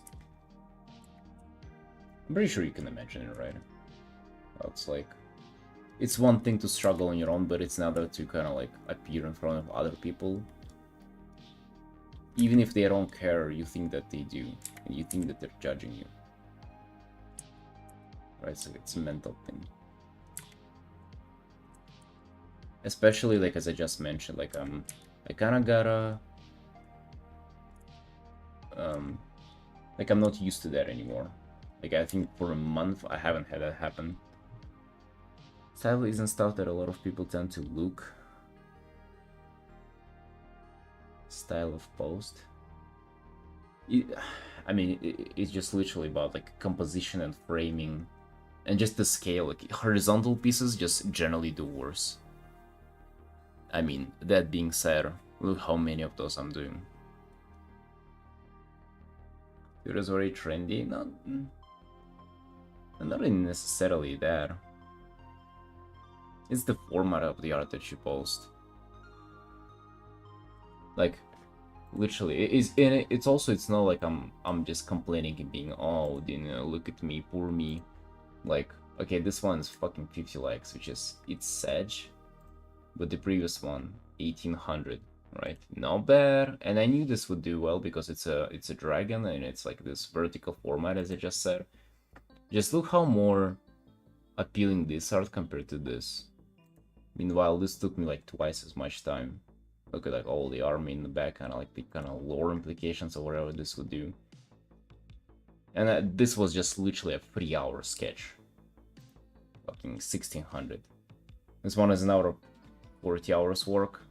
I'm pretty sure you can imagine it, right? It's like, it's one thing to struggle on your own, but it's another to kind of like appear in front of other people. Even if they don't care, you think that they do, and you think that they're judging you. Right, so it's a mental thing. Especially like as I just mentioned, like I kind of gotta like I'm not used to that anymore. Like I think for a month I haven't had that happen. Style isn't stuff that a lot of people tend to look. Style of post. I mean, it's just literally about like composition and framing And just the scale, like horizontal pieces just generally do worse. I mean, that being said, look how many of those I'm doing. It was very trendy, not even necessarily that. It's the format of the art that you post. Like, literally, it's also, it's not like I'm just complaining and being, oh, you know, look at me, poor me. Like, okay, this one's fucking 50 likes, which is, it's sad, but the previous one, 1800, right? Not bad. And I knew this would do well because it's a dragon and it's like this vertical format, as I just said. Just look how more appealing this art compared to this. Meanwhile, this took me like twice as much time. Look at like all the army in the back, kind of like the kind of lore implications or whatever this would do. And this was just literally a 3-hour sketch. Fucking 1600. This one is an hour of 40 hours work.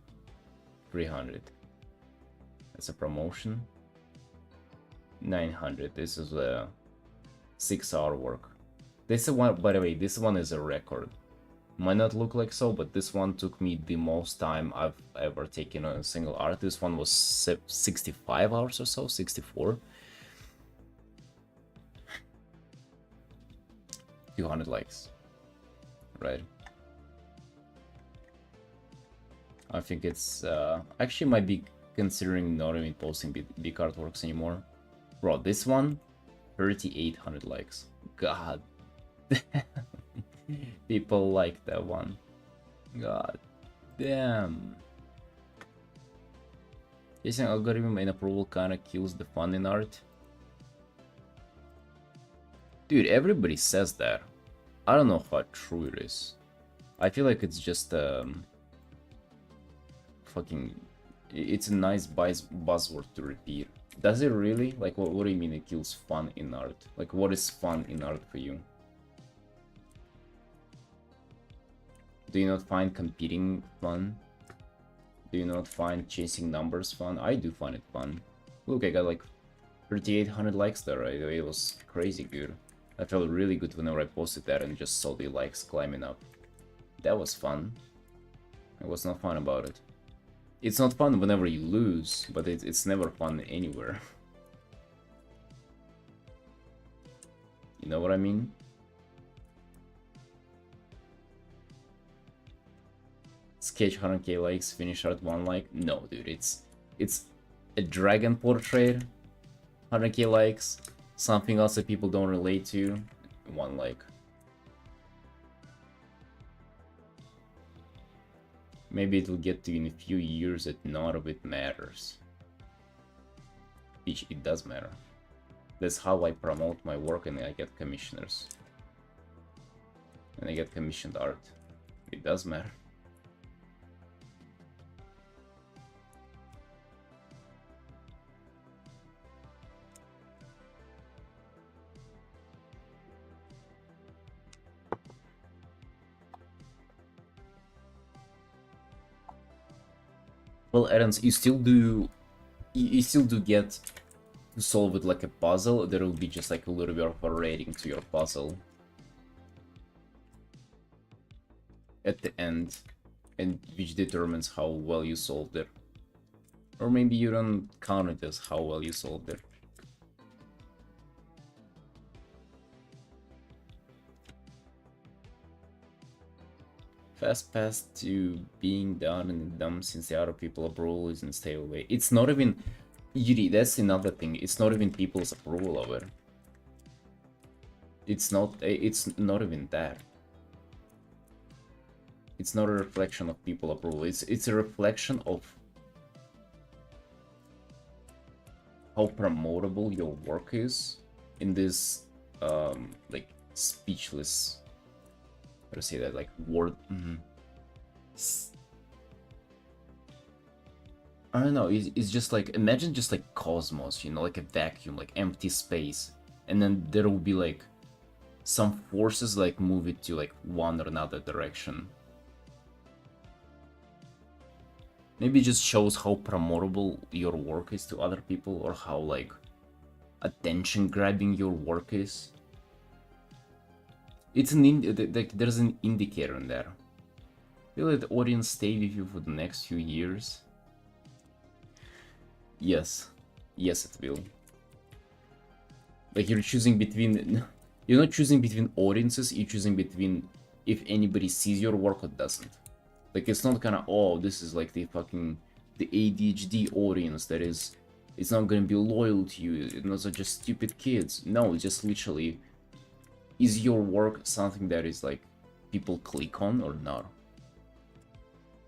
300. That's a promotion. 900. This is a 6-hour work. This one, by the way, this one is a record. Might not look like so, but this one took me the most time I've ever taken on a single art. This one was 65 hours or so, 64. 200 likes, right? I think it's actually might be considering not even posting big artworks anymore. Bro, this one, 3,800 likes. God, people like that one. God damn. Chasing algorithm and approval kind of kills the fun in art. Dude, everybody says that. I don't know how true it is. I feel like it's just fucking, it's a nice buzzword to repeat. Does it really? Like, what do you mean it kills fun in art? Like, what is fun in art for you? Do you not find competing fun? Do you not find chasing numbers fun? I do find it fun. Look, I got like 3,800 likes there, right? It was crazy good. I felt really good whenever I posted that and just saw the likes climbing up. That was fun. I was not fun about it. It's not fun whenever you lose, but it's never fun anywhere. You know what I mean? Sketch 100k likes, finish art 1 like. No, dude, it's a dragon portrait, 100k likes, something else that people don't relate to, 1 like. Maybe it will get to in a few years that none of it matters. Which it does matter. That's how I promote my work and I get commissioners. And I get commissioned art. It does matter. Well, Artin, you still do get to solve it like a puzzle. There will be just like a little bit of a rating to your puzzle at the end, and which determines how well you solved it. Or maybe you don't count it as how well you solved it. Fast path to being down in the dumps since the other people approval isn't stay away. It's not even, Yuri, that's another thing. It's not even people's approval of it. It's not even that. It's not a reflection of people approval. It's a reflection of how promotable your work is in this like speechless, how to say that, like word. I don't know, it's just like, imagine just like cosmos, you know, like a vacuum, like empty space, and then there will be like some forces like move it to like one or another direction. Maybe it just shows how promotable your work is to other people, or how like attention grabbing your work is. it's like there's an indicator in there. Will the audience stay with you for the next few years? Yes. Yes, it will. Like, you're choosing between... You're not choosing between audiences, you're choosing between if anybody sees your work or doesn't. Like, it's not kinda, oh, this is like the fucking... the ADHD audience that is... It's not gonna be loyal to you, those are just stupid kids. No, it's just literally... Is your work something that is like... people click on or not?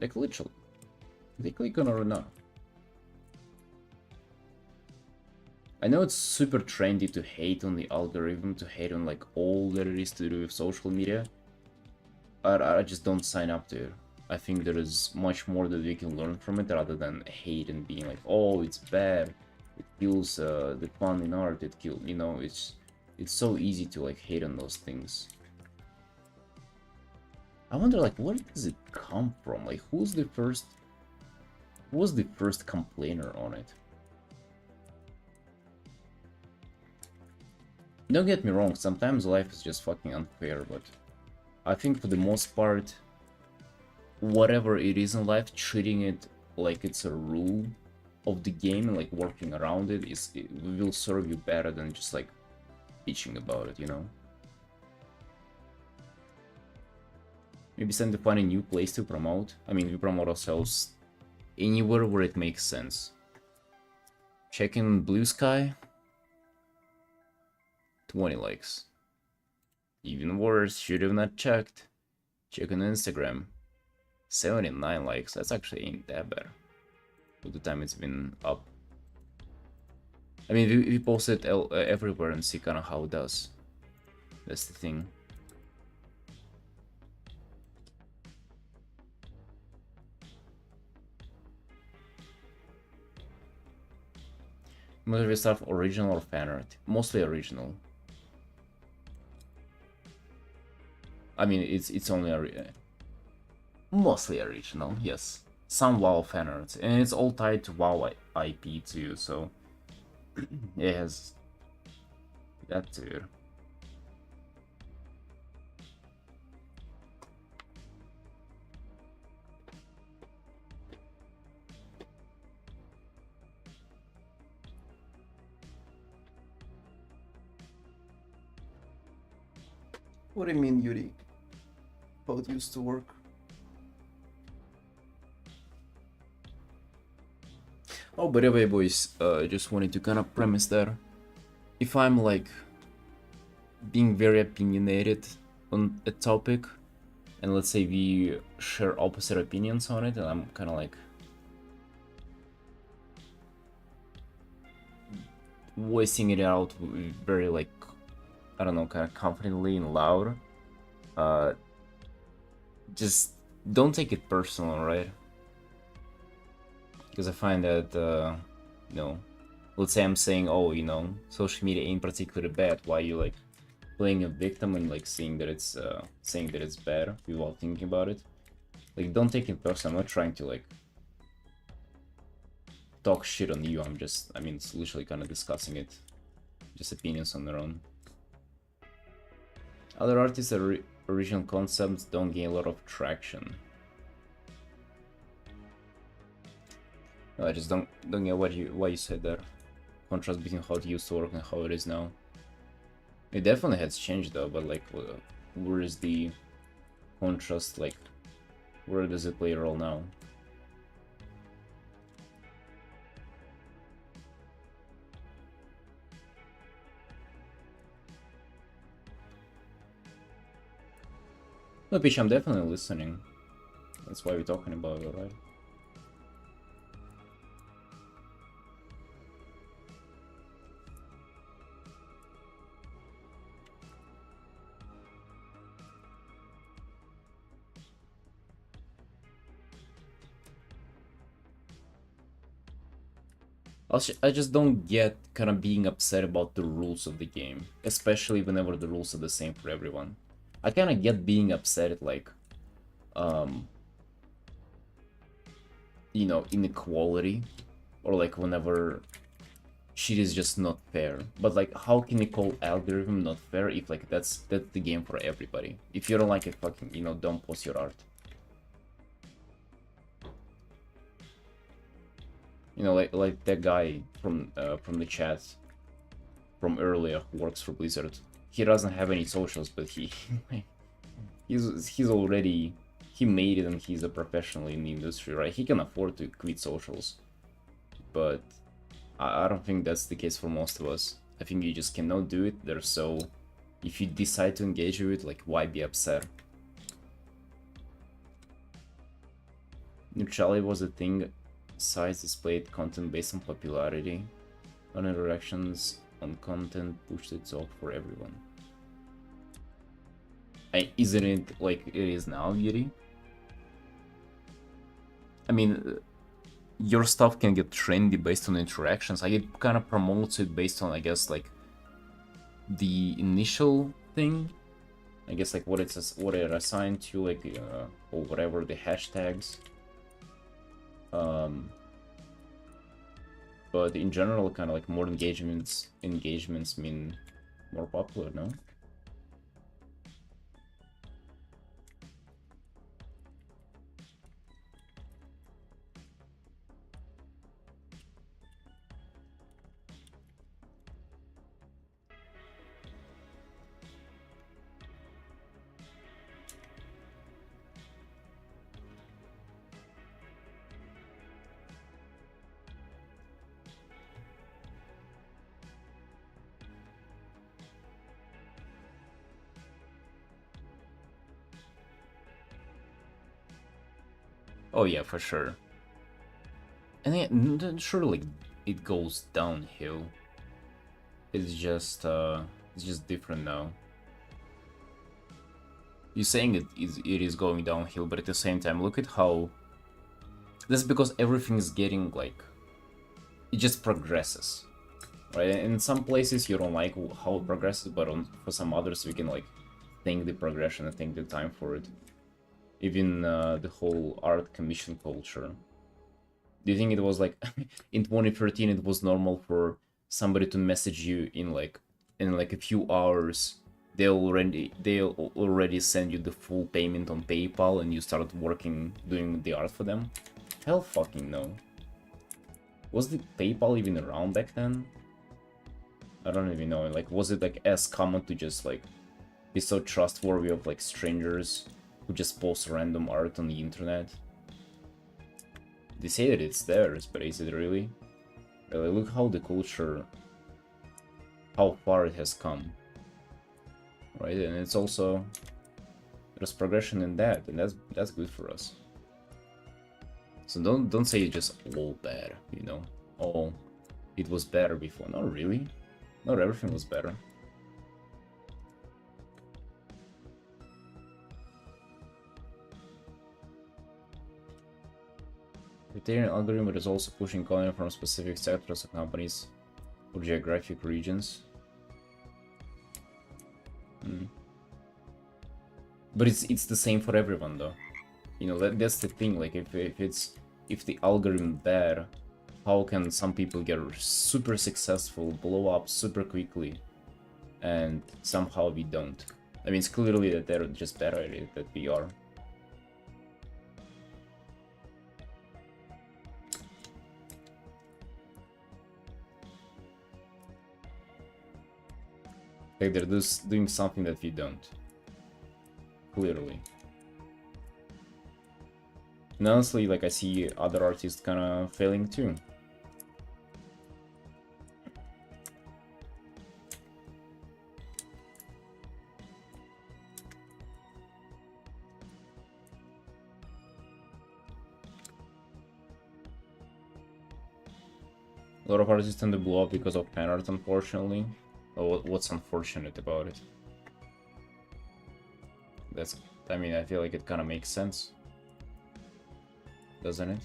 Like, literally. They click on or not. I know it's super trendy to hate on the algorithm, to hate on like all that it is to do with social media. I just don't sign up to it. I think there is much more that we can learn from it rather than hate and being like, oh, it's bad, it kills the fun in art, it kills, you know, it's so easy to like hate on those things. I wonder, like, where does it come from? Like, who was the first complainer on it? Don't get me wrong, sometimes life is just fucking unfair, but I think for the most part, whatever it is in life, treating it like it's a rule of the game and like working around it will serve you better than just like bitching about it, you know? Maybe it's time to find a new place to promote. I mean, we promote ourselves anywhere where it makes sense. Checking Blue Sky. 20 likes. Even worse, should have not checked. Check on Instagram. 79 likes. That's actually ain't that bad for the time it's been up. I mean, we post it everywhere and see kind of how it does. That's the thing. Most of your stuff original or fan art? Mostly original. I mean, it's only mostly original, yes. Some WoW fan art, and it's all tied to WoW IP too, so it has that too. What do you mean, Yuri? How it used to work? Oh, by the way, boys, I just wanted to kind of premise that if I'm like being very opinionated on a topic, and let's say we share opposite opinions on it, and I'm kind of like voicing it out very like, I don't know, kind of confidently and loud, just don't take it personal, right? Because I find that, you know, let's say I'm saying, oh, you know, social media ain't particularly bad, why you like playing a victim and like saying that it's bad without thinking about it. Like, don't take it personal. I'm not trying to like talk shit on you. I mean, it's literally kind of discussing it, just opinions on their own. Other artists' original concepts don't gain a lot of traction. No, I just don't get why you said that. Contrast between how it used to work and how it is now. It definitely has changed though, but like, where is the contrast? Like, where does it play a role now? No, bitch, I'm definitely listening. That's why we're talking about it, right? I just don't get kind of being upset about the rules of the game, especially whenever the rules are the same for everyone. I kind of get being upset at like, you know, inequality, or like whenever shit is just not fair. But like, how can you call algorithm not fair if like that's the game for everybody? If you don't like it, fucking, you know, don't post your art. You know, like that guy from the chat from earlier who works for Blizzard. He doesn't have any socials, but he's already, he made it and he's a professional in the industry, right? He can afford to quit socials, but I don't think that's the case for most of us. I think you just cannot do it there, so if you decide to engage with it, like, why be upset? Neutrality was a thing. Sites displayed content based on popularity. On interactions on content pushed it off for everyone. Isn't it like it is now, Yuri? I mean, your stuff can get trendy based on interactions. Like, it kind of promotes it based on, I guess, like the initial thing. I guess like what it assigned to, like, or whatever the hashtags. But in general, kind of like more engagements mean more popular, no? Oh yeah, for sure. And then surely it goes downhill. It's just different now. You're saying it is going downhill, but at the same time, look at how. That's because everything is getting like, it just progresses, right? And in some places you don't like how it progresses, but for some others we can like thank the progression and thank the time for it. Even the whole art commission culture. Do you think it was like in 2013 it was normal for somebody to message you in like a few hours? They'll already send you the full payment on PayPal and you start doing the art for them? Hell fucking no. Was the PayPal even around back then? I don't even know. Like, was it like as common to just like be so trustworthy of like strangers who just post random art on the internet? They say that it's theirs, but is it really? Like, look how the culture, how far it has come, right? And it's also, there's progression in that, and that's good for us. So don't say it's just all bad, you know? Oh, it was better before. Not really. Not everything was better. Criterion algorithm is also pushing content from specific sectors of companies or geographic regions. But it's the same for everyone though. You know, that's the thing. Like, if the algorithm bad, how can some people get super successful, blow up super quickly, and somehow we don't? I mean, it's clearly that they're just better at it than we are. Like, they're just doing something that we don't. Clearly. And honestly, like, I see other artists kind of failing too. A lot of artists tend to blow up because of fan art, unfortunately. But what's unfortunate about it? I mean, I feel like it kind of makes sense. Doesn't it?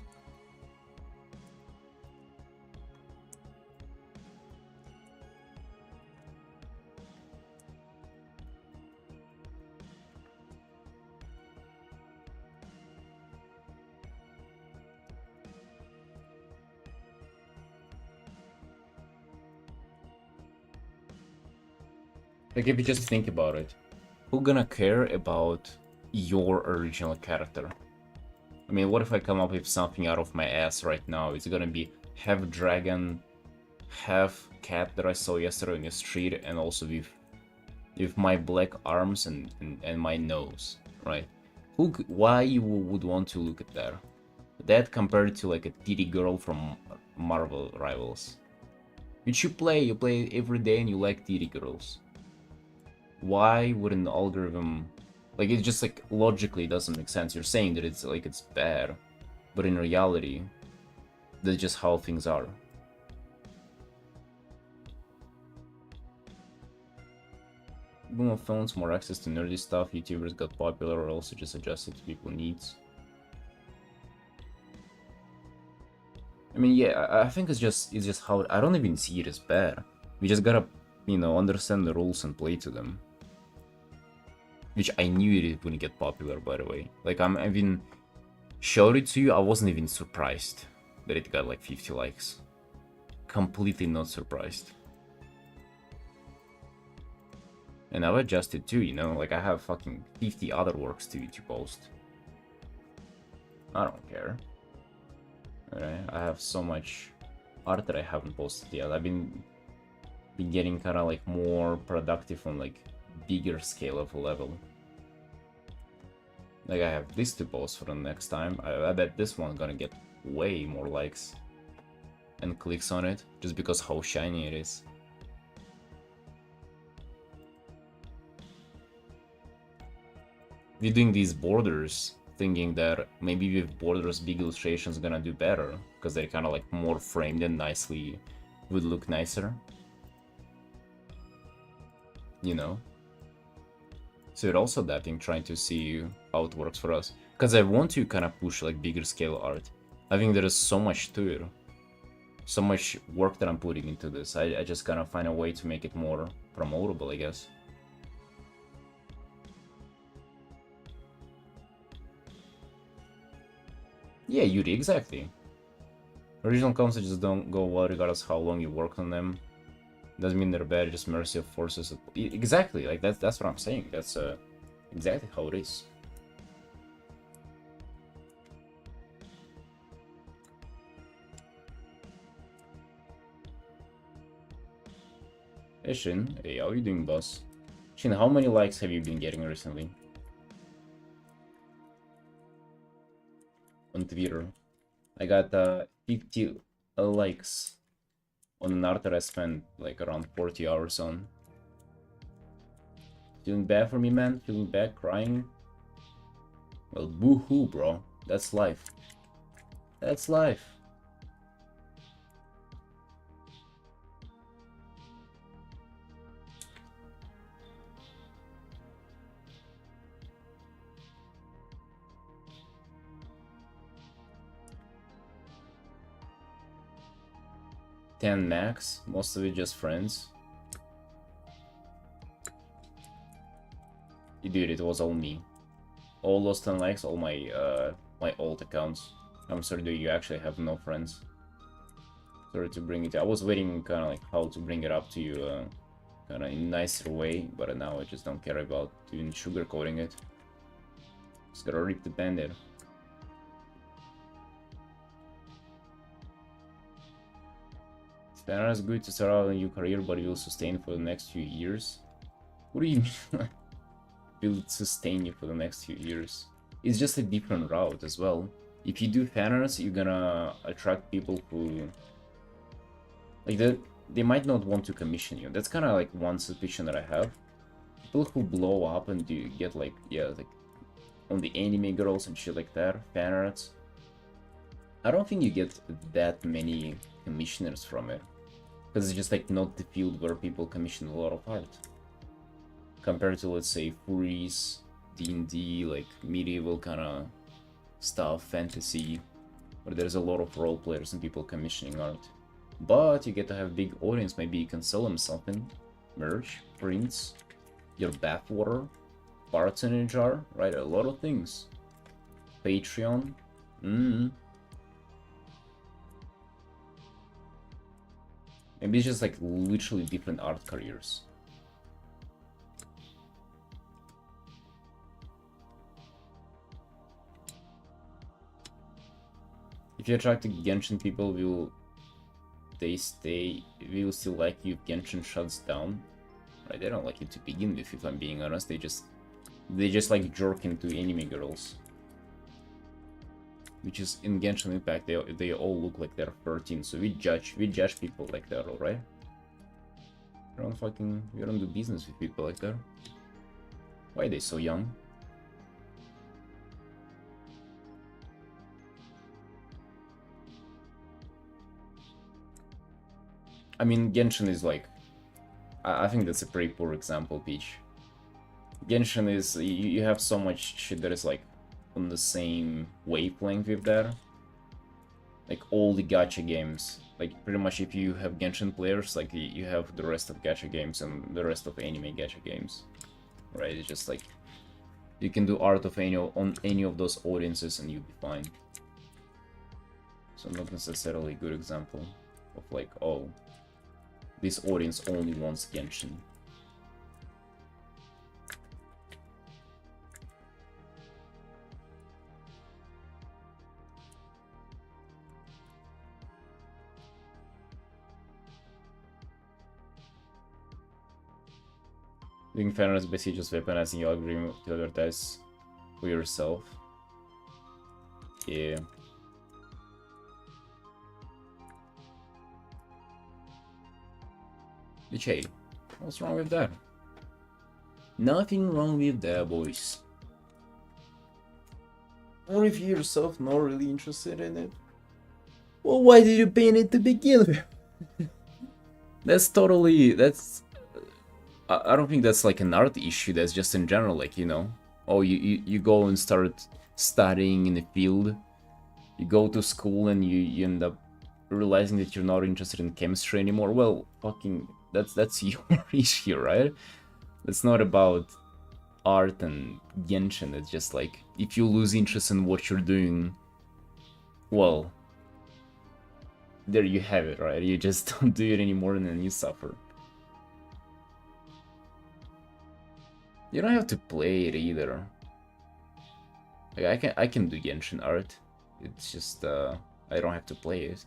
Like, if you just think about it, who gonna care about your original character? I mean, what if I come up with something out of my ass right now? It's gonna be half dragon, half cat that I saw yesterday in the street, and also with my black arms and my nose, right? Why you would want to look at that? That compared to like a titty girl from Marvel Rivals, which you play every day and you like titty girls. Why would an algorithm, like, it just like logically doesn't make sense. You're saying that it's like it's bad, but in reality, that's just how things are. Boom of phones, more access to nerdy stuff, YouTubers got popular or also just adjusted to people's needs. I mean, yeah, I think it's just how, I don't even see it as bad. We just gotta, you know, understand the rules and play to them. Which I knew it wouldn't get popular, by the way. Like, I even showed it to you, I wasn't even surprised that it got like 50 likes. Completely not surprised. And I've adjusted too, you know, like I have fucking 50 other works to post. I don't care. Alright, I have so much art that I haven't posted yet. I've been getting kind of like more productive on like bigger scale of a level. Like, I have this to post for the next time. I bet this one's gonna get way more likes and clicks on it, just because how shiny it is. We're doing these borders, thinking that maybe with borders big illustrations gonna do better, because they're kind of like more framed and nicely, would look nicer. You know? So we're also adapting, trying to see how it works for us. Because I want to kind of push like bigger scale art. I think there is so much to it. So much work that I'm putting into this. I just gotta find a way to make it more promotable, I guess. Yeah, Yuri, exactly. Original concepts just don't go well regardless how long you work on them. Doesn't mean they're bad, just mercy of forces. Exactly, like that's what I'm saying. That's exactly how it is. Hey Shin, hey, how are you doing, boss? Shin, how many likes have you been getting recently? On Twitter. I got 50 likes on an art that I spent like around 40 hours on. Feeling bad for me, man? Feeling bad, crying? Well, boo-hoo, bro. That's life. That's life. $10 max, most of it just friends. Dude, it was all me. All those 10 likes, all my my old accounts. I'm sorry, dude, you actually have no friends. Sorry to bring it. I was waiting kind of like how to bring it up to you kind of in a nicer way, but now I just don't care about doing sugarcoating it. Just gotta rip the band-aid. Spanner is good to start out a new career, but it will sustain for the next few years. What do you mean? Will sustain you for the next few years? It's just a different route as well. If you do fan arts, you're gonna attract people who like they might not want to commission you. That's kind of like one suspicion that I have. People who blow up and do get like, yeah, like on the anime girls and shit like that, fan arts. I don't think you get that many commissioners from it, because it's just like not the field where people commission a lot of art. Compared to, let's say, Furies, D&D, like medieval kind of stuff, fantasy, where there's a lot of role players and people commissioning art. But you get to have a big audience. Maybe you can sell them something, merch, prints, your bathwater, parts in a jar, right? A lot of things. Patreon. Maybe it's just like literally different art careers. If you attract Genshin people, will still like you if Genshin shuts down? Right, they don't like it to begin with, if I'm being honest. They just like jerk into anime girls. Which is, in Genshin Impact, they all look like they're 13, so we judge people like that, alright? We don't do business with people like that. Why are they so young? I mean, Genshin is like... I think that's a pretty poor example, Peach. Genshin is... You have so much shit that is like on the same wavelength with that. Like all the gacha games. Like pretty much if you have Genshin players, like you have the rest of gacha games and the rest of anime gacha games. Right? It's just like... You can do art of on any of those audiences and you'll be fine. So not necessarily a good example of like, oh, this audience only wants Genshin. Doing fairness is basically just weaponizing your algorithm to advertise for yourself. Yeah. Which, hey, what's wrong with that? Nothing wrong with that, boys. Or if you yourself not really interested in it, well, why did you paint it to begin with? I don't think that's like an art issue, that's just in general, like, you know, oh, you go and start studying in the field, you go to school and you end up realizing that you're not interested in chemistry anymore. Well, fucking, that's your issue, right? It's not about art and Genshin. It's just like, if you lose interest in what you're doing, well, there you have it, right? You just don't do it anymore and then you suffer. You don't have to play it either. Like, I can do Genshin art. It's just I don't have to play it.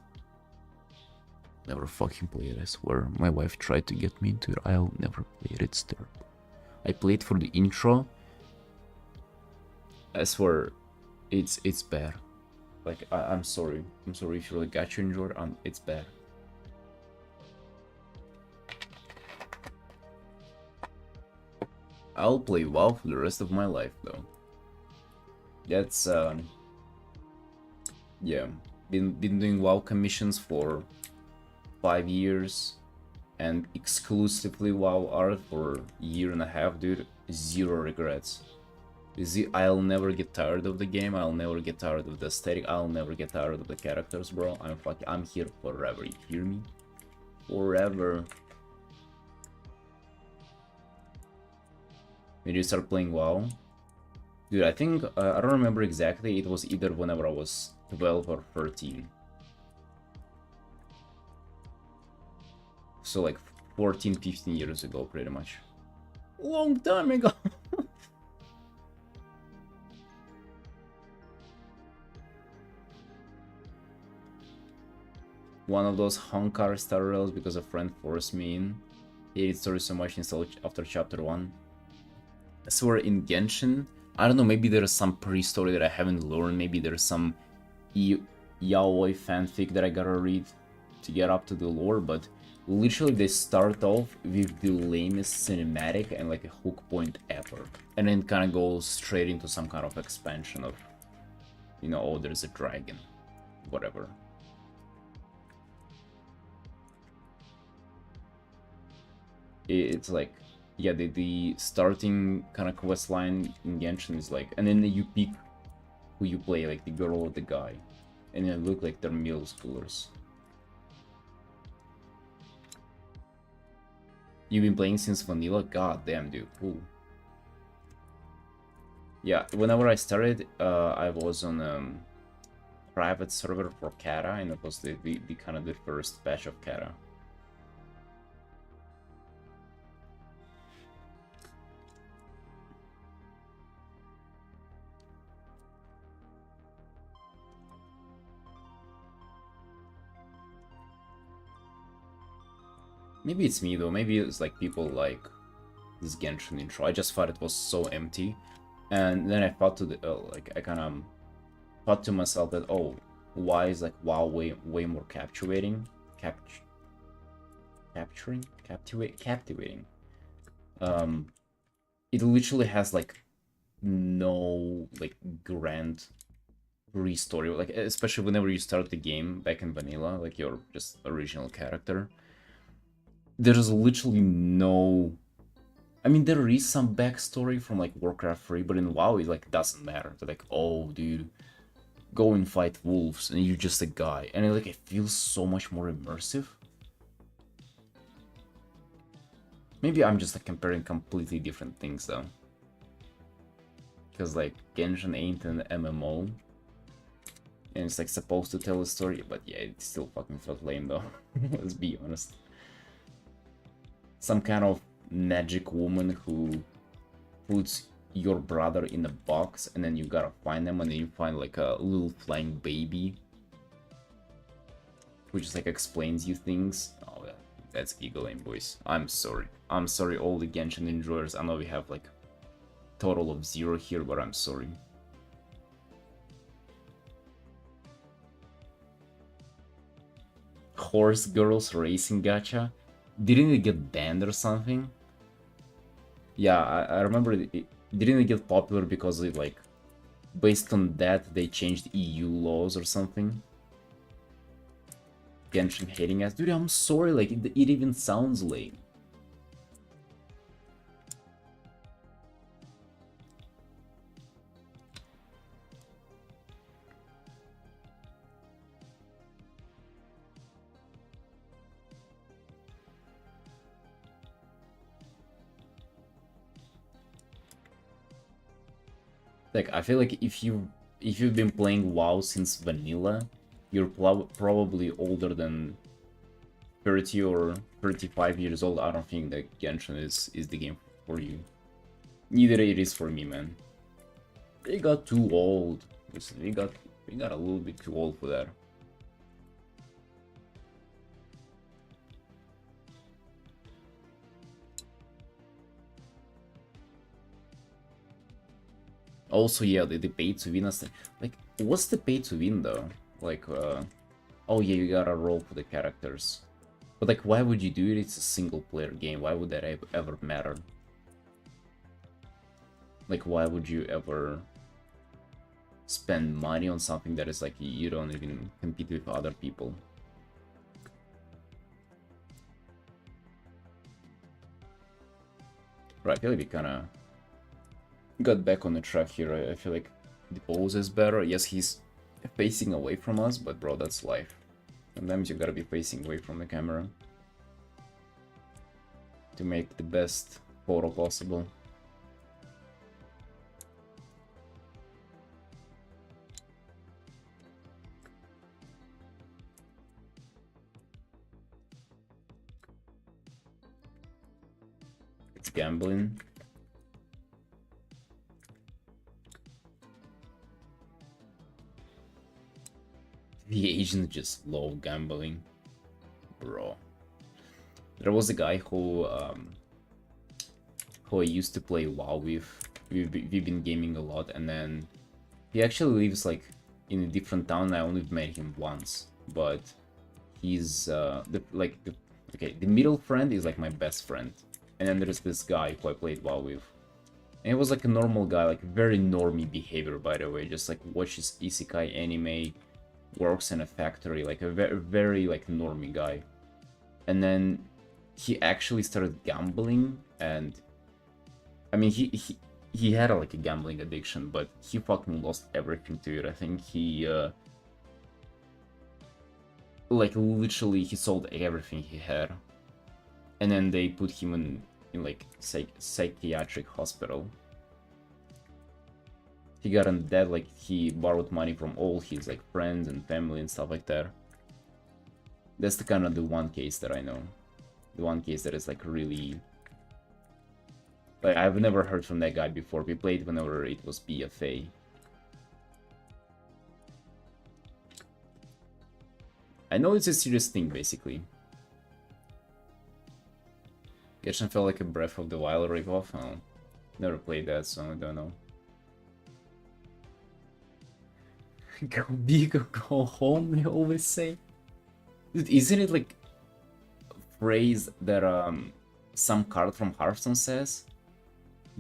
Never fucking play it, I swear. My wife tried to get me into it. I'll never play it. It's terrible. I played for the intro. I swear, it's bad. Like, I'm sorry. I'm sorry if you really got you enjoyed. It's bad. I'll play WoW for the rest of my life, though. That's yeah. Been doing WoW commissions for 5 years, and exclusively WoW art for a year and a half, dude. Zero regrets. I'll never get tired of the game. I'll never get tired of the aesthetic. I'll never get tired of the characters, bro. I'm here forever. You hear me? Forever. When you start playing WoW, dude, I think I don't remember exactly. It was either whenever I was 12 or 13. So like 14, 15 years ago, pretty much. Long time ago. One of those Honkar star rails because a friend forced me in. Hated story so much until after chapter 1. I swear in Genshin, I don't know, maybe there's some pre-story that I haven't learned. Maybe there's some yaoi fanfic that I gotta read to get up to the lore, but literally they start off with the lamest cinematic and like a hook point ever, and then kind of goes straight into some kind of expansion of, you know, oh, there's a dragon, whatever. It's like, yeah, the starting kind of quest line in Genshin is like, and then you pick who you play, like the girl or the guy, and it look like they're middle schoolers. You've been playing since vanilla? God damn, dude. Cool. Yeah, whenever I started, I was on a private server for Kata, and it was the kind of the first batch of Kata. Maybe it's me though, maybe it's like people like this Genshin intro. I just thought it was so empty. And then I thought to the like I kind of thought to myself that, oh, why is like WoW way more captivating? Captivating. It literally has like no like grand re-story, like especially whenever you start the game back in vanilla, like your just original character. There's literally no. I mean, there is some backstory from like Warcraft 3, but in WoW it like doesn't matter. They're like, oh, dude, go and fight wolves, and you're just a guy, and it feels so much more immersive. Maybe I'm just like comparing completely different things though, because like Genshin ain't an MMO, and it's like supposed to tell a story, but yeah, it still fucking felt lame though. Let's be honest. Some kind of magic woman who puts your brother in a box, and then you gotta find them, and then you find like a little flying baby who just like explains you things. Oh, yeah, that's ego lame, boys. I'm sorry. I'm sorry, all the Genshin enjoyers. I know we have like total of 0 here, but I'm sorry. Horse Girls Racing Gacha? Didn't it get banned or something? Yeah, I remember didn't it get popular because it like based on that they changed EU laws or something? Genshin hating us. Dude, I'm sorry, like it even sounds lame. Like, I feel like if you've been playing WoW since vanilla, you're probably older than 30 or 35 years old. I don't think that Genshin is the game for you. Neither it is for me, man. They got too old. Listen, we got a little bit too old for that. Also, yeah, the pay to win us. Like, what's the pay to win though? Like, oh yeah, you gotta roll for the characters. But like, why would you do it? It's a single player game. Why would that ever matter? Like, why would you ever spend money on something that is like you don't even compete with other people? Right, I feel like we kind of got back on the track here. I feel like the pose is better. Yes, he's facing away from us, but bro, that's life. Sometimes you gotta be facing away from the camera to make the best photo possible. It's gambling. The Asians just love gambling, bro. There was a guy who I used to play WoW with. We've been gaming a lot, and then he actually lives like in a different town. I only met him once, but he's the middle friend is like my best friend, and then there's this guy who I played WoW with. And he was like a normal guy, like very normie behavior, by the way, just like watches isekai anime, works in a factory, like a very like normie guy. And then he actually started gambling, and I mean he had like a gambling addiction, but he fucking lost everything to it. I think he like literally he sold everything he had, and then they put him in like psychiatric hospital. He got in debt, like he borrowed money from all his like friends and family and stuff like that. That's the kind of the one case that I know. The one case that is like really, like, I've never heard from that guy before. We played whenever it was BFA. I know it's a serious thing, basically. Genshin felt like a Breath of the Wild ripoff. Oh, never played that, so I don't know. Go big or go home, they always say. Dude, isn't it like a phrase that some card from Hearthstone says?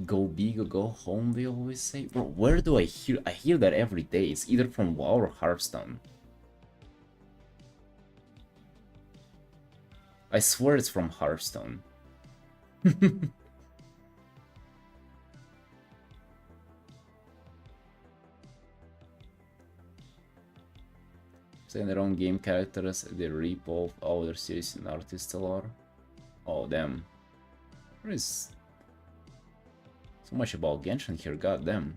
Go big or go home, they always say. Bro, where do I hear? I hear that every day. It's either from WoW or Hearthstone. I swear it's from Hearthstone. Saying their own game characters, they rip off other series and artists a lot. Oh, damn. There is so much about Genshin here, goddamn.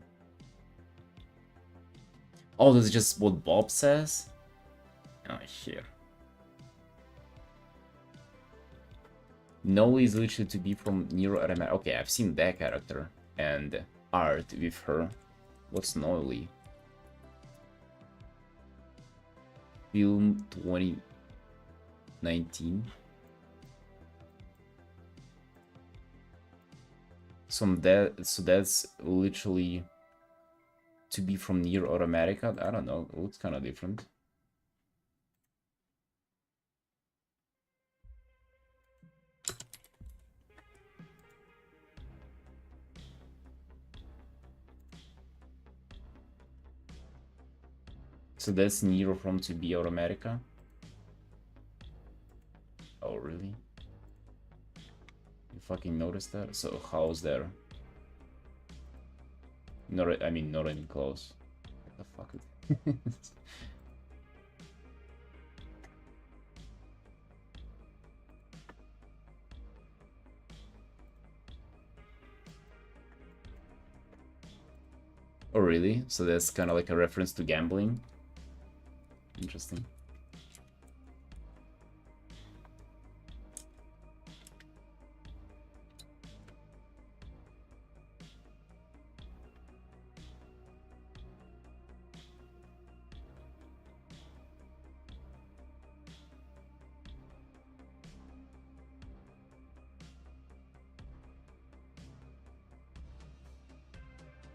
Oh, that's just what Bob says? Oh, shit. No is literally to be from Nero Aramata. Okay, I've seen that character and art with her. What's Noily? Film 2019. So that's literally to be from Nier Automata. I don't know. It looks kind of different. So that's Nero from To Be Automata. Oh, really? You fucking noticed that? So how's there? Not, I mean, not even close. What the fuck is Oh, really? So that's kind of like a reference to gambling? Interesting.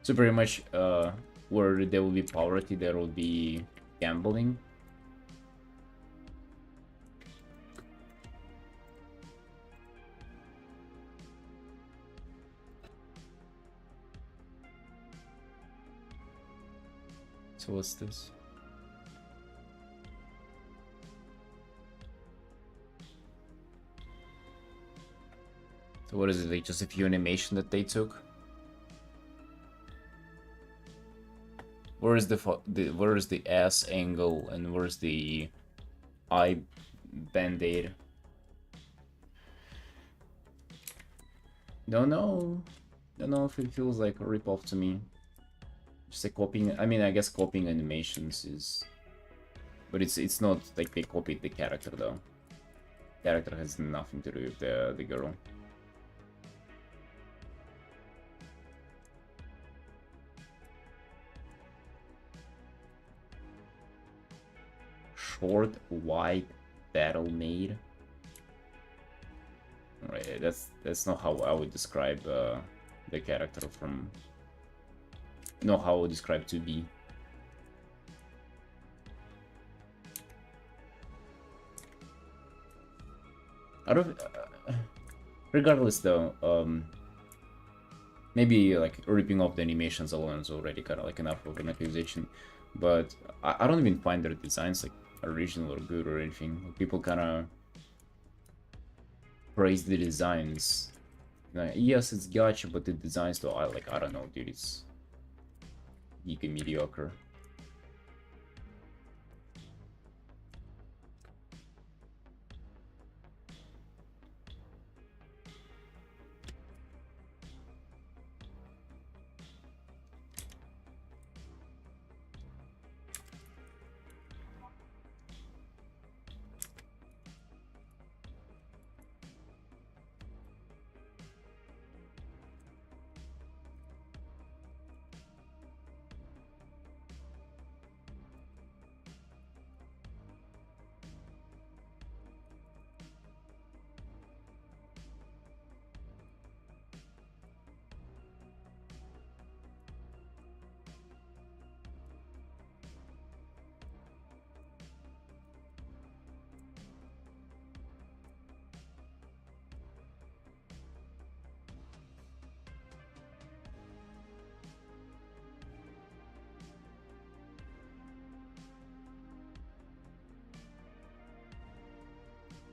So pretty much, where there will be poverty, there will be gambling. So what's this? So what is it, like just a few animation that they took? Where is the where is the ass angle and where's the eye band-aid? Don't know. Don't know if it feels like a ripoff to me. Just a copying. I mean, I guess copying animations is, but it's not like they copied the character though. Character has nothing to do with the girl. Short white battle maid. Right, that's not how I would describe the character from. Not how I would describe to be. Out of regardless though, maybe like ripping off the animations alone is already kind of like enough of an accusation, but I don't even find their designs like original or good or anything. People kind of praise the designs. Like, yes, it's gacha, but the designs though, I don't know, dude, it's geeky mediocre.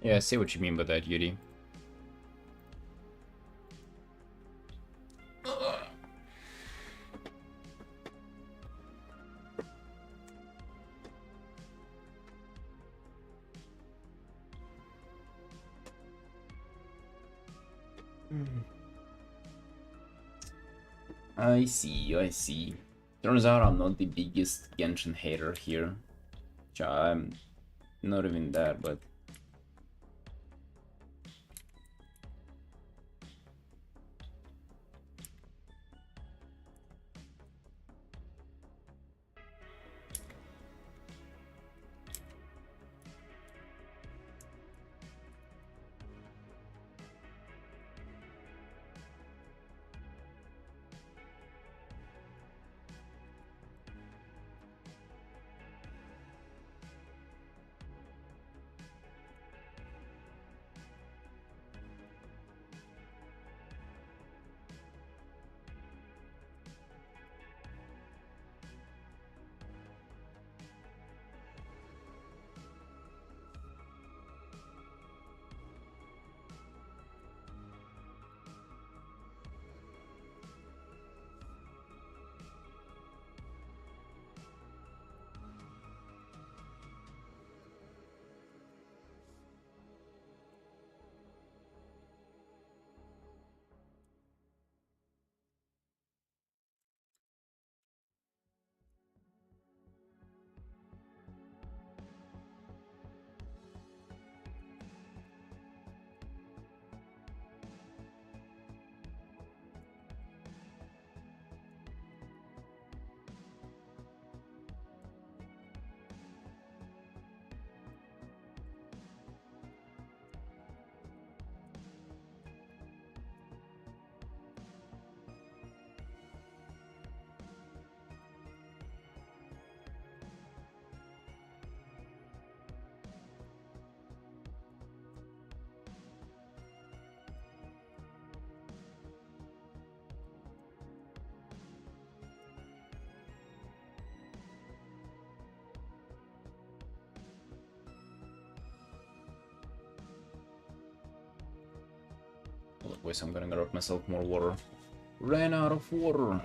Yeah, I see what you mean by that, Yuri. I see, I see. Turns out I'm not the biggest Genshin hater here. I'm not even that, but... Otherwise I'm gonna grab myself more water. Ran out of water!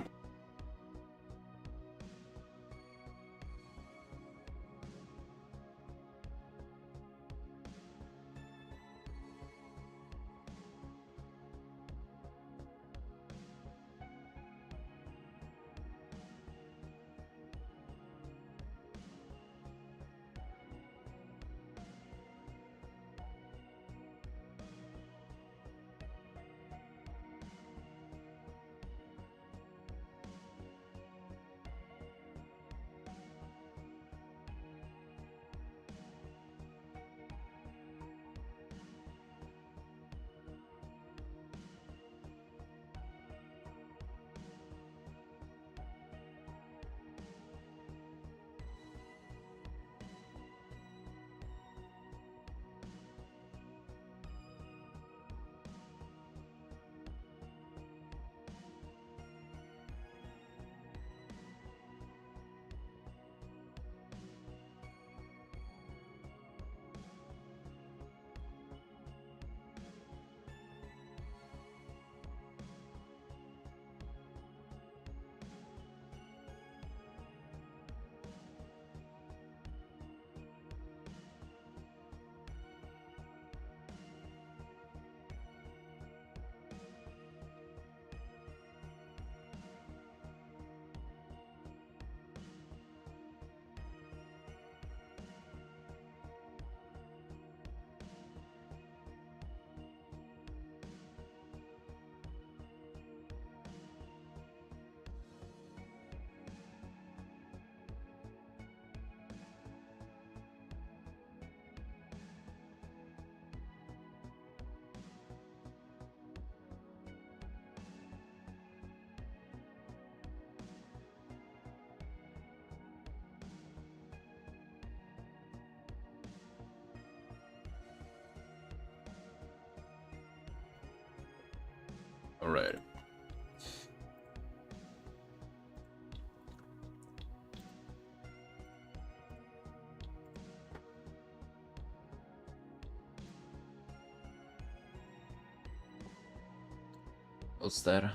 Alright. What's that?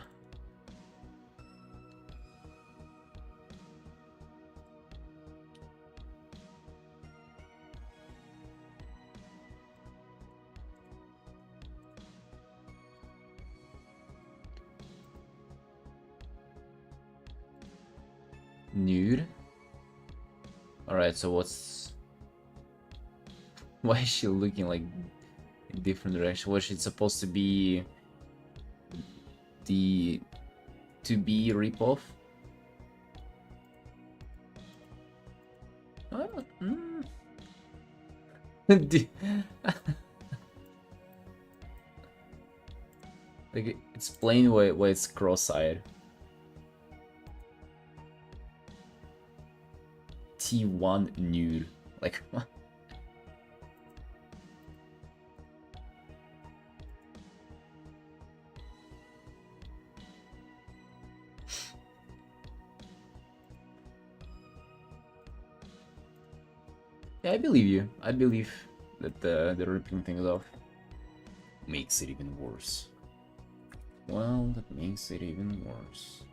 Nude? Alright, so what's... Why is she looking like in different direction? Was she supposed to be the to-be ripoff? Oh, Like, explain why it's cross-eyed. T1 nude. Like, what? Yeah, I believe you. I believe that the ripping things off makes it even worse. Well, that makes it even worse.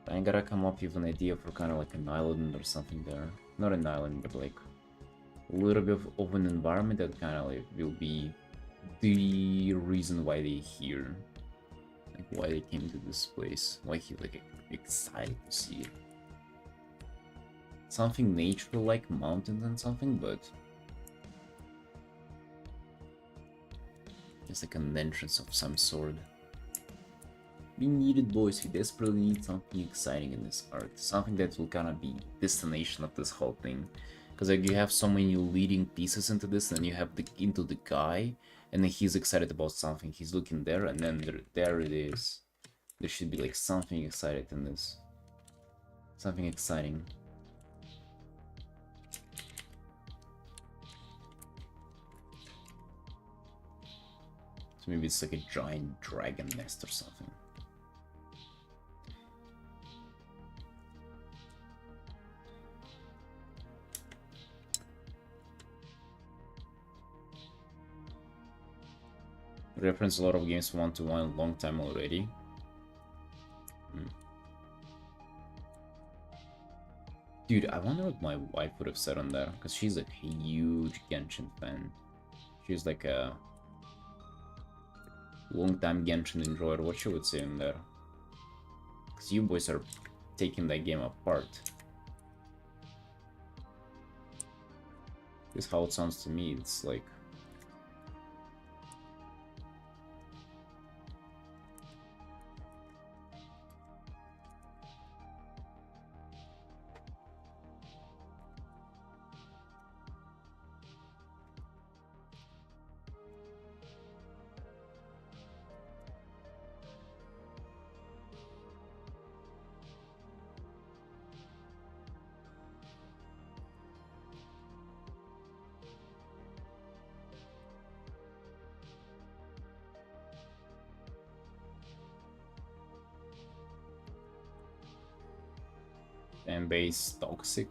I gotta come up with an idea for kind of like an island or something there. Not an island, but like a little bit of an environment that kind of like will be the reason why they're here. Like why they came to this place. Why he like excited to see it. Something natural like mountains and something, but it's like an entrance of some sort. We need it, boys. We desperately need something exciting in this art. Something that will kind of be destination of this whole thing. Because like you have so many leading pieces into this, and you have into the guy, and then he's excited about something. He's looking there, and then there it is. There should be like something excited in this. Something exciting. So maybe it's like a giant dragon nest or something. Reference a lot of games one-to-one long time already. Dude, I wonder what my wife would have said on that, because she's a huge Genshin fan. She's like a long-time Genshin enjoyer. What she would say in there? Because you boys are taking that game apart. This is how it sounds to me. It's like... fan base toxic.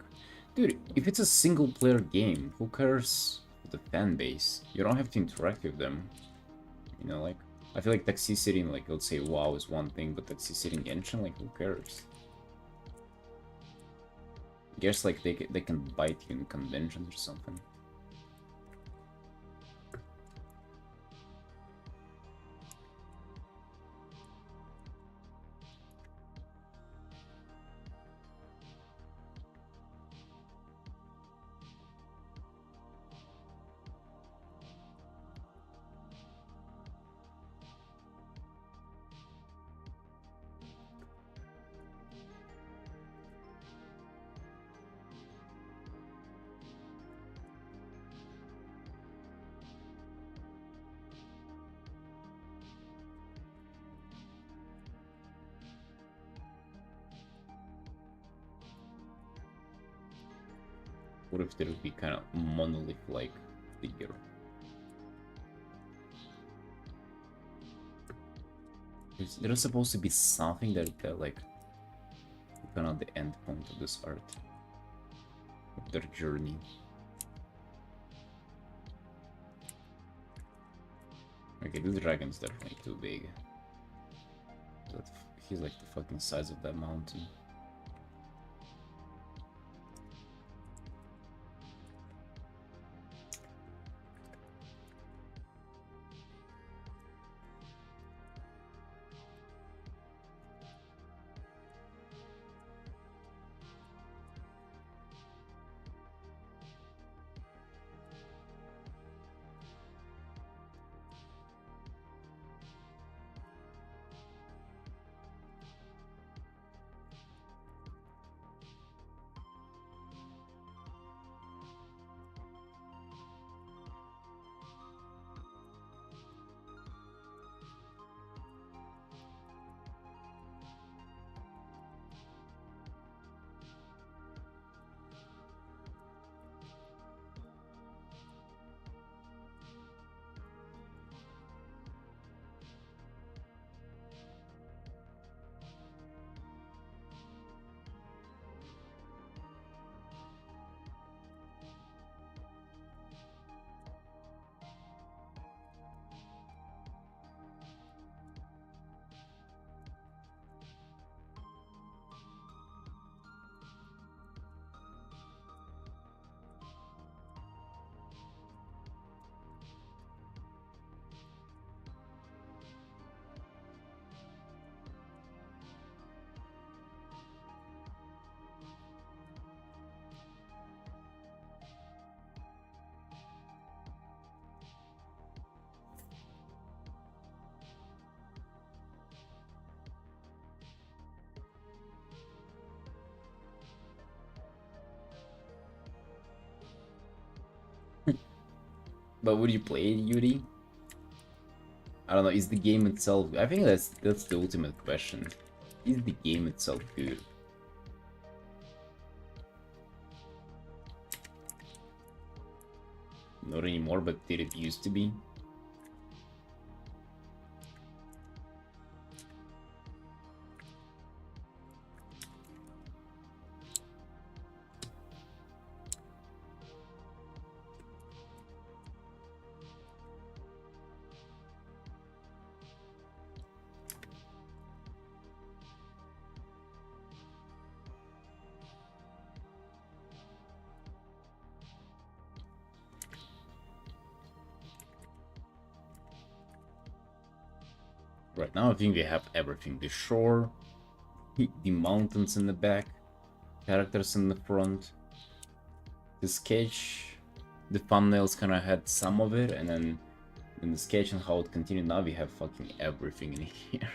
Dude, if it's a single player game, who cares the fan base? You don't have to interact with them. You know, like, I feel like toxicity in, like, let's say WoW is one thing, but toxicity in Genshin, like, who cares? I guess, like, they can bite you in conventions or something. What if there would be kind of monolith-like figure? There's supposed to be something that like kind of the end point of this art, of their journey. Okay, this dragon's definitely too big. He's like the fucking size of that mountain. But would you play it, Yuri? I don't know, is the game itself... I think that's the ultimate question. Is the game itself good? Not anymore, but did it used to be? Right now I think we have everything. The shore, the mountains in the back, characters in the front. The sketch, the thumbnails kind of had some of it, and then in the sketch and how it continued, now we have fucking everything in here.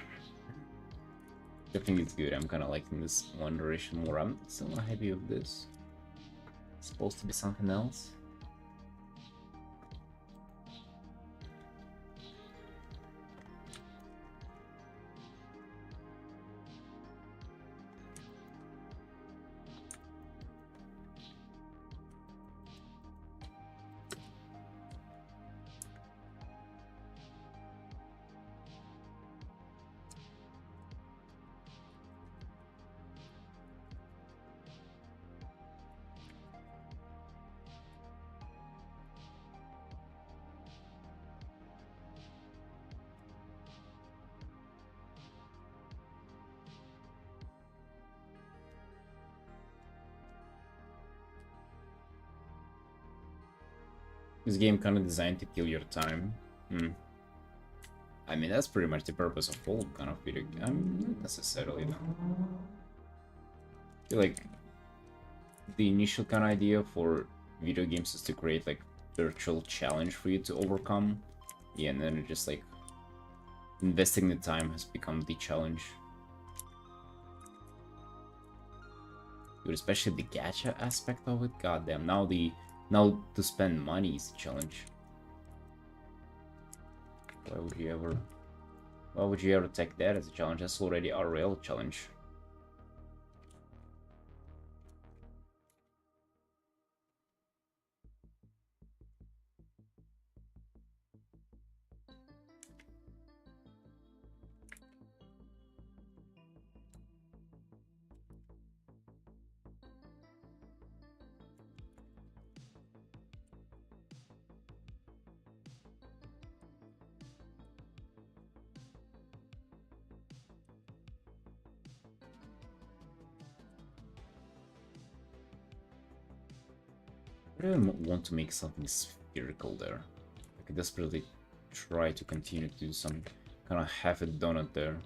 I think it's good. I'm kind of liking this one duration more. I'm still not happy with this. It's supposed to be something else. This game kind of designed to kill your time. I mean, that's pretty much the purpose of all kind of video game. Not necessarily, though. I feel like the initial kind of idea for video games is to create like virtual challenge for you to overcome. Yeah, and then it just like investing the time has become the challenge. Dude, especially the gacha aspect of it. Goddamn, now to spend money is the challenge. Why would you ever take that as a challenge? That's already a real challenge. I really want to make something spherical there. I could desperately try to continue to do some kind of half a donut there.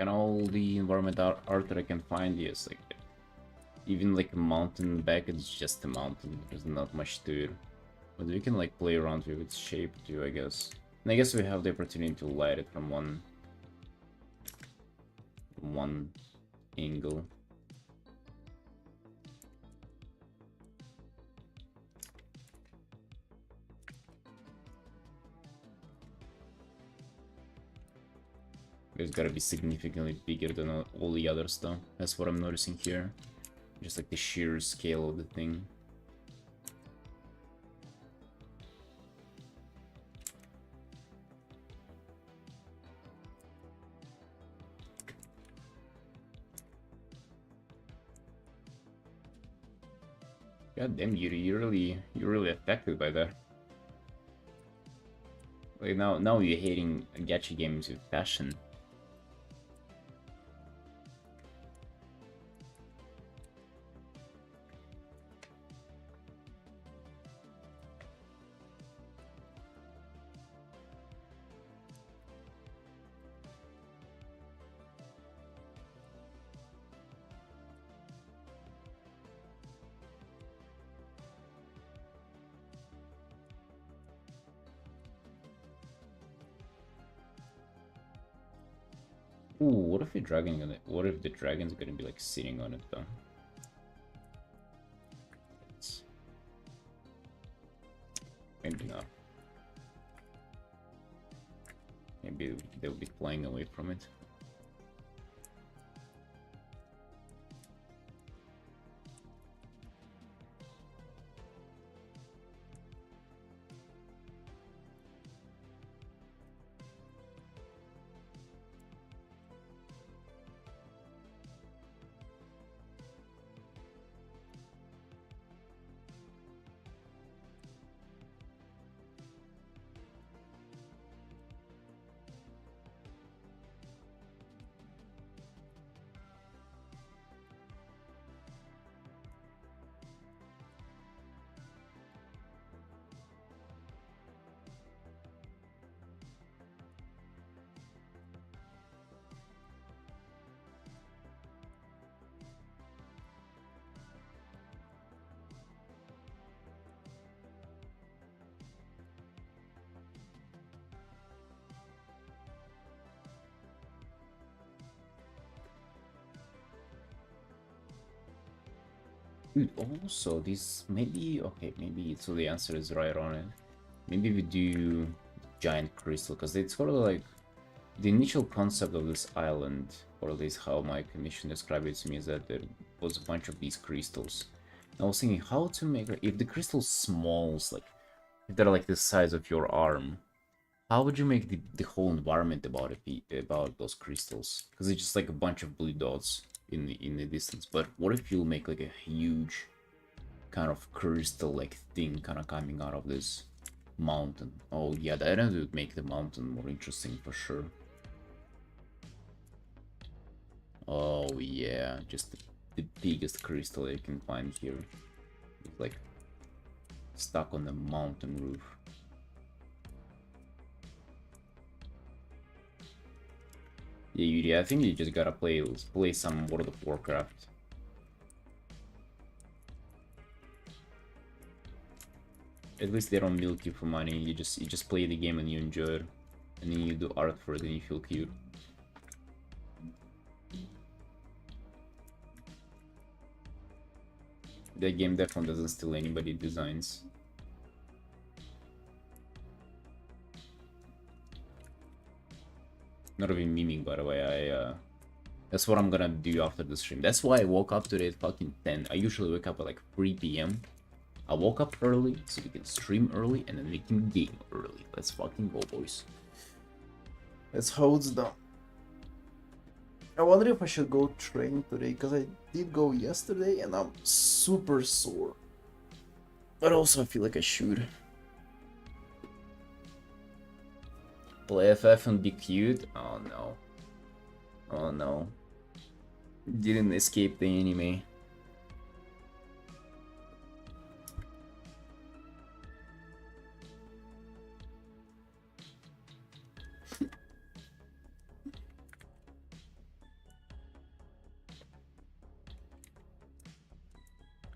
And all the environment art that I can find, yes, like even like a mountain back, it's just a mountain. There's not much to it, but we can like play around with its shape too, I guess. And I guess we have the opportunity to light it from one angle. It's gotta be significantly bigger than all the others though. That's what I'm noticing here. Just like the sheer scale of the thing. God damn, you're really affected by that. Like now you're hating gacha games with passion. Ooh, what if what if the dragon's gonna be like sitting on it though? Maybe not. Maybe they'll be flying away from it. Dude, also, this maybe, okay, maybe, so the answer is right on it. Maybe we do giant crystal, because it's sort of like the initial concept of this island, or at least how my commission described it to me, is that there was a bunch of these crystals. And I was thinking how to make, if the crystals smalls, like, if they're like the size of your arm, how would you make the whole environment about it, about those crystals? Because it's just like a bunch of blue dots in the distance. But what if you make like a huge kind of crystal-like thing kind of coming out of this mountain? Oh yeah, that would make the mountain more interesting for sure. Oh yeah, just the biggest crystal you can find here. It's like stuck on the mountain roof. Yeah, Yuri, I think you just gotta play some World of Warcraft. At least they don't milk you for money. You just play the game and you enjoy it, and then you do art for it and you feel cute. That game definitely doesn't steal anybody's designs. Not even memeing, by the way. That's what I'm gonna do after the stream. That's why I woke up today at fucking 10. I usually wake up at like 3 p.m. I woke up early so we can stream early and then we can game early. Let's fucking go, boys. That's how it's done. I wonder if I should go train today, because I did go yesterday and I'm super sore. But also I feel like I should. Play FF and be cute? Oh no. Oh no. Didn't escape the anime.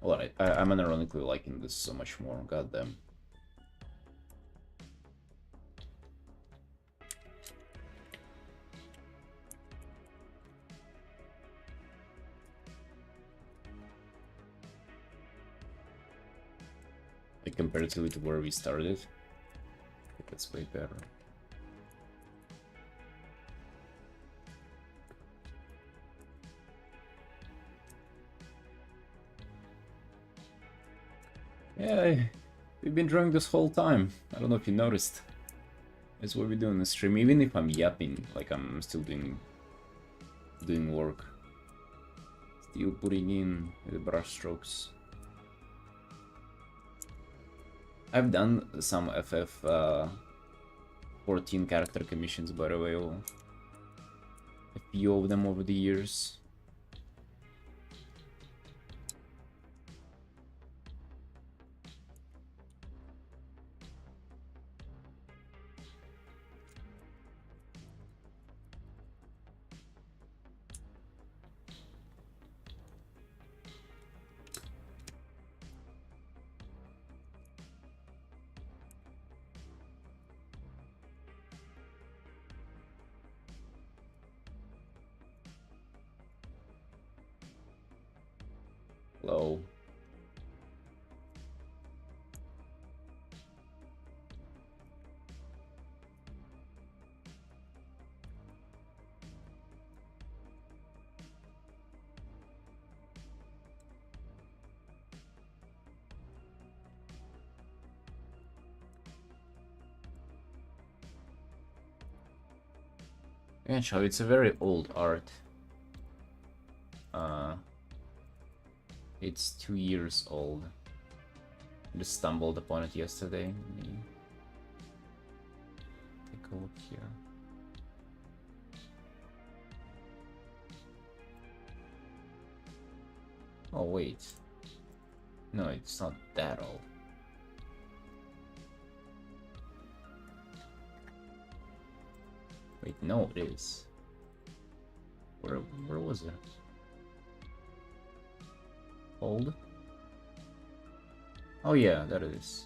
Well, I'm unironically liking this so much more, goddamn. Like, comparatively to where we started, I think that's way better. Yeah, we've been drawing this whole time. I don't know if you noticed. That's what we do in the stream. Even if I'm yapping, like I'm still doing work. Still putting in the brush strokes. I've done some FF 14 character commissions, by the way, a few of them over the years. Hello. Yeah, Chow, it's a very old art. It's 2 years old. I just stumbled upon it yesterday. Let me take a look here. Oh wait. No, it's not that old. Wait, no, it is. Where was it? Old? Oh yeah, that is.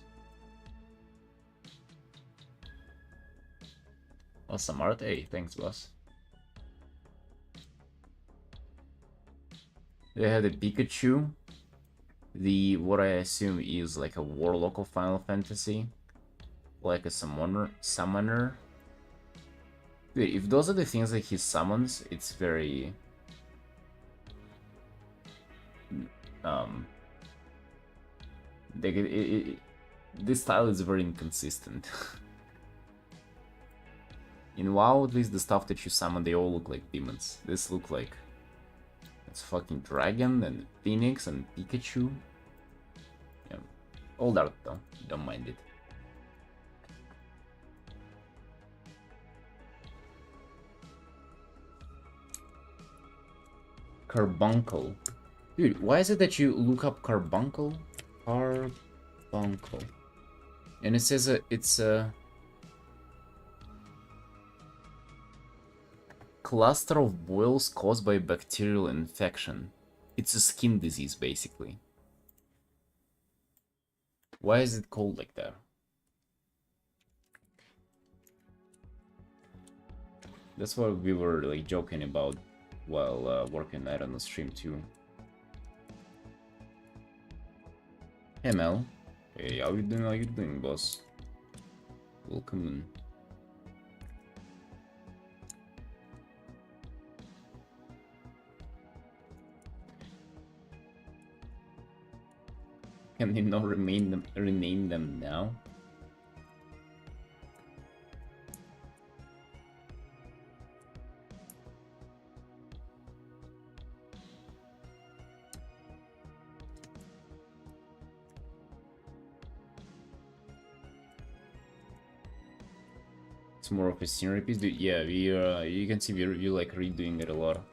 Awesome art. Hey, thanks, boss. They had a Pikachu. the what I assume is like a warlock of Final Fantasy, like a summoner. Dude, if those are the things that he summons, it's very um like this style is very inconsistent. In WoW, at least the stuff that you summon, they all look like demons. This look like it's fucking dragon and phoenix and Pikachu. Yeah, old art though, don't mind it. Carbuncle. Dude, why is it that you look up carbuncle? Carbuncle. And it says it's a cluster of boils caused by bacterial infection. It's a skin disease, basically. Why is it called like that? That's what we were like joking about while working at on the stream too. Hey Mel. Hey, how you doing? How you doing, boss? Welcome in. Can they not rename them now? It's more of a scenery piece, dude. Yeah, we you can see we like redoing it a lot.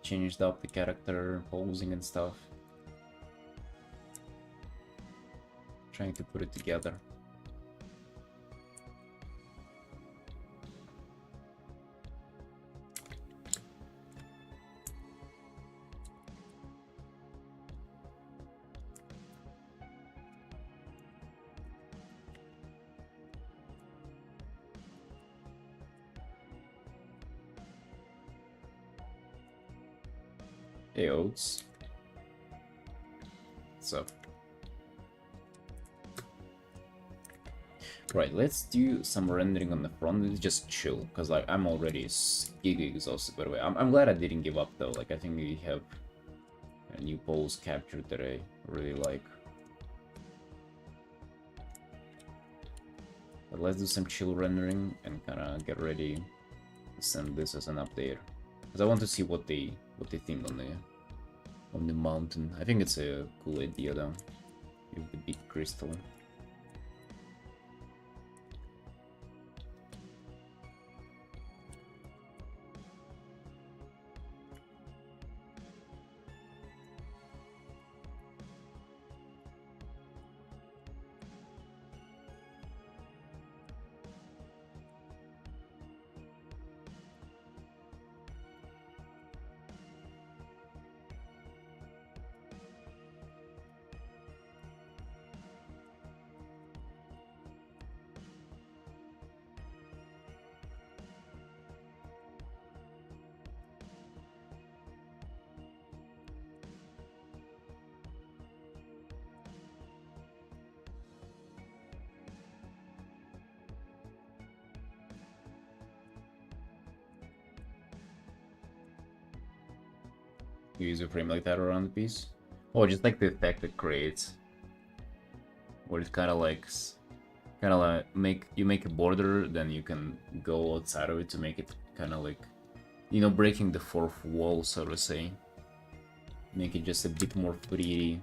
Changed up the character posing and stuff. Trying to put it together. Hey Oats. What's up? Right, let's do some rendering on the front. Let's just chill, because like I'm already giga exhausted. By the way, I'm glad I didn't give up though. Like I think we have a new pose captured that I really like. But let's do some chill rendering and kind of get ready to send this as an update, because I want to see what they think on the mountain. I think it's a cool idea though, with the big crystal. You use a frame like that around the piece? Oh, just like the effect it creates. Where it kind of like make a border, then you can go outside of it to make it kind of like, you know, breaking the fourth wall, so to say. Make it just a bit more pretty.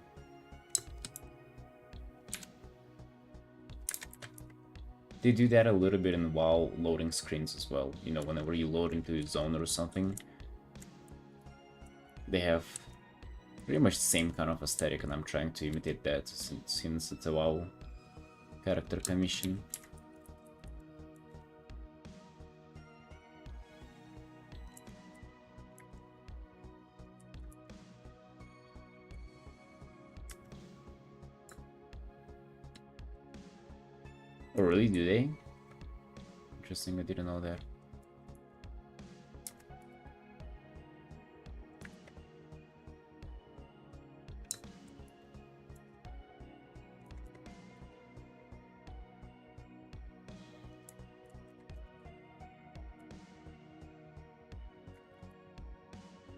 They do that a little bit in WoW loading screens as well. You know, whenever you load into a zone or something, they have pretty much the same kind of aesthetic, and I'm trying to imitate that since it's a WoW character commission. Oh really, do they? Interesting, I didn't know that.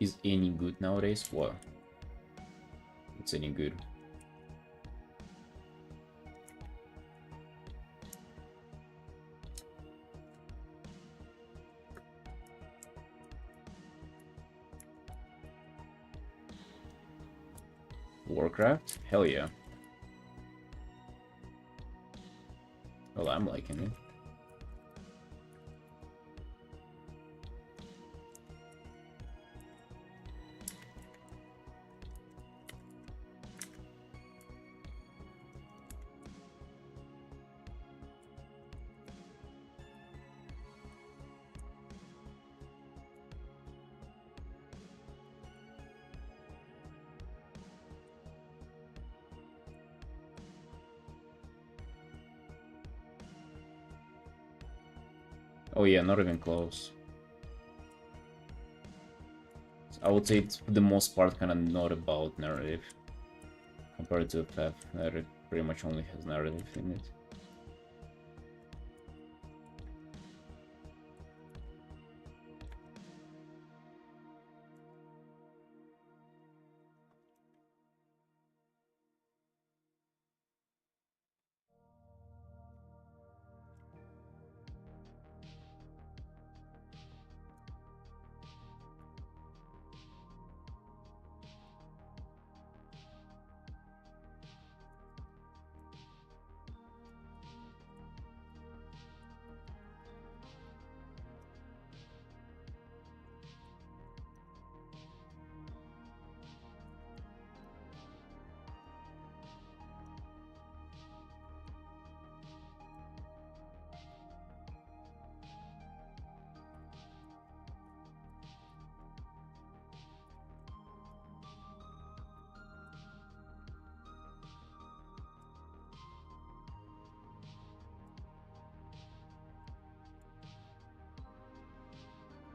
is any good nowadays? What? It's any good? Warcraft? Hell yeah. Well, I'm liking it. Oh yeah, not even close. I would say it's for the most part kind of not about narrative compared to FF. Narrative pretty much only has narrative in it.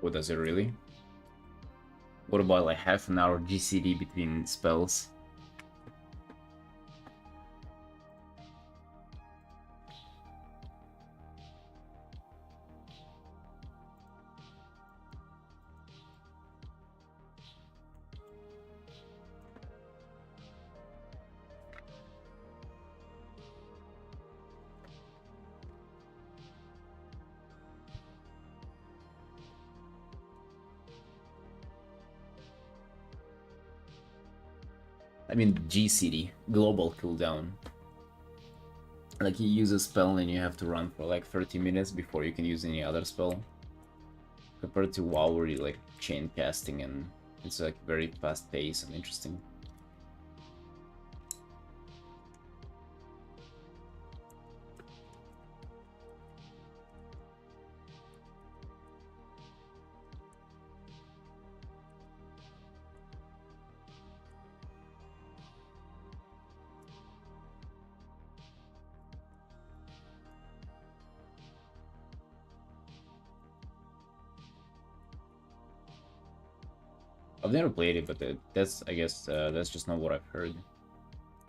What does it really? What about like half an hour GCD between spells? I mean GCD, global cooldown. Like you use a spell and you have to run for like 30 minutes before you can use any other spell. Compared to WoW where you like chain casting and it's like very fast paced and interesting. I've never played it, but that's, I guess, that's just not what I've heard.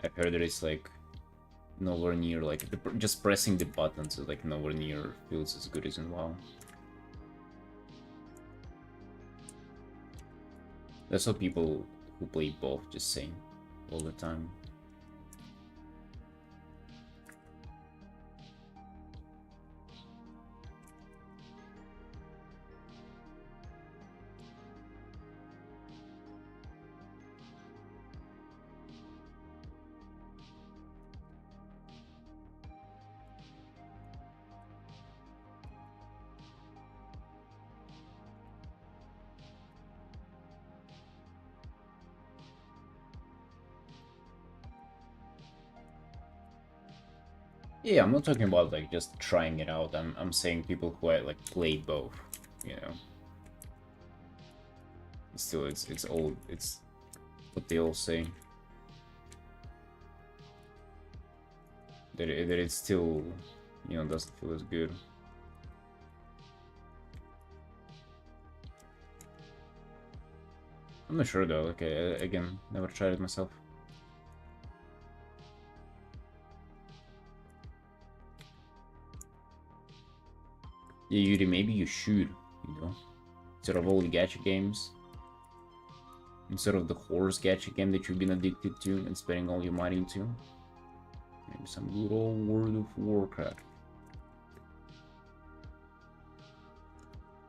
I've heard that it's like nowhere near, like, just pressing the buttons is like nowhere near feels as good as in WoW. That's what people who play both just say all the time. Yeah, I'm not talking about like just trying it out. I'm saying people who like play both, you know. Still, it's old. It's what they all say. That it still, you know, doesn't feel as good. I'm not sure though. Okay, again, never tried it myself. Yeah, Yuri, maybe you should, you know, instead of all the gacha games, instead of the horse gacha game that you've been addicted to and spending all your money into. Maybe some good old World of Warcraft.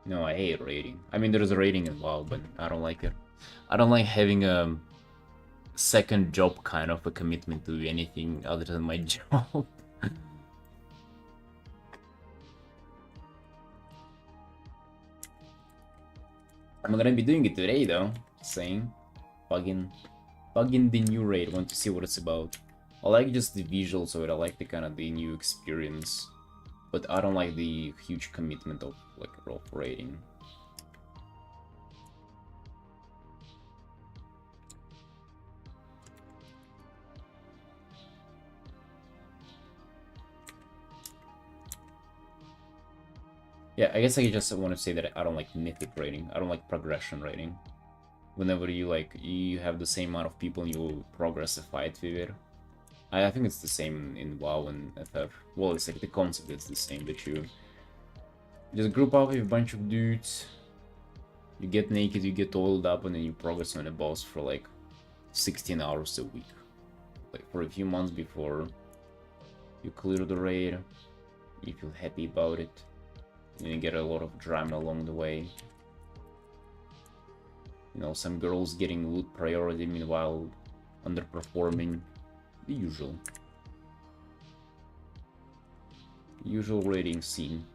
No, I hate raiding. I mean, there's a raiding in WoW, but I don't like it. I don't like having a second job kind of a commitment to anything other than my job. I'm gonna be doing it today though. Saying, bugging the new raid. Want to see what it's about. I like just the visuals of it. I like the kind of the new experience, but I don't like the huge commitment of like rough raiding. Yeah, I guess I just want to say that I don't like mythic rating. I don't like progression rating. Whenever you have the same amount of people and you progress a fight with it. I think it's the same in WoW and FF. Well, it's like the concept is the same, that you just group up with a bunch of dudes, you get naked, you get oiled up, and then you progress on a boss for like 16 hours a week. Like for a few months before you clear the raid, you feel happy about it. And you get a lot of drama along the way. You know, some girls getting loot priority, meanwhile underperforming. The usual. Usual raiding scene.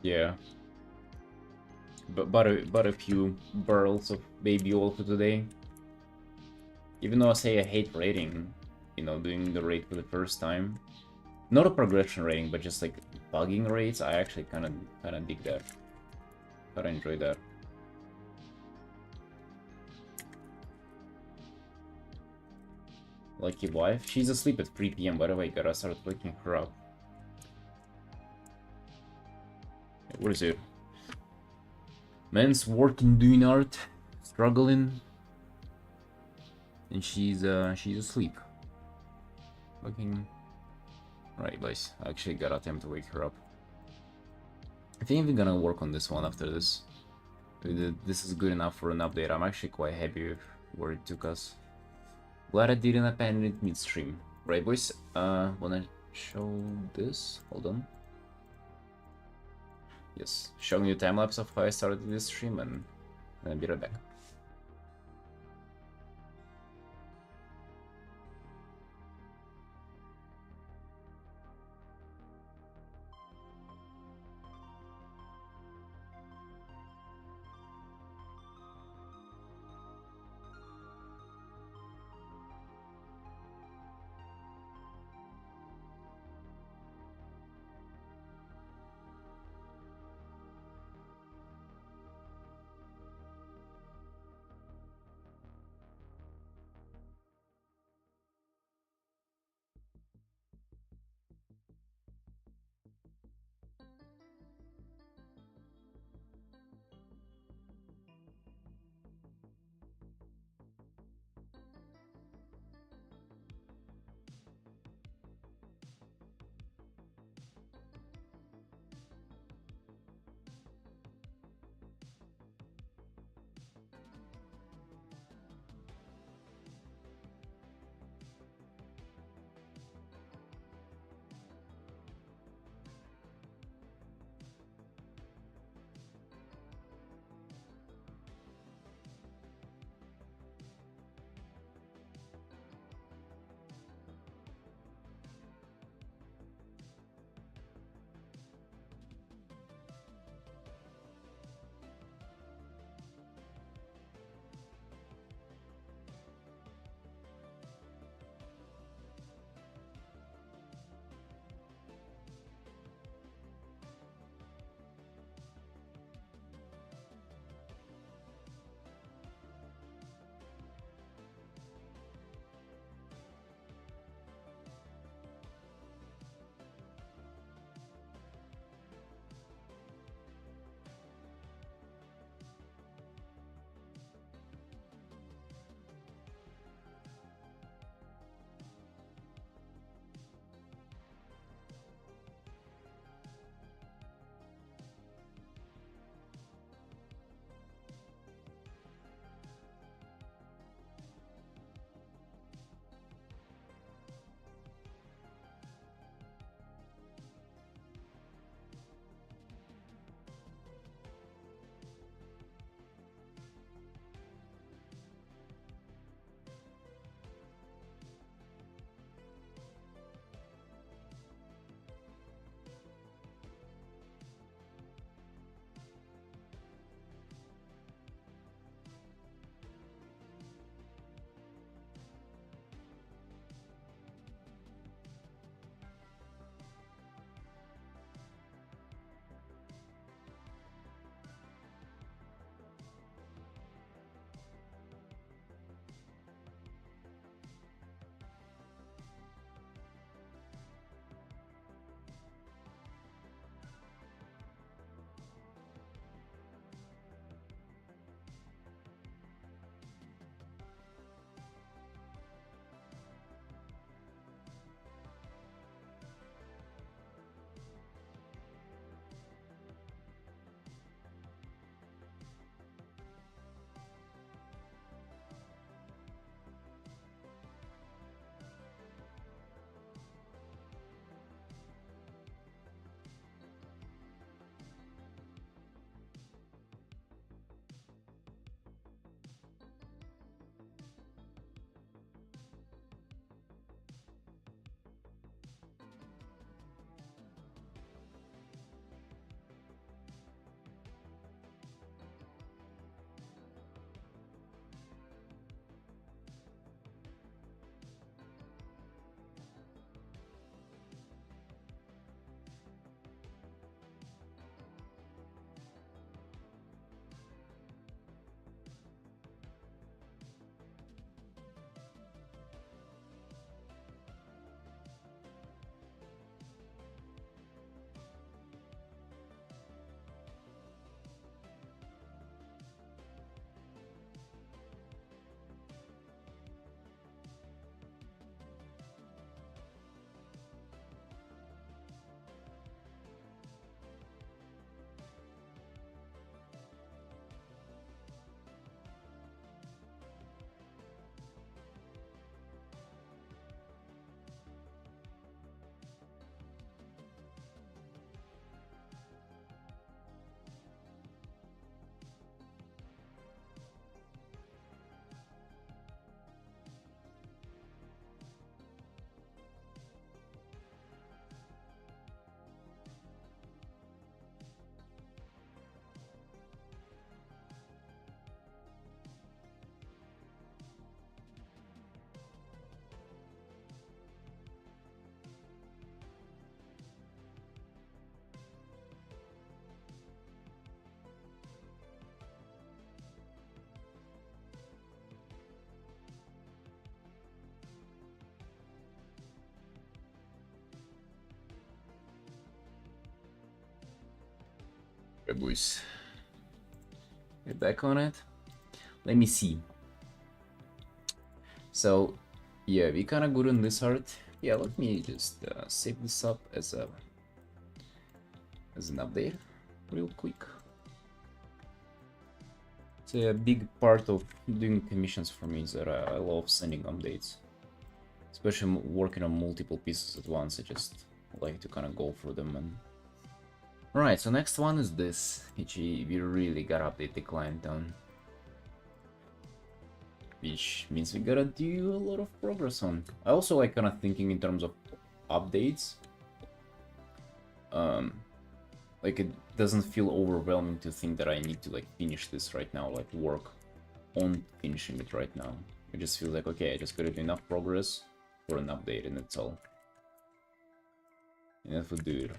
Yeah. But a few barrels of baby oil for today. Even though I say I hate raiding, you know, doing the raid for the first time. Not a progression raiding, but just like bugging raids, I actually kinda dig that. Kinda enjoy that. Lucky wife? She's asleep at 3 PM, by the way, gotta start waking her up. What is it? Man's working, doing art, struggling, and she's asleep. Fucking. Right, guys. I actually gotta attempt to wake her up. I think I'm gonna work on this one after this. This is good enough for an update. I'm actually quite happy with where it took us. Glad I didn't abandon it midstream. Right, boys? Wanna show this? Hold on. Yes, showing you time lapse of how I started this stream, and I'll be right back. Alright, boys. Get back on it. Let me see. So, yeah, we kind of good on this art. Yeah, let me just save this up as an update real quick. It's a big part of doing commissions for me is that I love sending updates. Especially working on multiple pieces at once, I just like to kind of go for them. And alright, so next one is this, which we really gotta update the client on. Which means we gotta do a lot of progress on. I also like kind of thinking in terms of updates. Like it doesn't feel overwhelming to think that I need to like finish this right now, like work on finishing it right now. It just feels like, okay, I just gotta do enough progress for an update and that's all. And that would do it.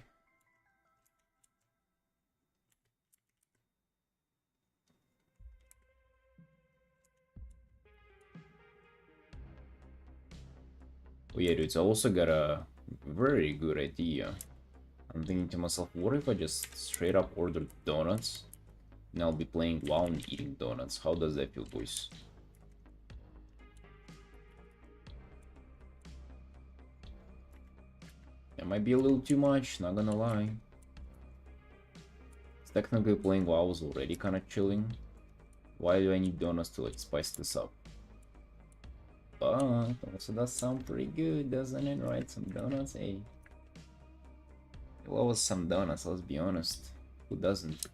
Oh yeah, dudes, I also got a very good idea. I'm thinking to myself, what if I just straight up order donuts? And I'll be playing WoW and eating donuts. How does that feel, boys? That might be a little too much, not gonna lie. Technically playing WoW was already kinda chilling. Why do I need donuts to like spice this up? But also does sound pretty good, doesn't it? Right, some donuts, hey. What was some donuts, let's be honest. Who doesn't?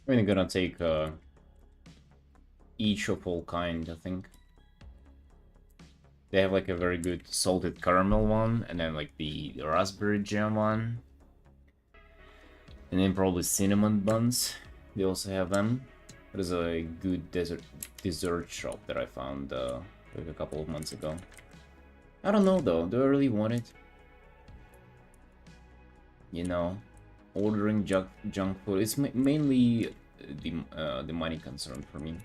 I mean, I'm gonna take each of all kind, I think. They have like a very good salted caramel one, and then like the raspberry jam one. And then probably cinnamon buns. They also have them. There's a good dessert shop that I found like a couple of months ago. I don't know though, do I really want it? You know, ordering junk food, it's mainly the money concern for me.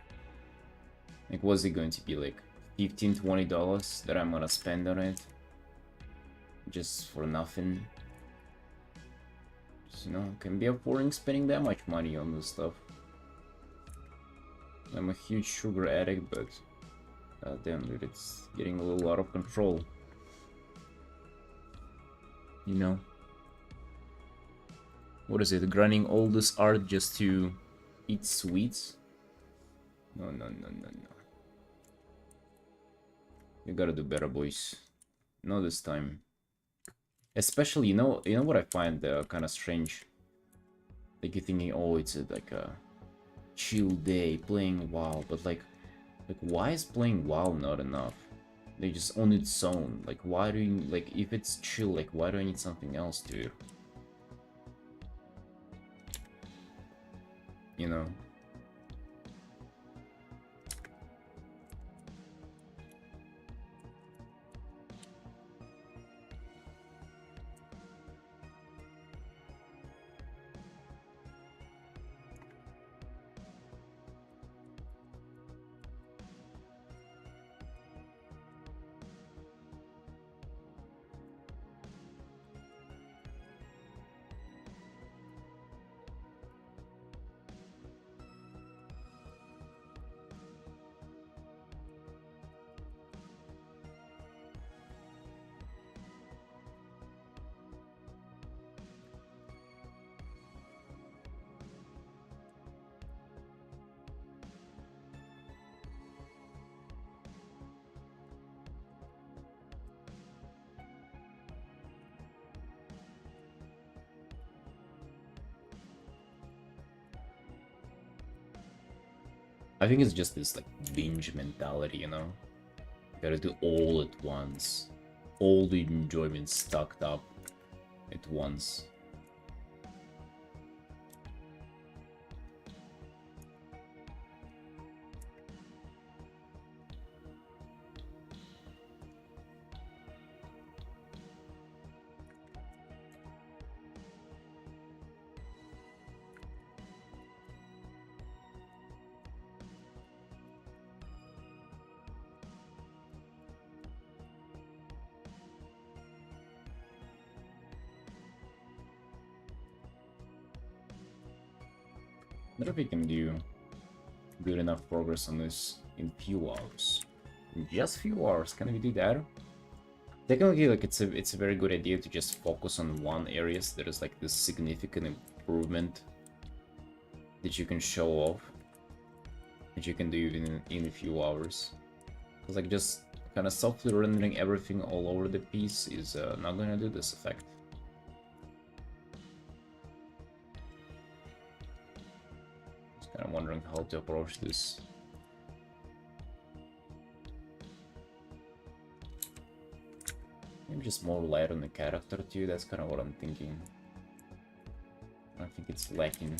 Like, what's it going to be, like $15–20 that I'm gonna spend on it? Just for nothing. Just, you know, can be affording spending that much money on this stuff. I'm a huge sugar addict, but damn dude, it's getting a little out of control. You know? What is it, grinding all this art just to eat sweets? No, no, no, no, no. You gotta do better, boys. Not this time. Especially, you know what I find kind of strange? Like, you're thinking, oh, it's like a chill day playing WoW, but like why is playing WoW not enough? They just on its own. Like, why do you, like, if it's chill, like, why do I need something else, dude? You know? I think it's just this, like, binge mentality, you know? You gotta do all at once. All the enjoyment stocked up at once. I wonder if we can do good enough progress on this in few hours. In just few hours, can we do that? Technically, like, it's a very good idea to just focus on one area so there is like this significant improvement that you can show off, that you can do even in a few hours. Because like just kind of softly rendering everything all over the piece is not gonna do this effect. Kind of wondering how to approach this. Maybe just more light on the character too, that's kind of what I'm thinking. I think it's lacking.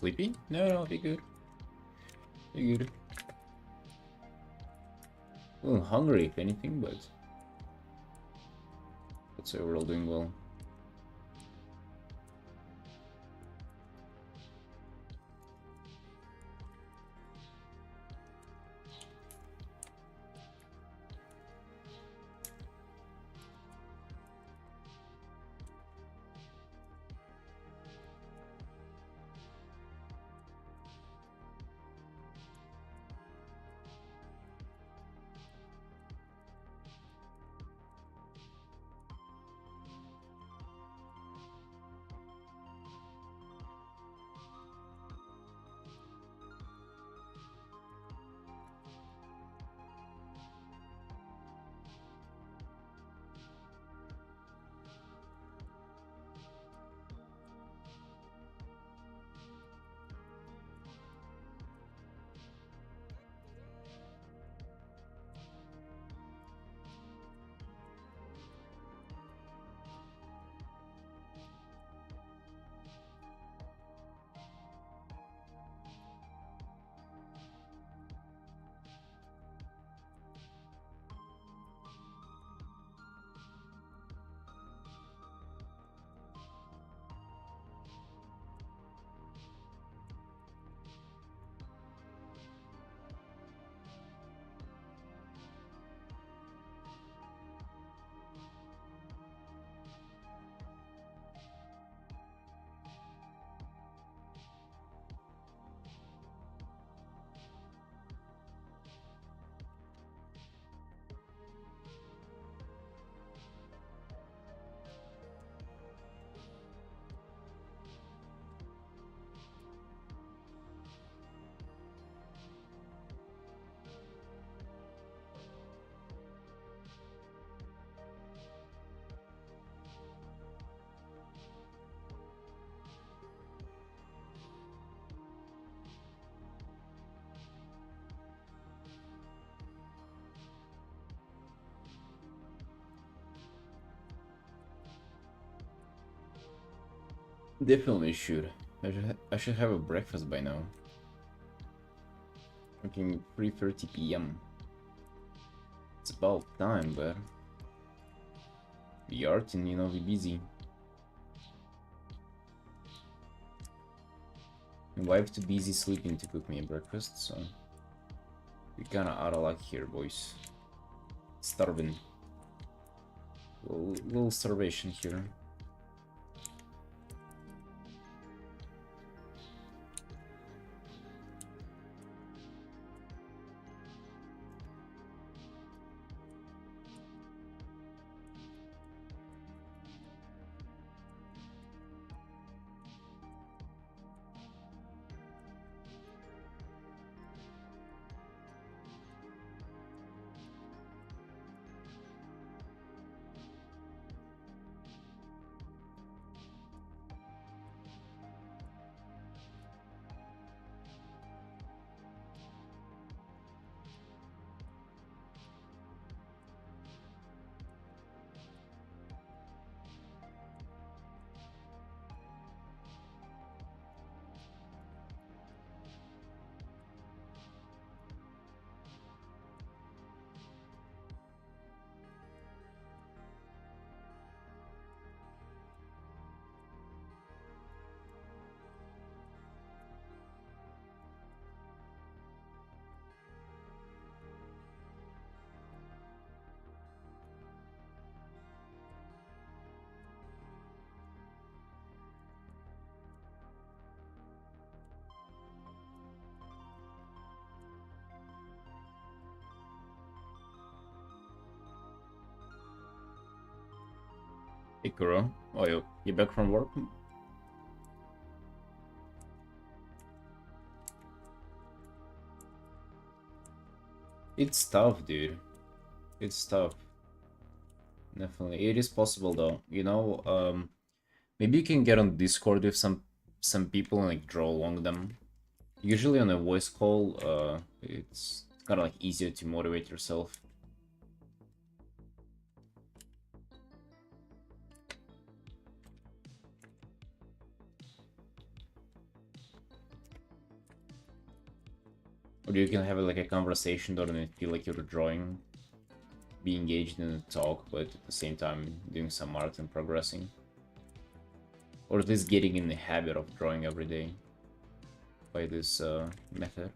Sleepy? No, no, be good. Be good. A little hungry, if anything, but let's say we're all doing well. Definitely should. I should have a breakfast by now. Fucking 3:30 p.m. It's about time, but the Artin, you know, be busy. My wife too busy sleeping to cook me a breakfast, so we kinda out of luck here, boys. Starving. Little starvation here. Hey, Kuro. Oh, you back from work? It's tough, dude. It's tough. Definitely. It is possible, though. You know, maybe you can get on Discord with some people and like draw along them. Usually on a voice call, it's kind of like easier to motivate yourself. Or you can have like a conversation, don't it feel like you're drawing, be engaged in a talk, but at the same time doing some art and progressing. Or at least getting in the habit of drawing every day by this method.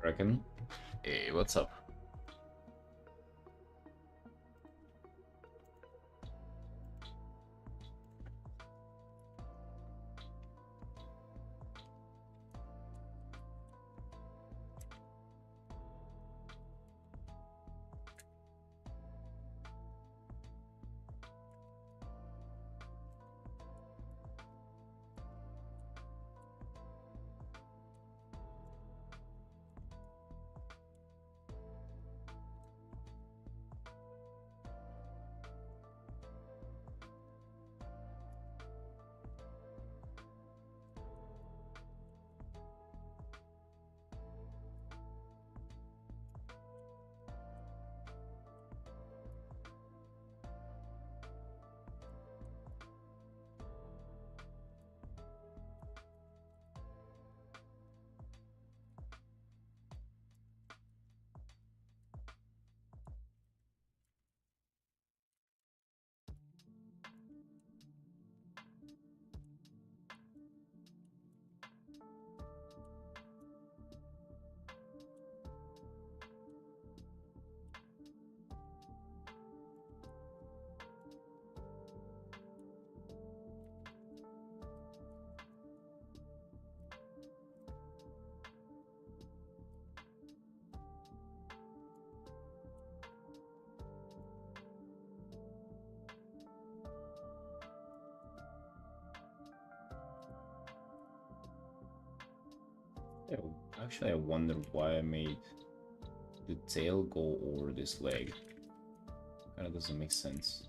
Reckon? Hey, what's up? Yeah, actually, I wonder why I made the tail go over this leg. Kinda doesn't make sense.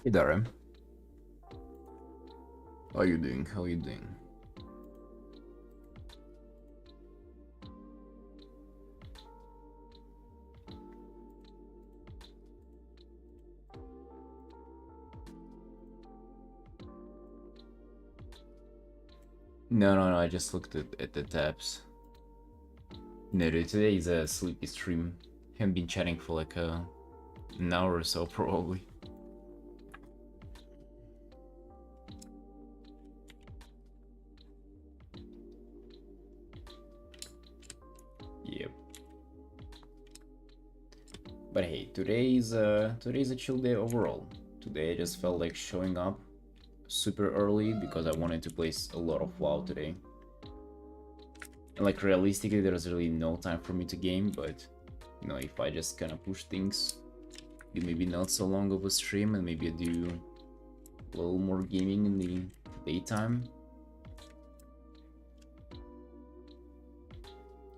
Hey Darren, how are you doing? How are you doing? No, I just looked at the tabs. No, dude, today is a sleepy stream. Haven't been chatting for like an hour or so, probably. Yep. But hey, today's a chill day overall. Today I just felt like showing up super early because I wanted to play a lot of WoW today. And like realistically, there's really no time for me to game, but you know, if I just kind of push things, do maybe not so long of a stream and maybe I do a little more gaming in the daytime.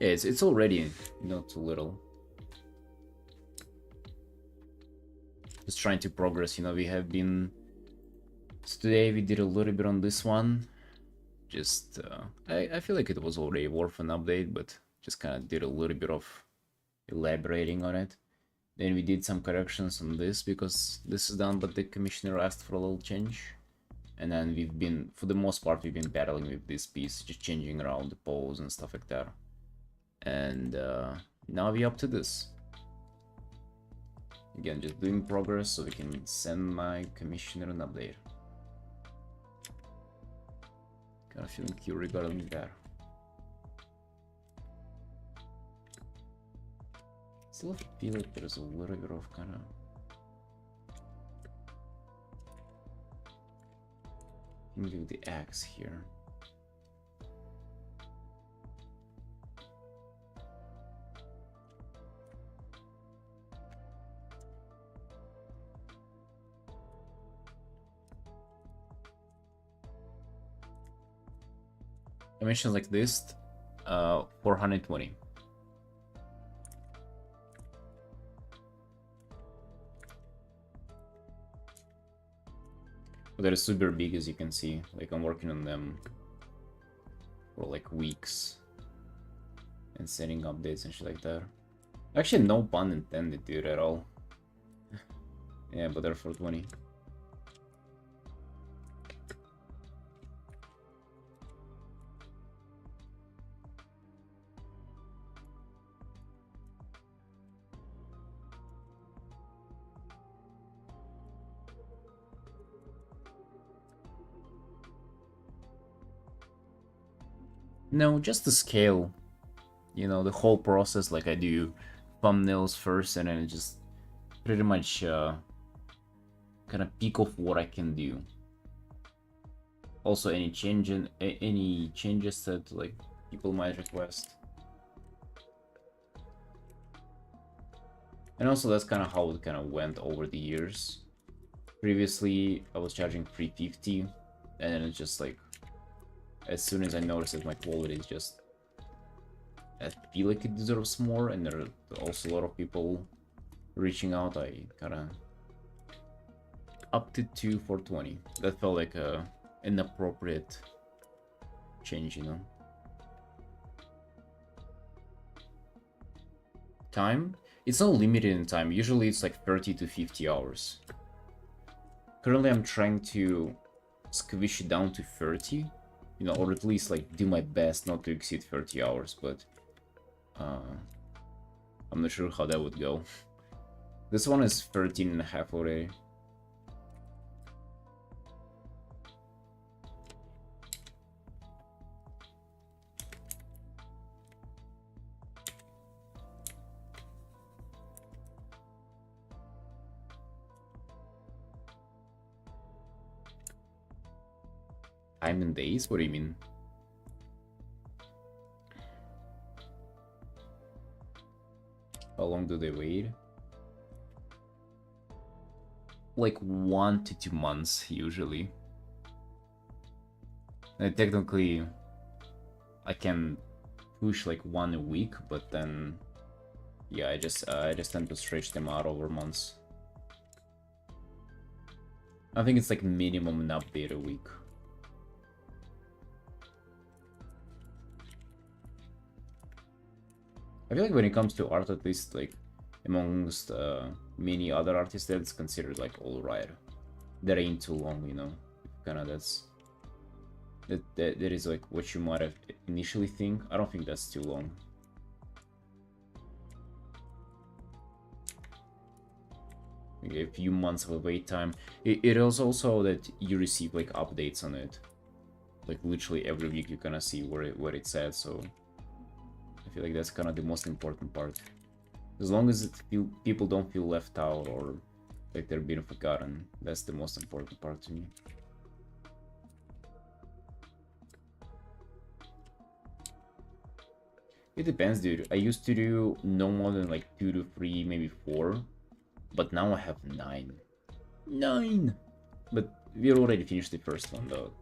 Yeah, it's already not too little. Just trying to progress, you know, we have been... So today we did a little bit on this one. Just, I feel like it was already worth an update, but just kind of did a little bit of elaborating on it. Then we did some corrections on this because this is done, but the commissioner asked for a little change. And then we've been, for the most part, we've been battling with this piece, just changing around the pose and stuff like that. And now we're up to this. Again, just doing progress so we can send my commissioner an update. Kind of feeling curious regarding that. Still feel like there's a little bit of kind of... Maybe the axe here. Dimensions like this, 420. But they're super big, as you can see. Like, I'm working on them for like weeks and setting updates and shit like that. Actually, no pun intended, dude, at all. Yeah, but they're 420. No, just the scale. You know, the whole process, like I do thumbnails first and then it just pretty much kind of peak of what I can do. Also, any changes that like people might request. And also that's kind of how it kind of went over the years. Previously, I was charging 350 and then it's just like, as soon as I noticed that my quality is just, I feel like it deserves more, and there are also a lot of people reaching out, I kind of upped it to 420. That felt like an appropriate change, you know. Time? It's not limited in time. Usually it's like 30 to 50 hours. Currently I'm trying to squish it down to 30. You know, or at least like do my best not to exceed 30 hours, but I'm not sure how that would go. This one is 13 and a half already. Time and days? What do you mean? How long do they wait? Like 1 to 2 months usually. And technically I can push like 1 a week, but then yeah, I just tend to stretch them out over months. I think it's like minimum an update a week. I feel like when it comes to art, at least like amongst many other artists, that's considered like alright. That ain't too long, you know. Kind of that is like what you might have initially think. I don't think that's too long. A few months of wait time. It is also that you receive like updates on it. Like literally every week you kind of see where it's at, so I feel like that's kind of the most important part. As long as people don't feel left out or like they're being forgotten, that's the most important part to me. It depends, dude. I used to do no more than like 2 to 3, maybe 4, but now I have 9. 9! But we already finished the first one, though.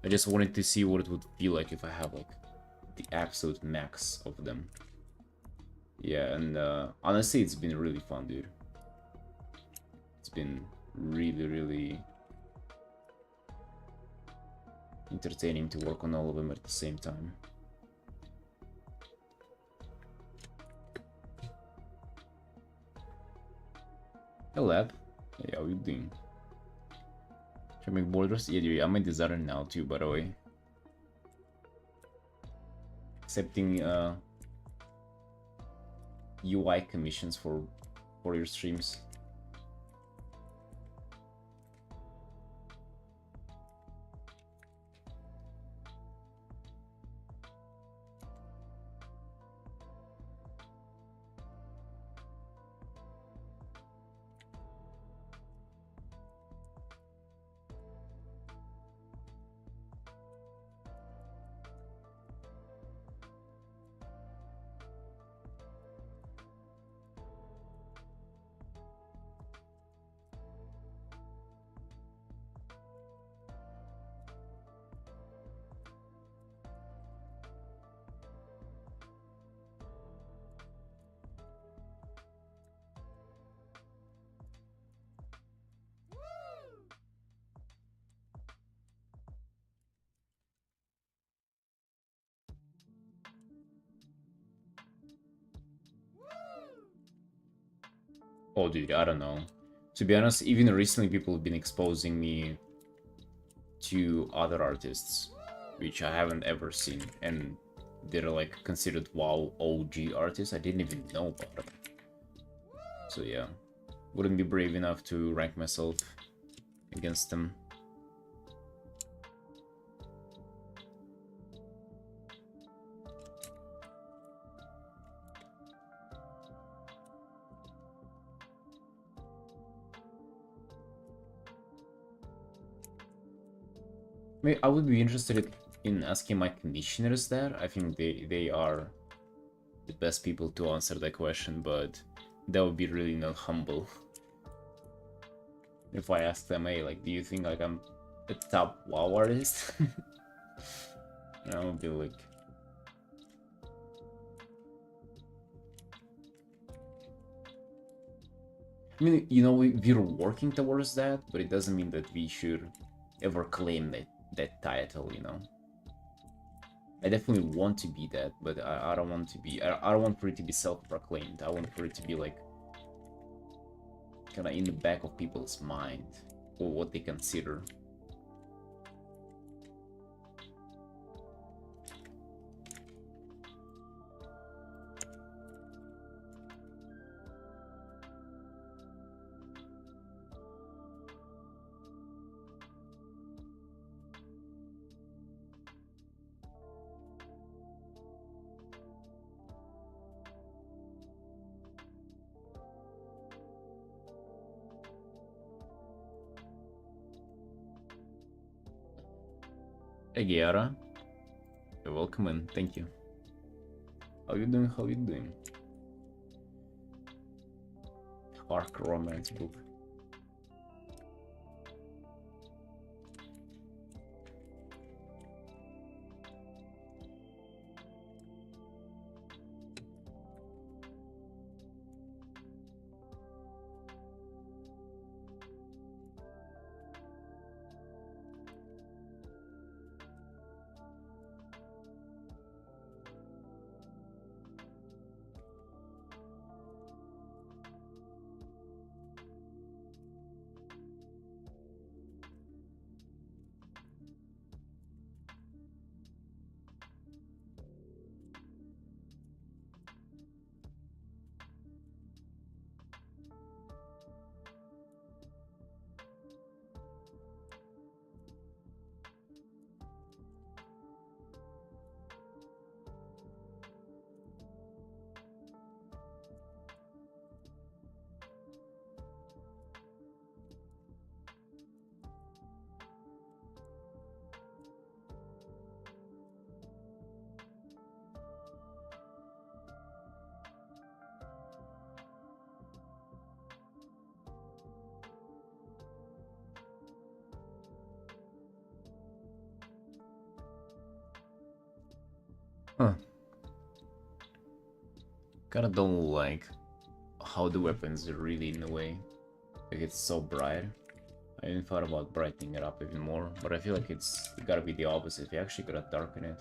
I just wanted to see what it would feel like if I have like the absolute max of them. Yeah, and honestly, it's been really fun, dude. It's been really, really entertaining to work on all of them at the same time. Hey, lab. Hey, how you doing? Should I make borders? Yeah, dude, I'm a designer now too, by the way. Accepting UI commissions for your streams. Oh, dude, I don't know. To be honest, even recently people have been exposing me to other artists, which I haven't ever seen, and they're like considered WoW OG artists. I didn't even know about them. So yeah, wouldn't be brave enough to rank myself against them. I would be interested in asking my commissioners that. I think they are the best people to answer that question, but that would be really not humble. If I ask them, hey, like, do you think like I'm a top WoW artist? I would be like, I mean, you know, we're working towards that, but it doesn't mean that we should ever claim that title, you know. I definitely want to be that, but I don't want to be. I don't want for it to be self-proclaimed. I want for it to be like kind of in the back of people's mind or what they consider. Hey, Giara. You're welcome and thank you. How you doing? How you doing? Arc romance book. Huh. Kinda don't like how the weapons are really in a way. Like it's so bright. I even thought about brightening it up even more, but I feel like it gotta be the opposite. You actually gotta darken it.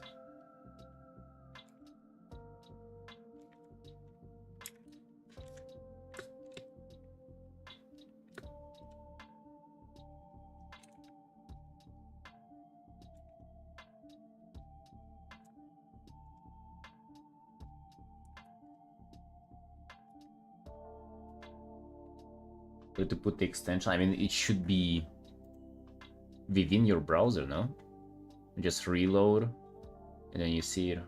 To put the extension, I mean, it should be within your browser, no? Just reload, and then you see it.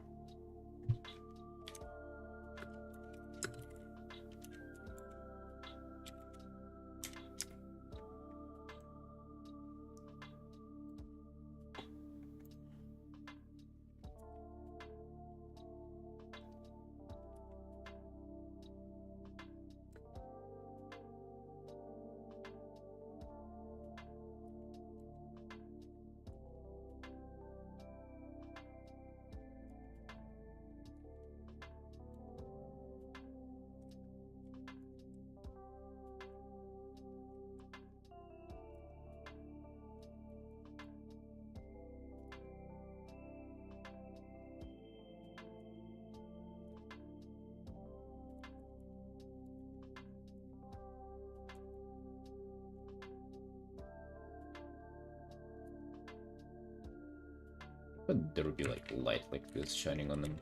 But there would be like light like this shining on them.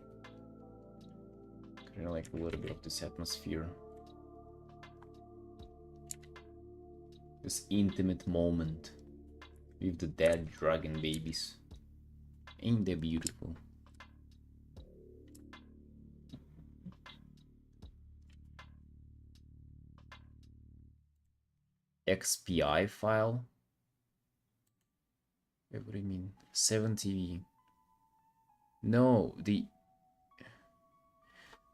Kind of like a little bit of this atmosphere. This intimate moment with the dead dragon babies. Ain't they beautiful? XPI file? Wait, what do you mean? 7TV. No, the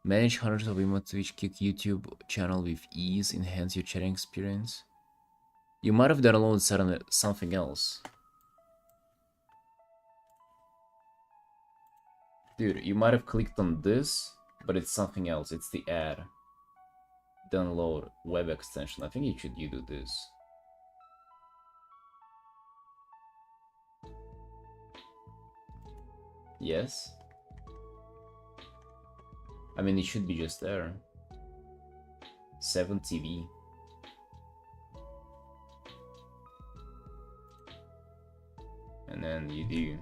manage hundreds of emotes which kick YouTube channel with ease, enhance your chatting experience. You might have downloaded something else. Dude, you might have clicked on this, but it's something else. It's the ad. Download web extension. I think you do this. Yes. I mean, it should be just there. 7TV. And then you do.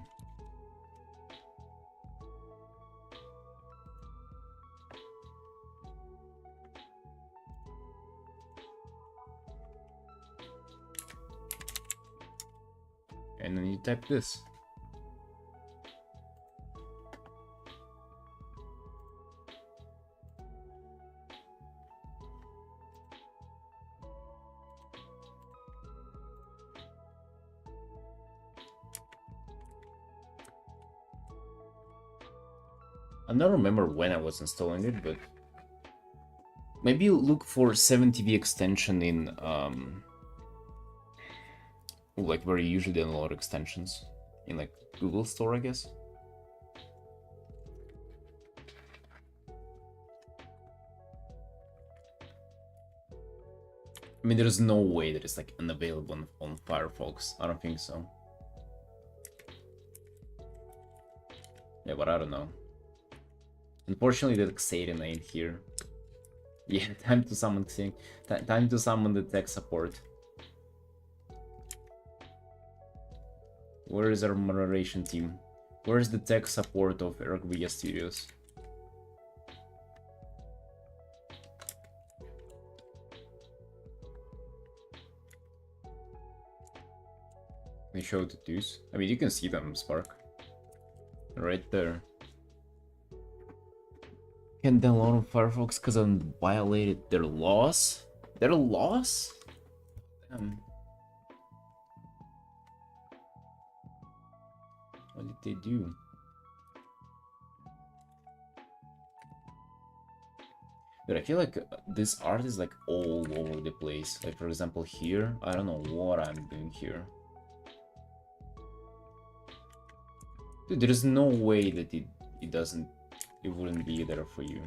And then you type this. I don't remember when I was installing it, but maybe look for 7TV extension in like where you usually download extensions in like Google Store, I guess. I mean, there's no way that it's like unavailable on Firefox. I don't think so. Yeah, but I don't know. Unfortunately, the Xaden ain't here. Yeah, time to summon time to summon the tech support. Where is our moderation team? Where is the tech support of Ergvia Studios? They show the twos. I mean, you can see them, Spark. Right there. Can't download on Firefox because I violated their laws? Their laws? Damn. What did they do? But I feel like this art is like all over the place. Like for example here, I don't know what I'm doing here. Dude, there is no way that it doesn't it wouldn't be there for you.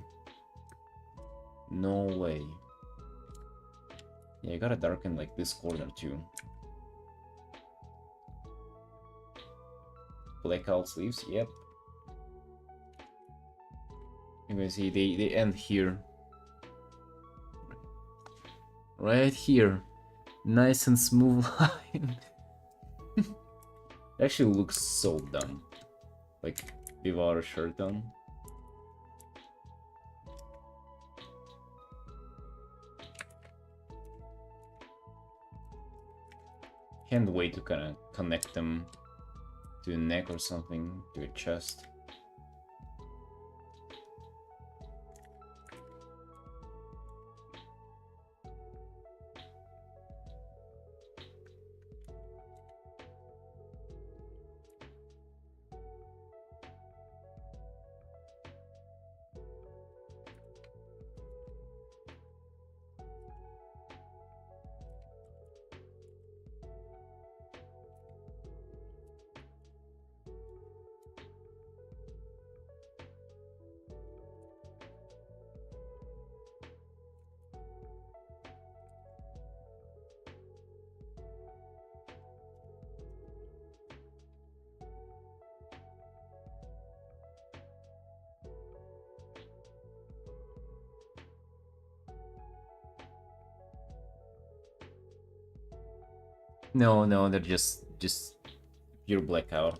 No way. Yeah, you gotta darken like this corner too. Blackout sleeves, yep. You can see they end here. Right here. Nice and smooth line. It actually looks so dumb. Like, without a shirt on. Can't wait to kind of connect them to a neck or something, to a chest. No, they're just pure blackout.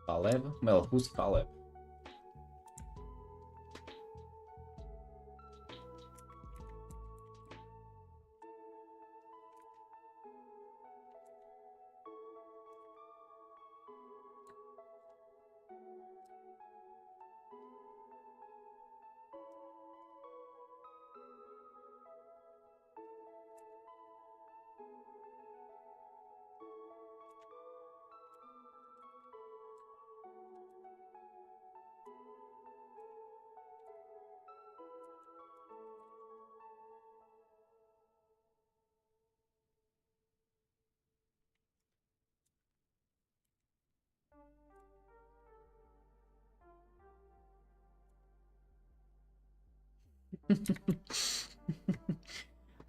Caleb? Well, who's Caleb?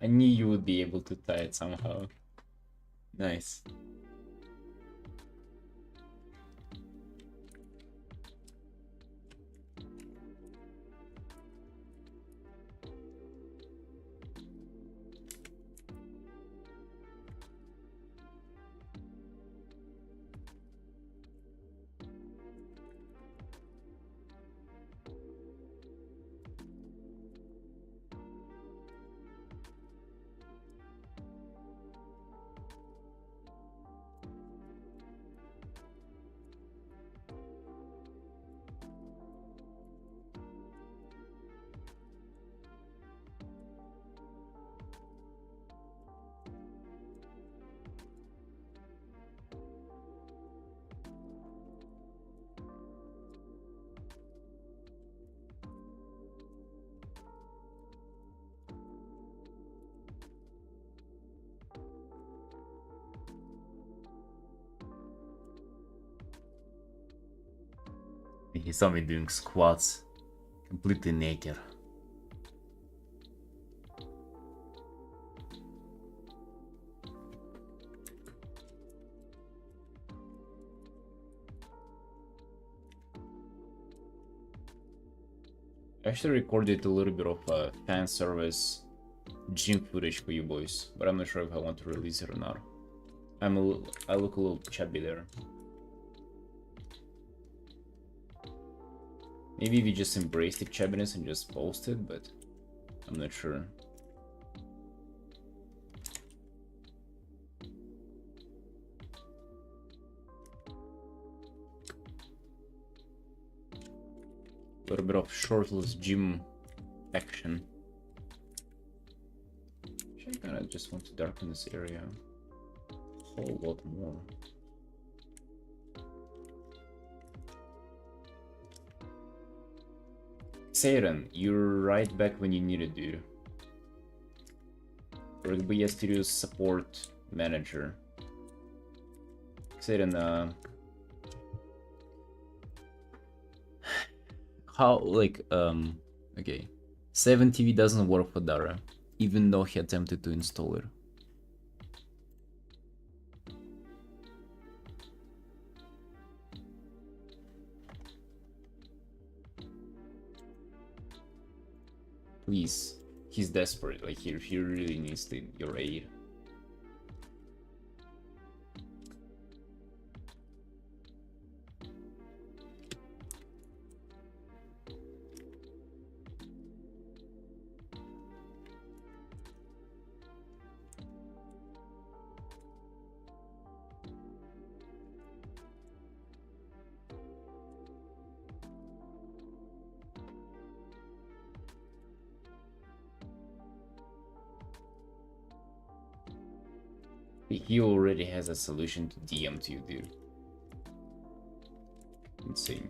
I knew you would be able to tie it somehow. Nice. He saw me doing squats completely naked. I actually recorded a little bit of fan service gym footage for you boys, but I'm not sure if I want to release it or not. I look a little chubby there. Maybe we just embrace the chubbiness and just post it, but I'm not sure. A little bit of shirtless gym action. Actually, I kinda just want to darken this area a whole lot more. Seiren, you're right back when you need it, dude. Rugby Studios support manager. Seiren, how, like, okay. 7TV doesn't work for Dara, even though he attempted to install it. Please, he's desperate. Like he really needs your aid. He already has a solution to DM to you, dude. Insane.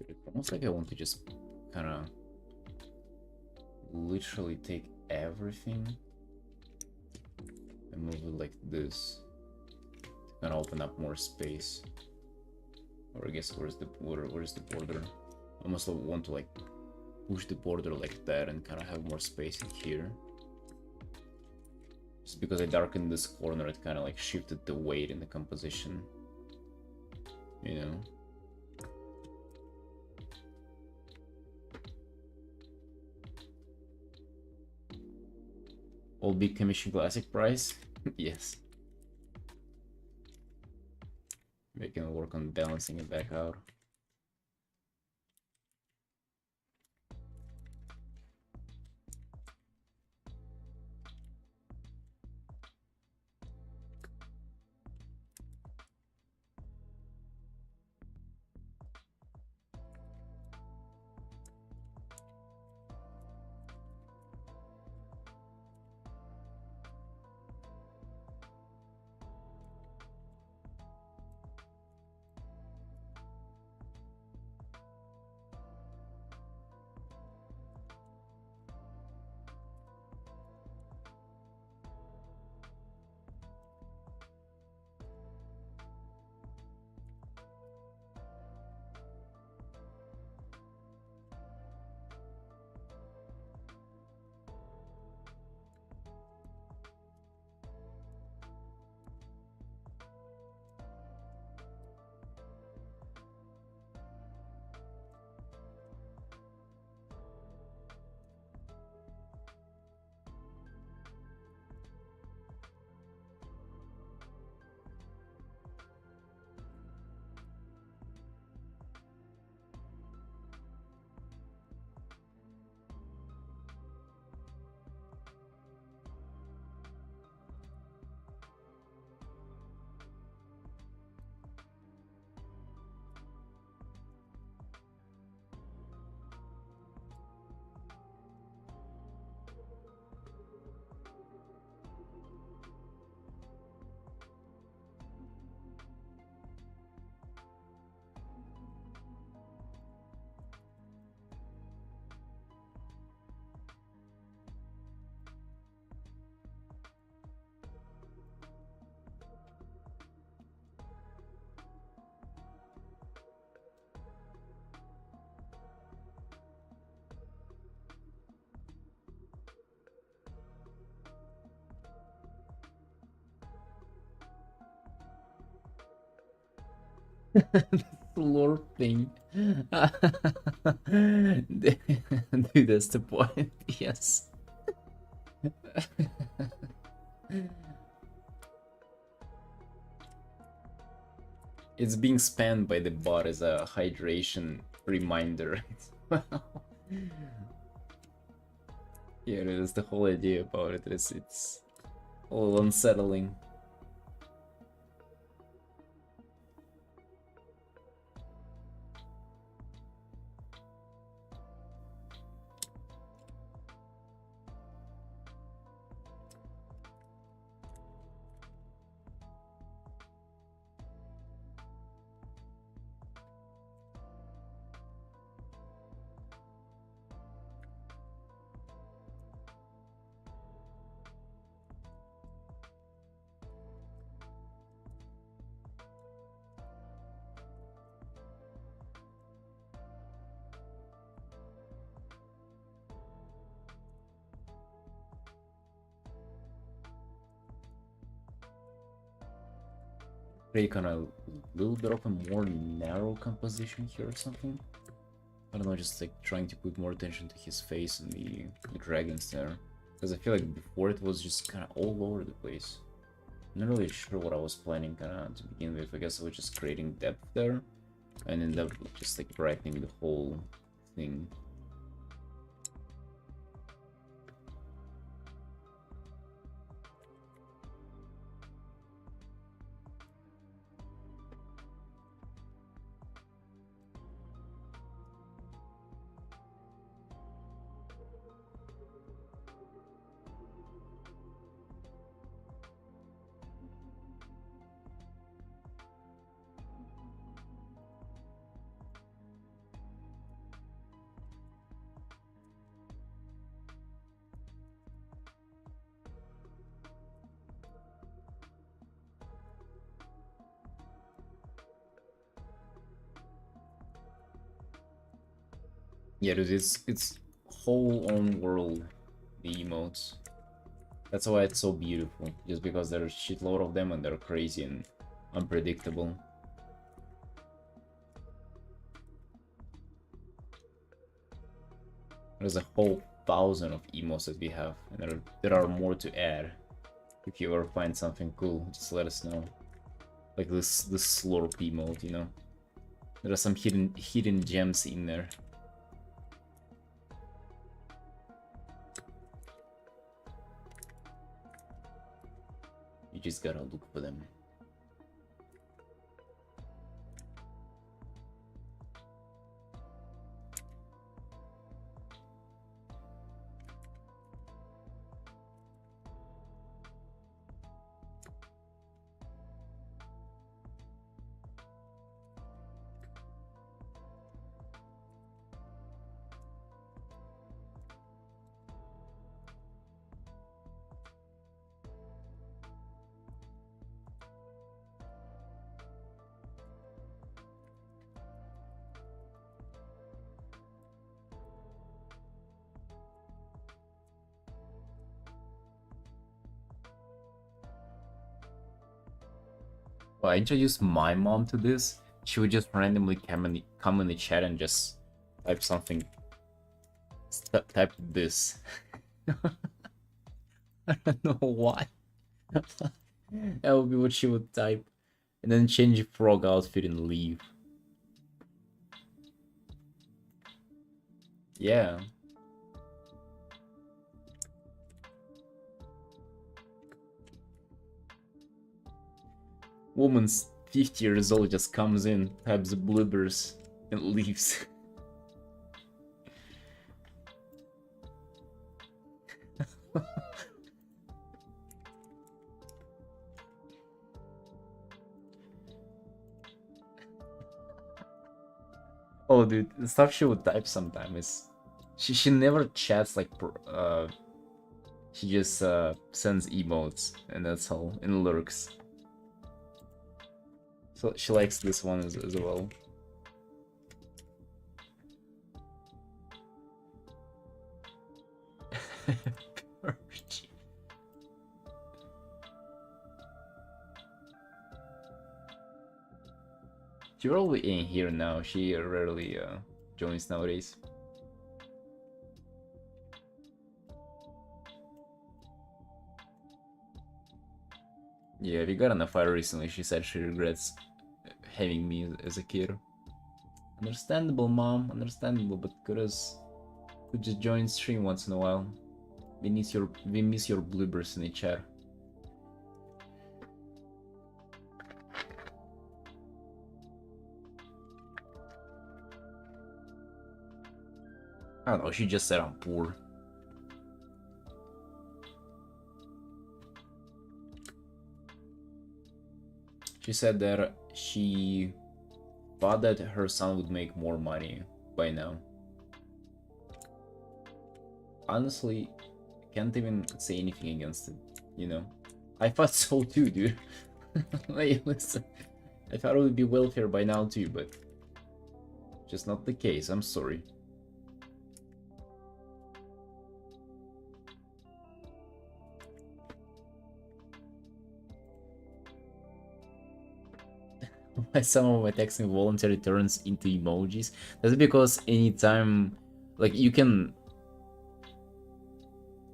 It's almost like I want to just kind of literally take everything and move it like this to kind of open up more space. Or I guess where's the border? I almost want to like push the border like that and kind of have more space in here. Just because I darkened this corner, it kind of like shifted the weight in the composition, you know. All big commission classic price? Yes. We can work on balancing it back out. The floor thing. Dude, that's the point. Yes. It's being spammed by the bot as a hydration reminder. Yeah, that's the whole idea about it. It's a little unsettling. Take on a little bit of a more narrow composition here or something. I don't know, just like trying to put more attention to his face and the dragons there. Because I feel like before it was just kind of all over the place. I'm not really sure what I was planning kind of to begin with. I guess I was just creating depth there. And ended up just like brightening the whole thing. Yeah, dude, it's whole own world, the emotes. That's why it's so beautiful, just because there's a shitload of them and they're crazy and unpredictable. There's a whole 1,000 of emotes that we have, and there are more to add. If you ever find something cool, just let us know. Like this slurp emote, you know. There are some hidden gems in there. You just gotta look for them. Well, I introduced my mom to this. She would just randomly come in the chat and just type something. Type this. I don't know why. That would be what she would type. And then change the frog outfit and leave. Yeah. Woman's 50 years old just comes in, types the bloopers, and leaves. Oh, dude, the stuff she would type sometimes is she never chats like she just sends emotes and that's all, and lurks. So she likes this one as well. She probably ain't here now. She rarely joins nowadays. Yeah, we got in a fight recently. She said she regrets having me as a kid. Understandable, mom. Understandable, but could just join stream once in a while. We miss your bloopers in the chat. I don't know. She just said I'm poor. She said that she thought that her son would make more money by now. Honestly, can't even say anything against it, you know? I thought so too, dude. Like, listen, I thought it would be wealthier by now too, but just not the case. I'm sorry. Why some of my texting voluntarily turns into emojis? That's because anytime, like, you can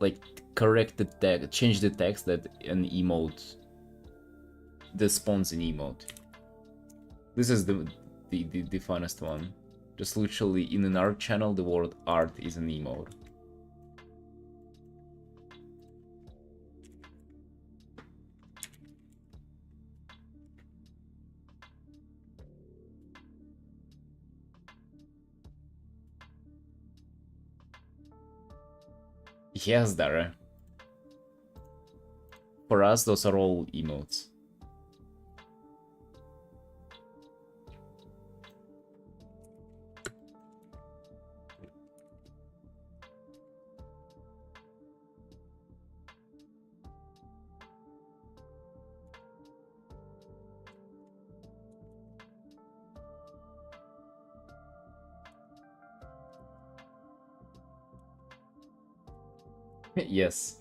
like correct the text, change the text that an emote spawns an emote. This is the funnest one. Just literally in an art channel, the word art is an emote. Yes, Dara. For us, those are all emotes. Yes.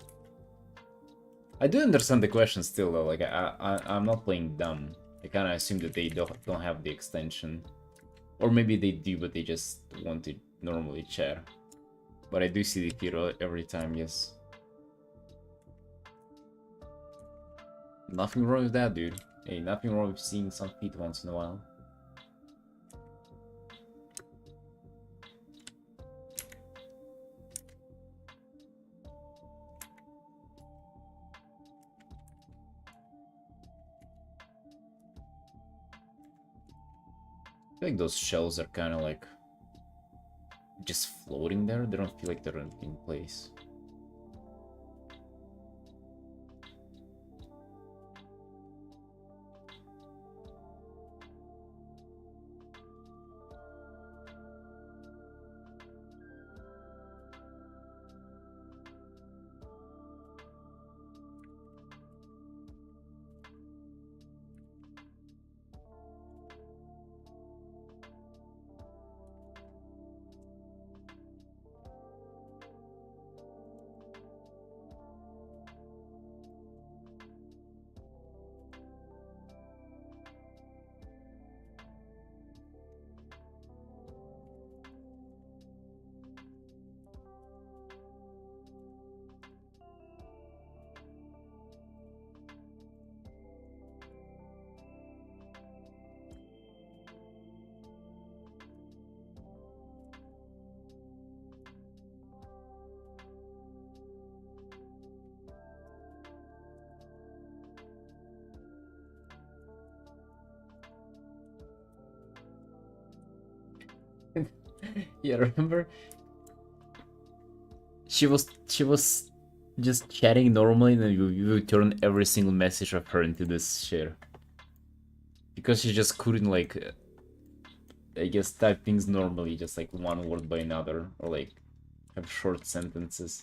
I do understand the question still though, like I'm not playing dumb. I kinda assume that they don't have the extension. Or maybe they do, but they just want to normally chat. But I do see the feed every time, yes. Nothing wrong with that, dude. Hey, nothing wrong with seeing some feet once in a while. I feel like those shells are kind of like just floating there. They don't feel like they're in place. Yeah, remember? She was just chatting normally, and then you would turn every single message of her into this shit. Because she just couldn't like, I guess, type things normally, just like one word by another, or like have short sentences.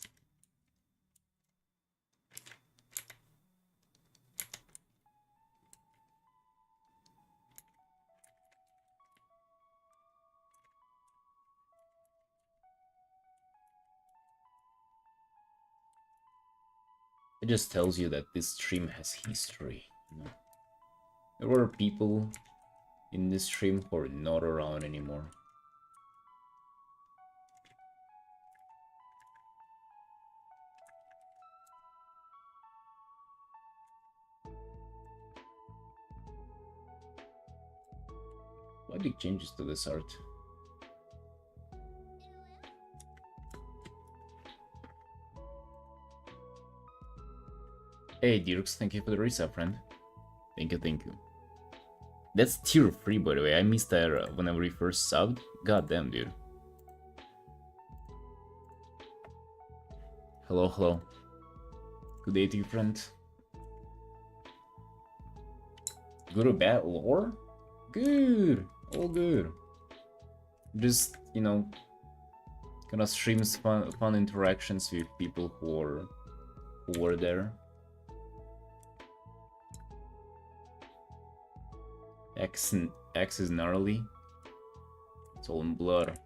It just tells you that this stream has history, you know? There were people in this stream who are not around anymore. What big changes to this art? Hey Dirks, thank you for the reset, friend. Thank you, thank you. That's tier 3, by the way. I missed that whenever we first subbed. God damn, dude. Hello, hello. Good day to you, friend. Good or bad lore? Good. All good. Just, you know, kind of streams fun interactions with people who were there. X is gnarly. It's all in blood.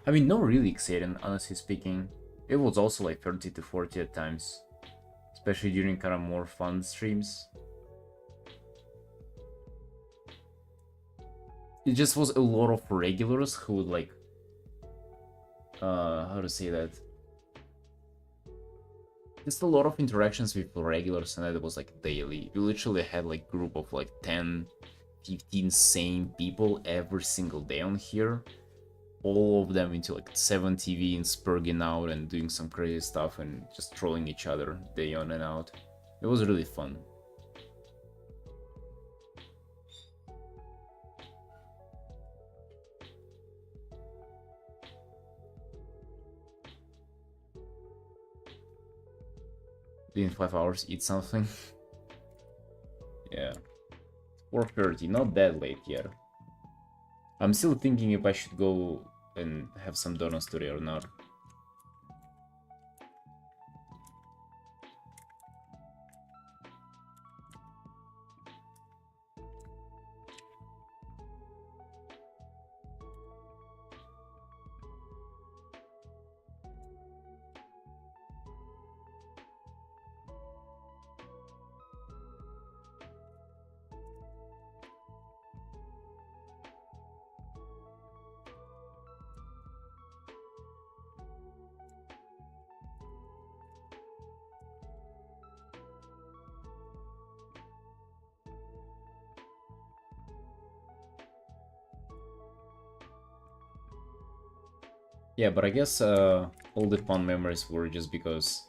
I mean, not really exciting, honestly speaking. It was also like 30 to 40 at times. Especially during kind of more fun streams. It just was a lot of regulars who would like... how to say that? Just a lot of interactions with regulars, and it was like daily. We literally had like group of like 10, 15 same people every single day on here. All of them into like 7TV and spurging out and doing some crazy stuff and just trolling each other day on and out. It was really fun. In 5 hours, eat something. Yeah. 4:30, not that late yet. I'm still thinking if I should go and have some donuts today or not. Yeah, but I guess all the fun memories were just because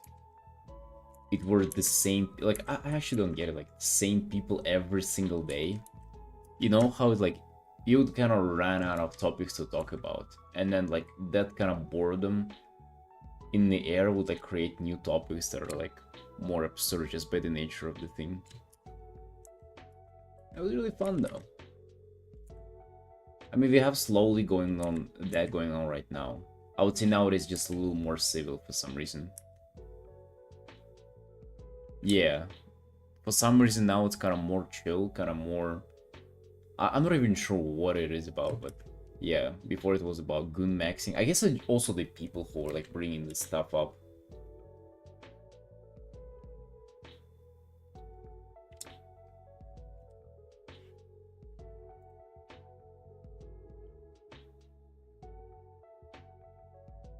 it were the same. Like I actually don't get it. Like same people every single day. You know how it's like you would kind of run out of topics to talk about, and then like that kind of boredom in the air would like create new topics that are like more absurd just by the nature of the thing. It was really fun though. I mean, we have slowly going on right now. I would say now it is just a little more civil for some reason. Yeah. For some reason now it's kind of more chill, kind of more... I'm not even sure what it is about, but yeah, before it was about gun maxing. I guess also the people who are like bringing this stuff up.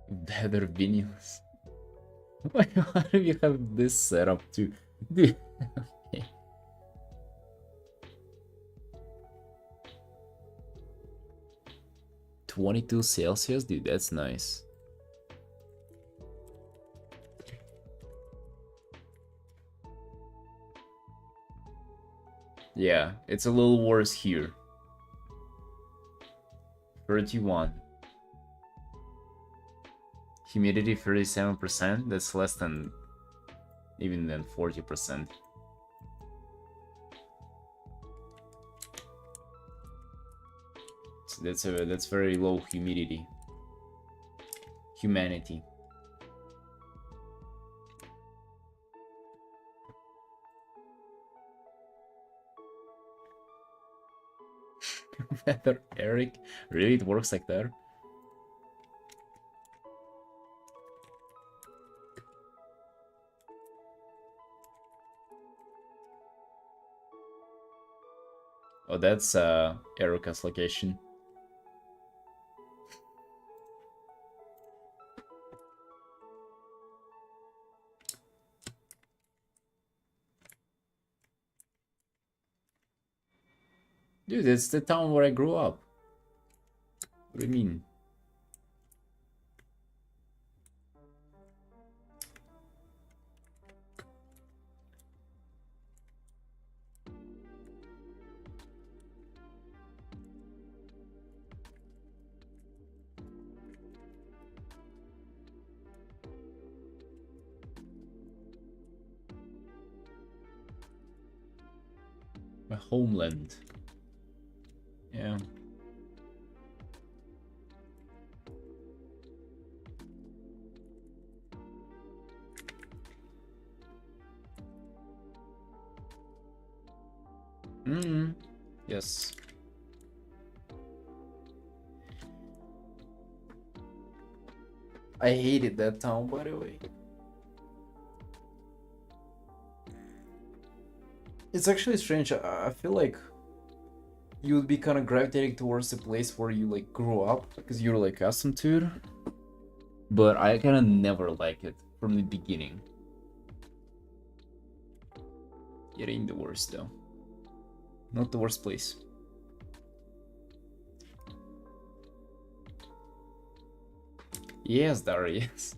Better videos. Why do you have this setup too? Dude. Okay. 22 Celsius, dude, that's nice. Yeah, it's a little worse here. 31. Humidity 37%, that's less than even than 40%. So that's very low humidity. Humanity. Weather, Eric? Really, it works like that? Oh, that's Eruka's location. Dude, it's the town where I grew up. What do you mean? My homeland. Yeah. Mm. Yes. I hated that town, by the way. It's actually strange. I feel like you would be kind of gravitating towards the place where you like grew up because you're like accustomed to it. But I kind of never like it from the beginning. It ain't the worst though. Not the worst place. Yes, Dara, yes.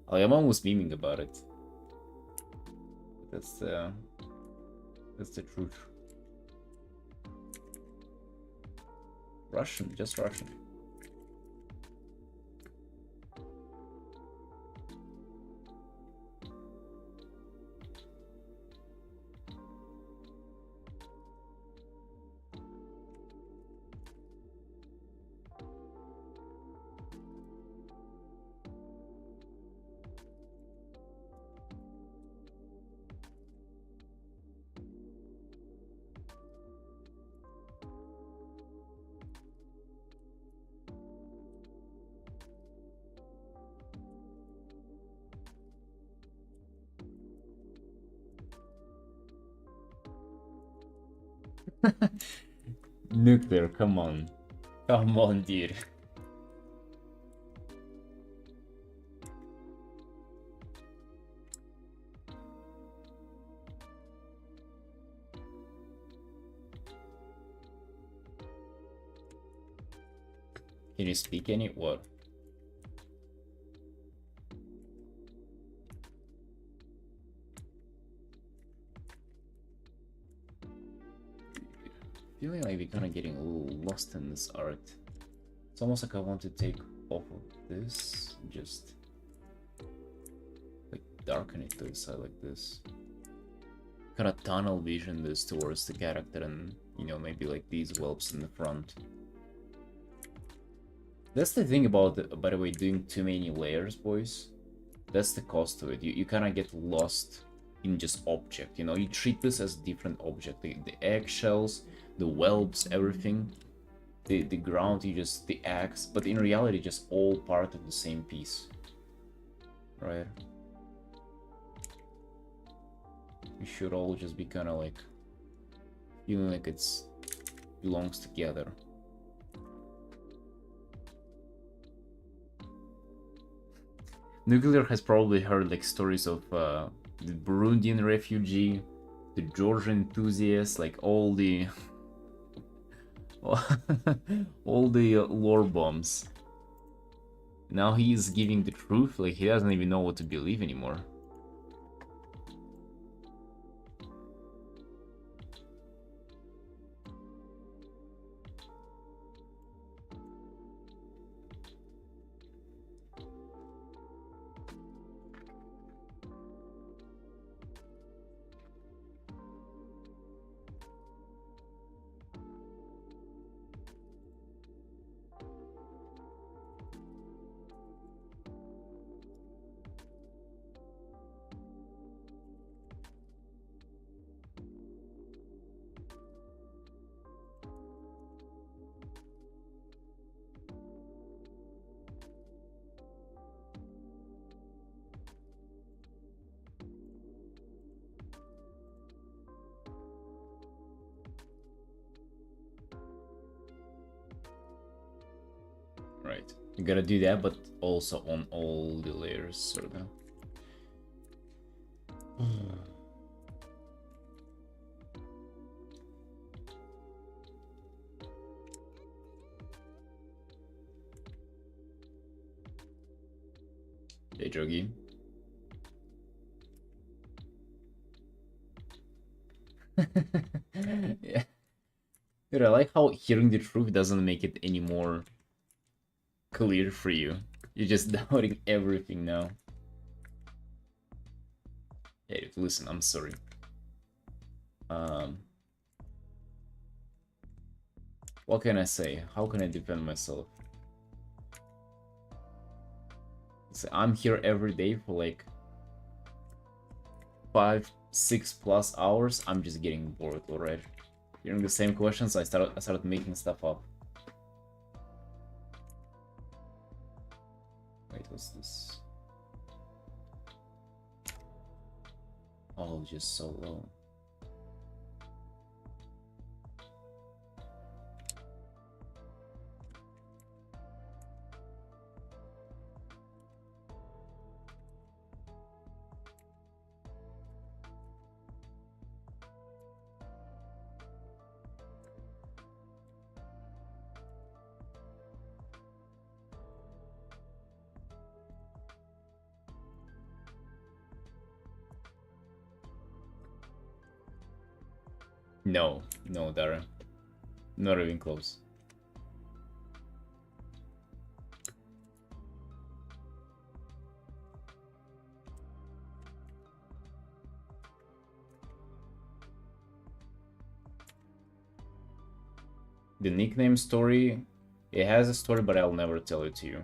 I'm almost memeing about it. That's the truth. Russian, just Russian. Nuclear, come on. Come on, dude. Can you speak any? What? Feeling like we're kind of getting a little lost in this art. It's almost like I want to take off of this, just like darken it to the side like this. Kind of tunnel vision this towards the character, and you know, maybe like these whelps in the front. That's the thing about, by the way, doing too many layers, boys. That's the cost to it. You kind of get lost in just object, you know? You treat this as different object. The eggshells, the whelps, everything. The ground, you just, the axe. But in reality, just all part of the same piece. Right? You should all just be kind of like, feeling like it's belongs together. Nuclear has probably heard like stories of the Burundian refugee, the Georgian enthusiast, like all the all the lore bombs. Now he's giving the truth, like he doesn't even know what to believe anymore. Right. You gotta do that, but also on all the layers, sort of. Hey, Jogi. Yeah. Dude, I like how hearing the truth doesn't make it any more clear for you. You're just doubting everything now. Hey, listen, I'm sorry. What can I say? How can I defend myself? I'm here every day for like 5-6+ hours. I'm just getting bored already. Hearing the same questions, I started making stuff up. Wait, what's this? Oh, just so low. No, no, Dara. Not even close. The nickname story, it has a story, but I'll never tell it to you.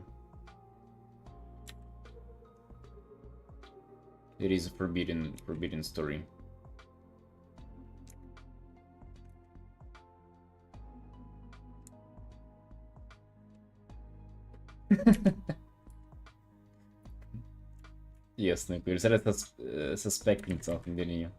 It is a forbidden story. Yes, Nico, you started suspecting something, didn't you?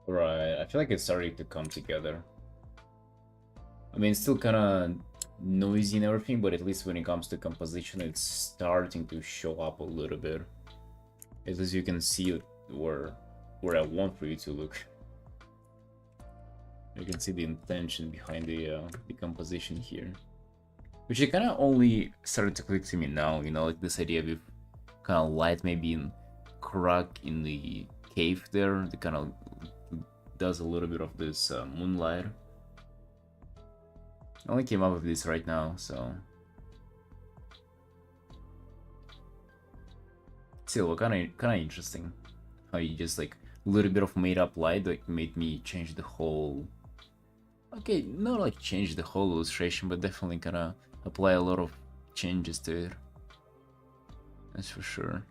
Right, I feel like it's starting to come together. I mean, it's still kind of noisy and everything, but at least when it comes to composition, it's starting to show up a little bit. At least you can see where I want for you to look. You can see the intention behind the composition here, which it kind of only started to click to me now. You know, like this idea with kind of light maybe in crack in the cave there. The kind of does a little bit of this moonlight. I only came up with this right now, so still kind of interesting how you just like a little bit of made up light like made me change the whole. Okay, not like change the whole illustration, but definitely kind of apply a lot of changes to it. That's for sure.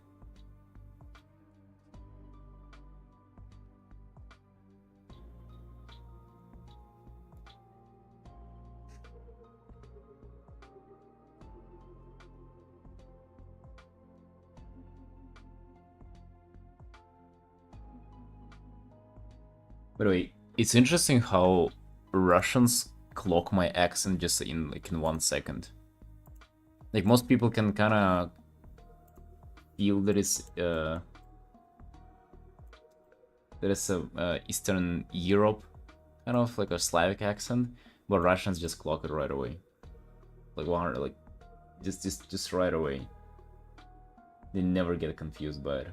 By the way, it's interesting how Russians clock my accent just in 1 second. Like most people can kind of feel that it's a Eastern Europe kind of like a Slavic accent, But Russians just clock it right away. Like 100, like just right away. They never get confused by it.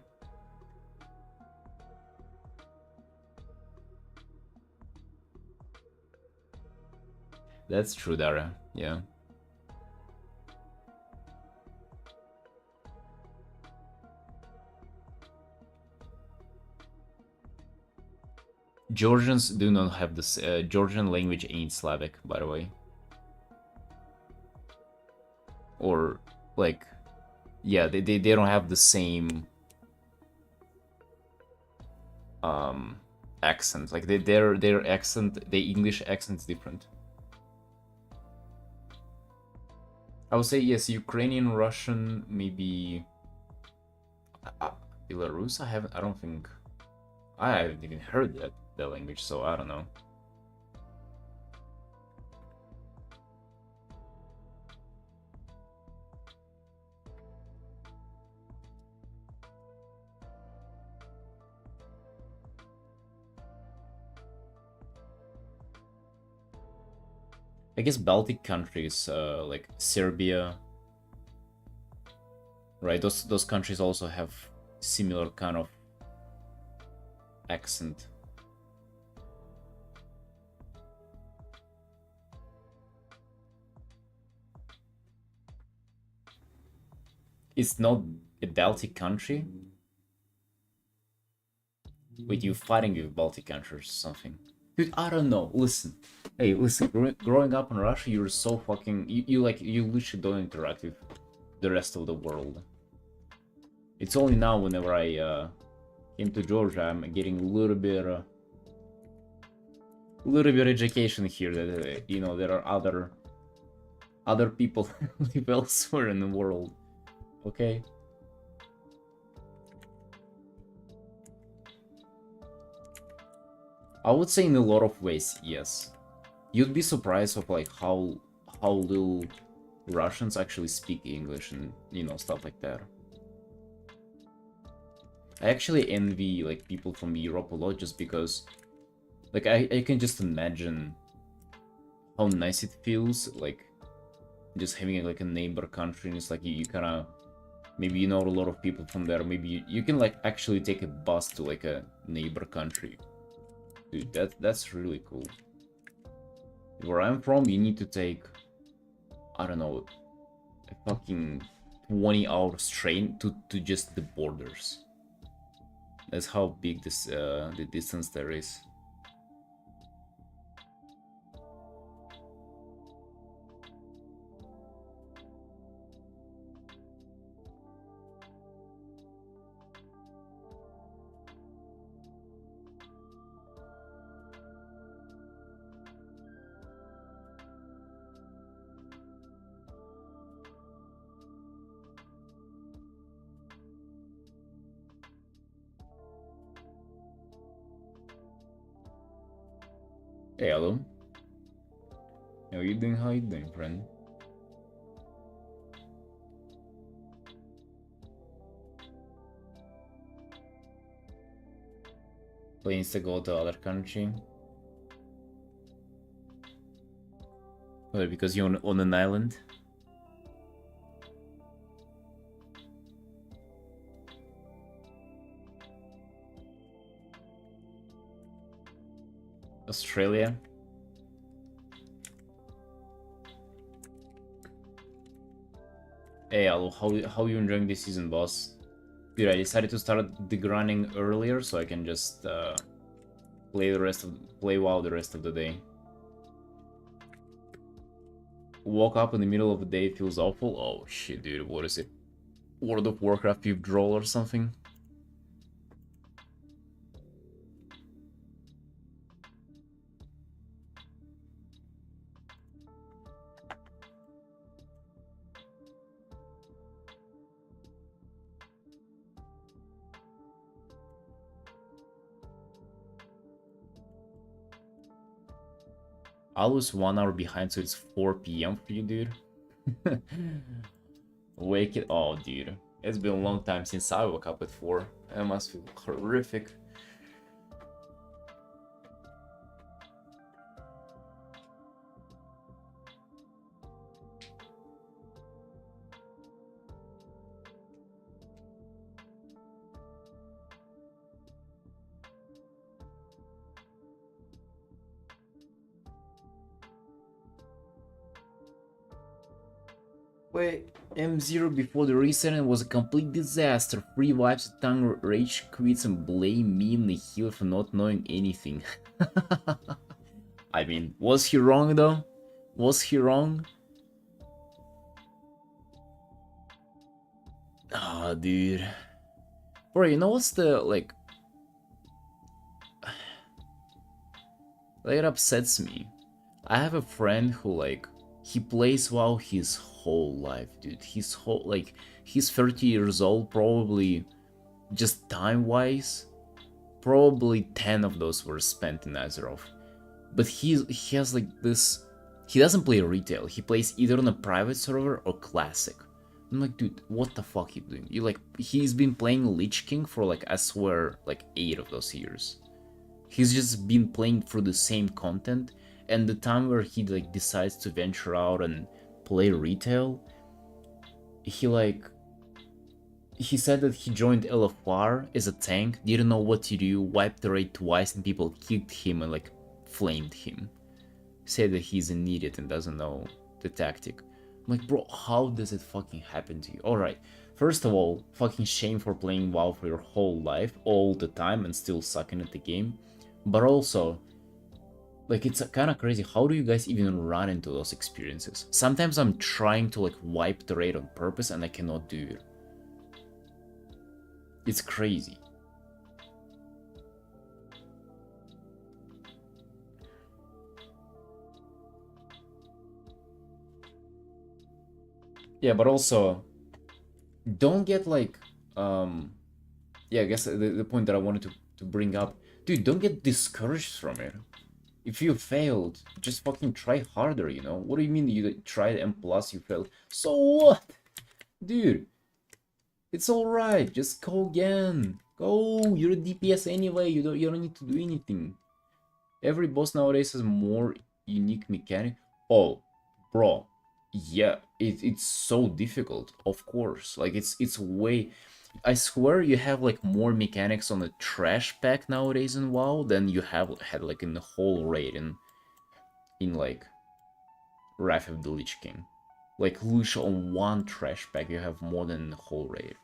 That's true, Dara. Yeah. Georgians do not have this. Georgian language ain't Slavic, by the way. Or like, yeah, they don't have the same accent. Like their accent, the English accent's different. I would say yes, Ukrainian, Russian, maybe Belarus. I don't think I haven't even heard that language, so I don't know. I guess Baltic countries, like Serbia, right? Those countries also have similar kind of accent. It's not a Baltic country. Wait, you fighting with Baltic countries or something? Dude, I don't know. Listen, hey, listen. Growing up in Russia, you're so fucking. You literally don't interact with the rest of the world. It's only now, whenever I came to Georgia, I'm getting a little bit education here that you know, there are other people live elsewhere in the world. Okay. I would say in a lot of ways, yes. You'd be surprised of like how little Russians actually speak English and, you know, stuff like that. I actually envy like people from Europe a lot, just because like I can just imagine how nice it feels, like just having like a neighbor country, and it's like you kind of, maybe you know a lot of people from there, maybe you can like actually take a bus to like a neighbor country. Dude, that's really cool. Where I'm from, you need to take, I don't know, a fucking 20-hour train to just the borders. That's how big this the distance there is. Hey, hello. How you doing? How you doing, friend? Plans to go to other country? Well, because you're on an island? Australia? Hey, hello. How you enjoying this season, boss? Dude, I decided to start the grinding earlier so I can just play WoW the rest of the day. Woke up in the middle of the day feels awful. Oh shit, dude, what is it? World of Warcraft withdrawal or something? I was 1 hour behind, so it's 4 p.m. for you, dude. Wake it. Oh, dude. It's been a long time since I woke up at 4. It must feel horrific. Wait, M0 before the reset was a complete disaster. Free vibes, tongue rage quits and blame me and the healer for not knowing anything. I mean, was he wrong though? Was he wrong? Ah, oh, dude. Bro, you know what's the, like... It upsets me. I have a friend who, like, he plays WoW his whole life, dude. His whole, like, he's 30 years old, probably, just time-wise, probably 10 of those were spent in Azeroth. But he has, like, this... He doesn't play retail. He plays either on a private server or classic. I'm like, dude, what the fuck you doing? You, like, he's been playing Lich King for, like, I swear, like, 8 of those years. He's just been playing through the same content, and the time where he, like, decides to venture out and play retail, he said that he joined LFR as a tank, didn't know what to do, wiped the raid twice, and people kicked him and, like, flamed him. Said that he's an idiot and doesn't know the tactic. I'm like, bro, how does it fucking happen to you? Alright, first of all, fucking shame for playing WoW for your whole life, all the time, and still sucking at the game. But also, like, it's kind of crazy. How do you guys even run into those experiences? Sometimes I'm trying to, like, wipe the raid on purpose and I cannot do it. It's crazy. Yeah, but also, don't get, like, yeah, I guess the point that I wanted to bring up, dude, don't get discouraged from it. If you failed, just fucking try harder, you know? What do you mean you tried M+, you failed? So what? Dude, it's alright, just go again. Go, you're a DPS anyway, you don't need to do anything. Every boss nowadays has more unique mechanic. Oh, bro, yeah, it's so difficult, of course. Like, it's way... I swear you have, like, more mechanics on the trash pack nowadays in WoW than you have had, like, in the whole raid in like, Wrath of the Lich King. Like, literally on one trash pack you have more than the whole raid.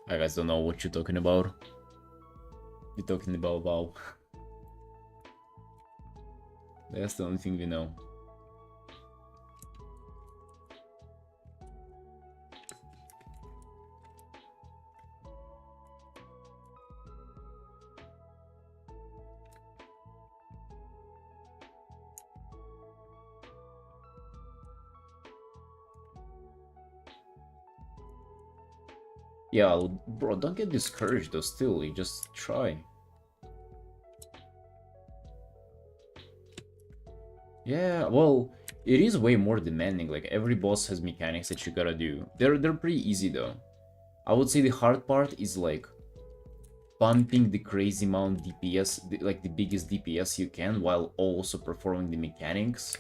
I guys don't know what you're talking about. You're talking about WoW. That's the only thing we know. Yeah, bro, don't get discouraged though, still, you just try. Yeah, well, it is way more demanding, like, every boss has mechanics that you gotta do. They're pretty easy though. I would say the hard part is, like, pumping the crazy amount DPS, like the biggest DPS you can, while also performing the mechanics.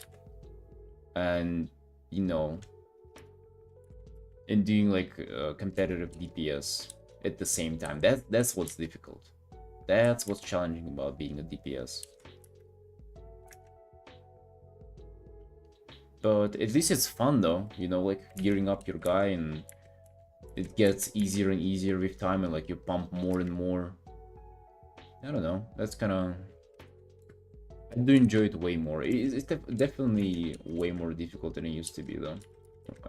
And, you know, and doing, like, competitive DPS at the same time. That's what's difficult. That's what's challenging about being a DPS. But at least it's fun though, you know, like, gearing up your guy, and it gets easier and easier with time, and, like, you pump more and more. I don't know, that's kind of... I do enjoy it way more. It's definitely way more difficult than it used to be though.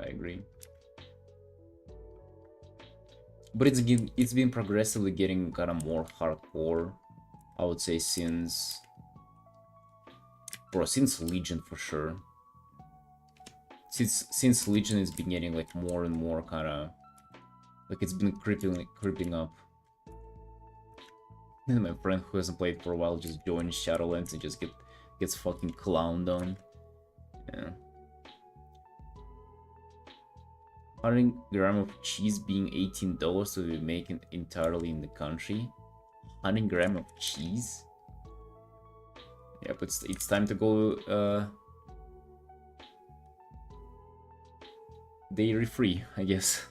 I agree. But it's been progressively getting kind of more hardcore, I would say, since... Bro, since Legion for sure. Since Legion has been getting, like, more and more kind of... Like, it's been creeping up. And my friend who hasn't played for a while just joins Shadowlands and just gets fucking clowned on. Yeah. 100 grams of cheese being $18 to be made entirely in the country. 100 grams of cheese? Yeah, but it's time to go dairy free, I guess.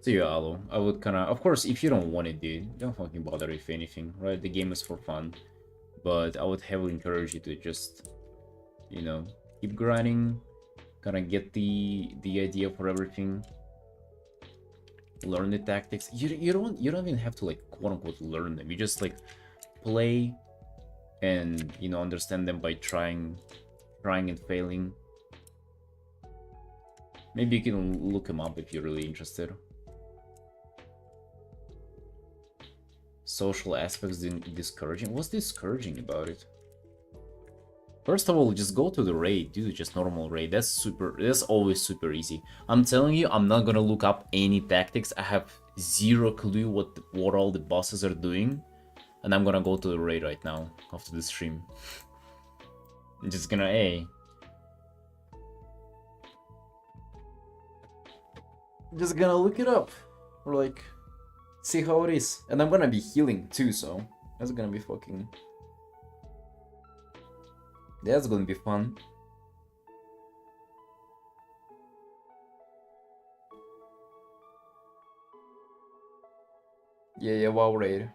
So yeah, Alo, I would kind of... Of course, if you don't want it, dude, don't fucking bother if anything, right? The game is for fun. But I would heavily encourage you to just, you know, keep grinding, kind of get the idea for everything, learn the tactics. You don't even have to, like, quote unquote learn them. You just, like, play and, you know, understand them by trying and failing. Maybe you can look them up if you're really interested. Social aspects discouraging. What's discouraging about it? First of all, just go to the raid, dude. Just normal raid. That's always super easy. I'm telling you, I'm not gonna look up any tactics. I have zero clue what all the bosses are doing, and I'm gonna go to the raid right now after the stream. I'm just gonna just gonna look it up, or like see how it is. And I'm gonna be healing too, so that's gonna be fucking... That's gonna be fun. Yeah, WoW raid.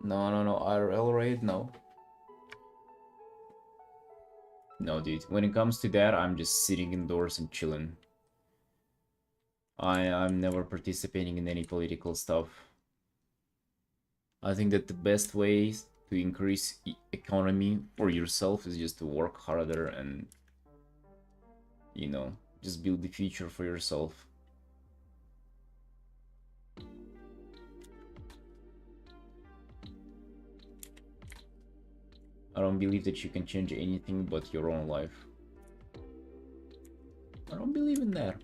No, IRL raid, no. No, dude, when it comes to that, I'm just sitting indoors and chilling. I'm never participating in any political stuff. I think that the best way to increase economy for yourself is just to work harder and, you know, just build the future for yourself. I don't believe that you can change anything but your own life. I don't believe in that.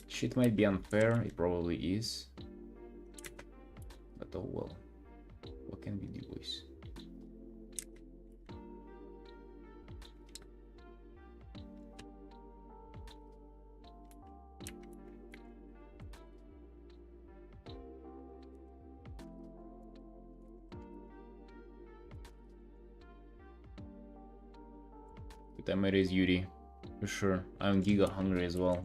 Shit might be unfair, it probably is. But oh well. What can we do, boys? Good time it is, Yuri. For sure. I'm giga hungry as well.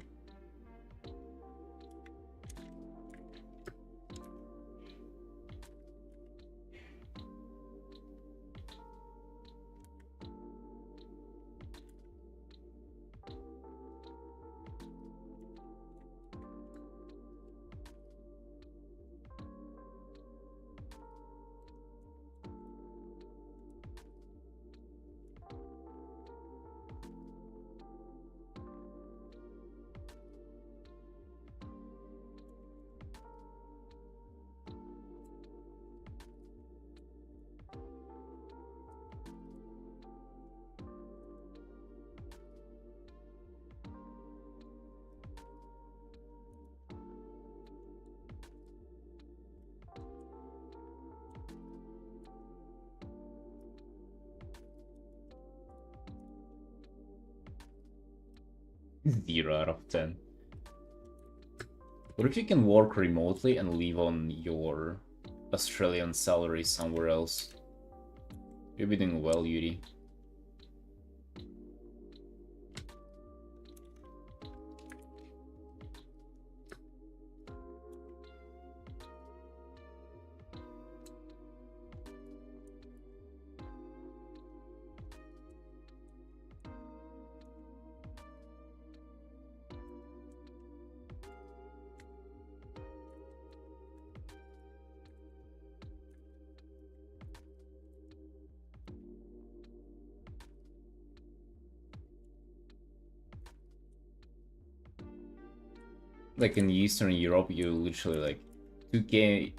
Zero out of 10. What if you can work remotely and live on your Australian salary somewhere else? You'll be doing well, Yuri. like in Eastern Europe, you literally like 2K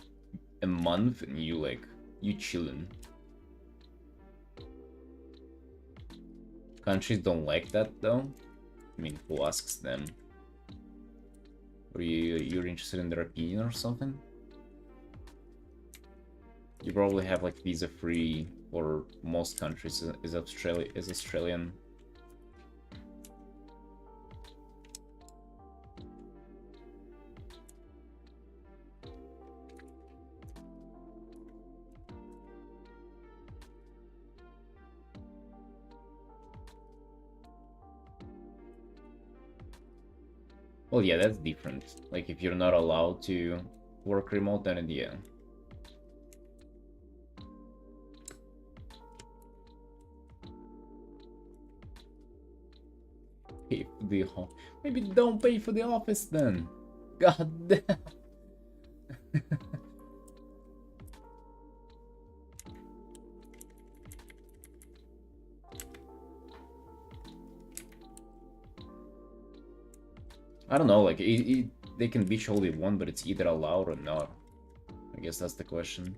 a month and you chillin'. Countries don't like that though. I mean, who asks them? Or you're interested in their opinion or something? You probably have like visa free for most countries is Australian. Well, yeah, that's different. Like, if you're not allowed to work remote, then yeah. Pay for the maybe don't pay for the office then. God damn. I don't know, like, they can bitch all they want, but it's either allowed or not. I guess that's the question.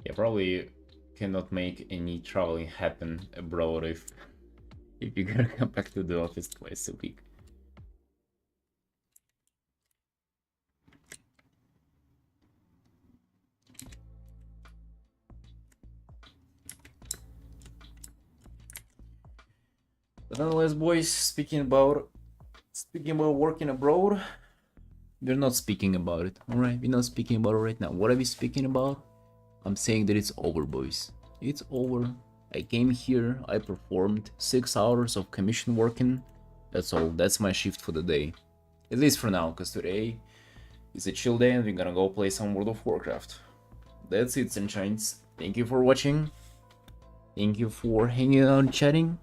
Yeah, probably cannot make any traveling happen abroad if you gotta come back to the office twice a week. But nonetheless, boys, speaking about working abroad, we're not speaking about it. All right, we're not speaking about it right now. What are we speaking about? I'm saying that it's over, boys. It's over. I came here, I performed 6 hours of commission working. That's all. That's my shift for the day. At least for now, because today is a chill day and we're gonna go play some World of Warcraft. That's it, Sunshines. Thank you for watching. Thank you for hanging out and chatting.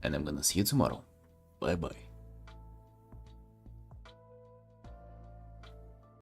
And I'm gonna see you tomorrow. Bye bye.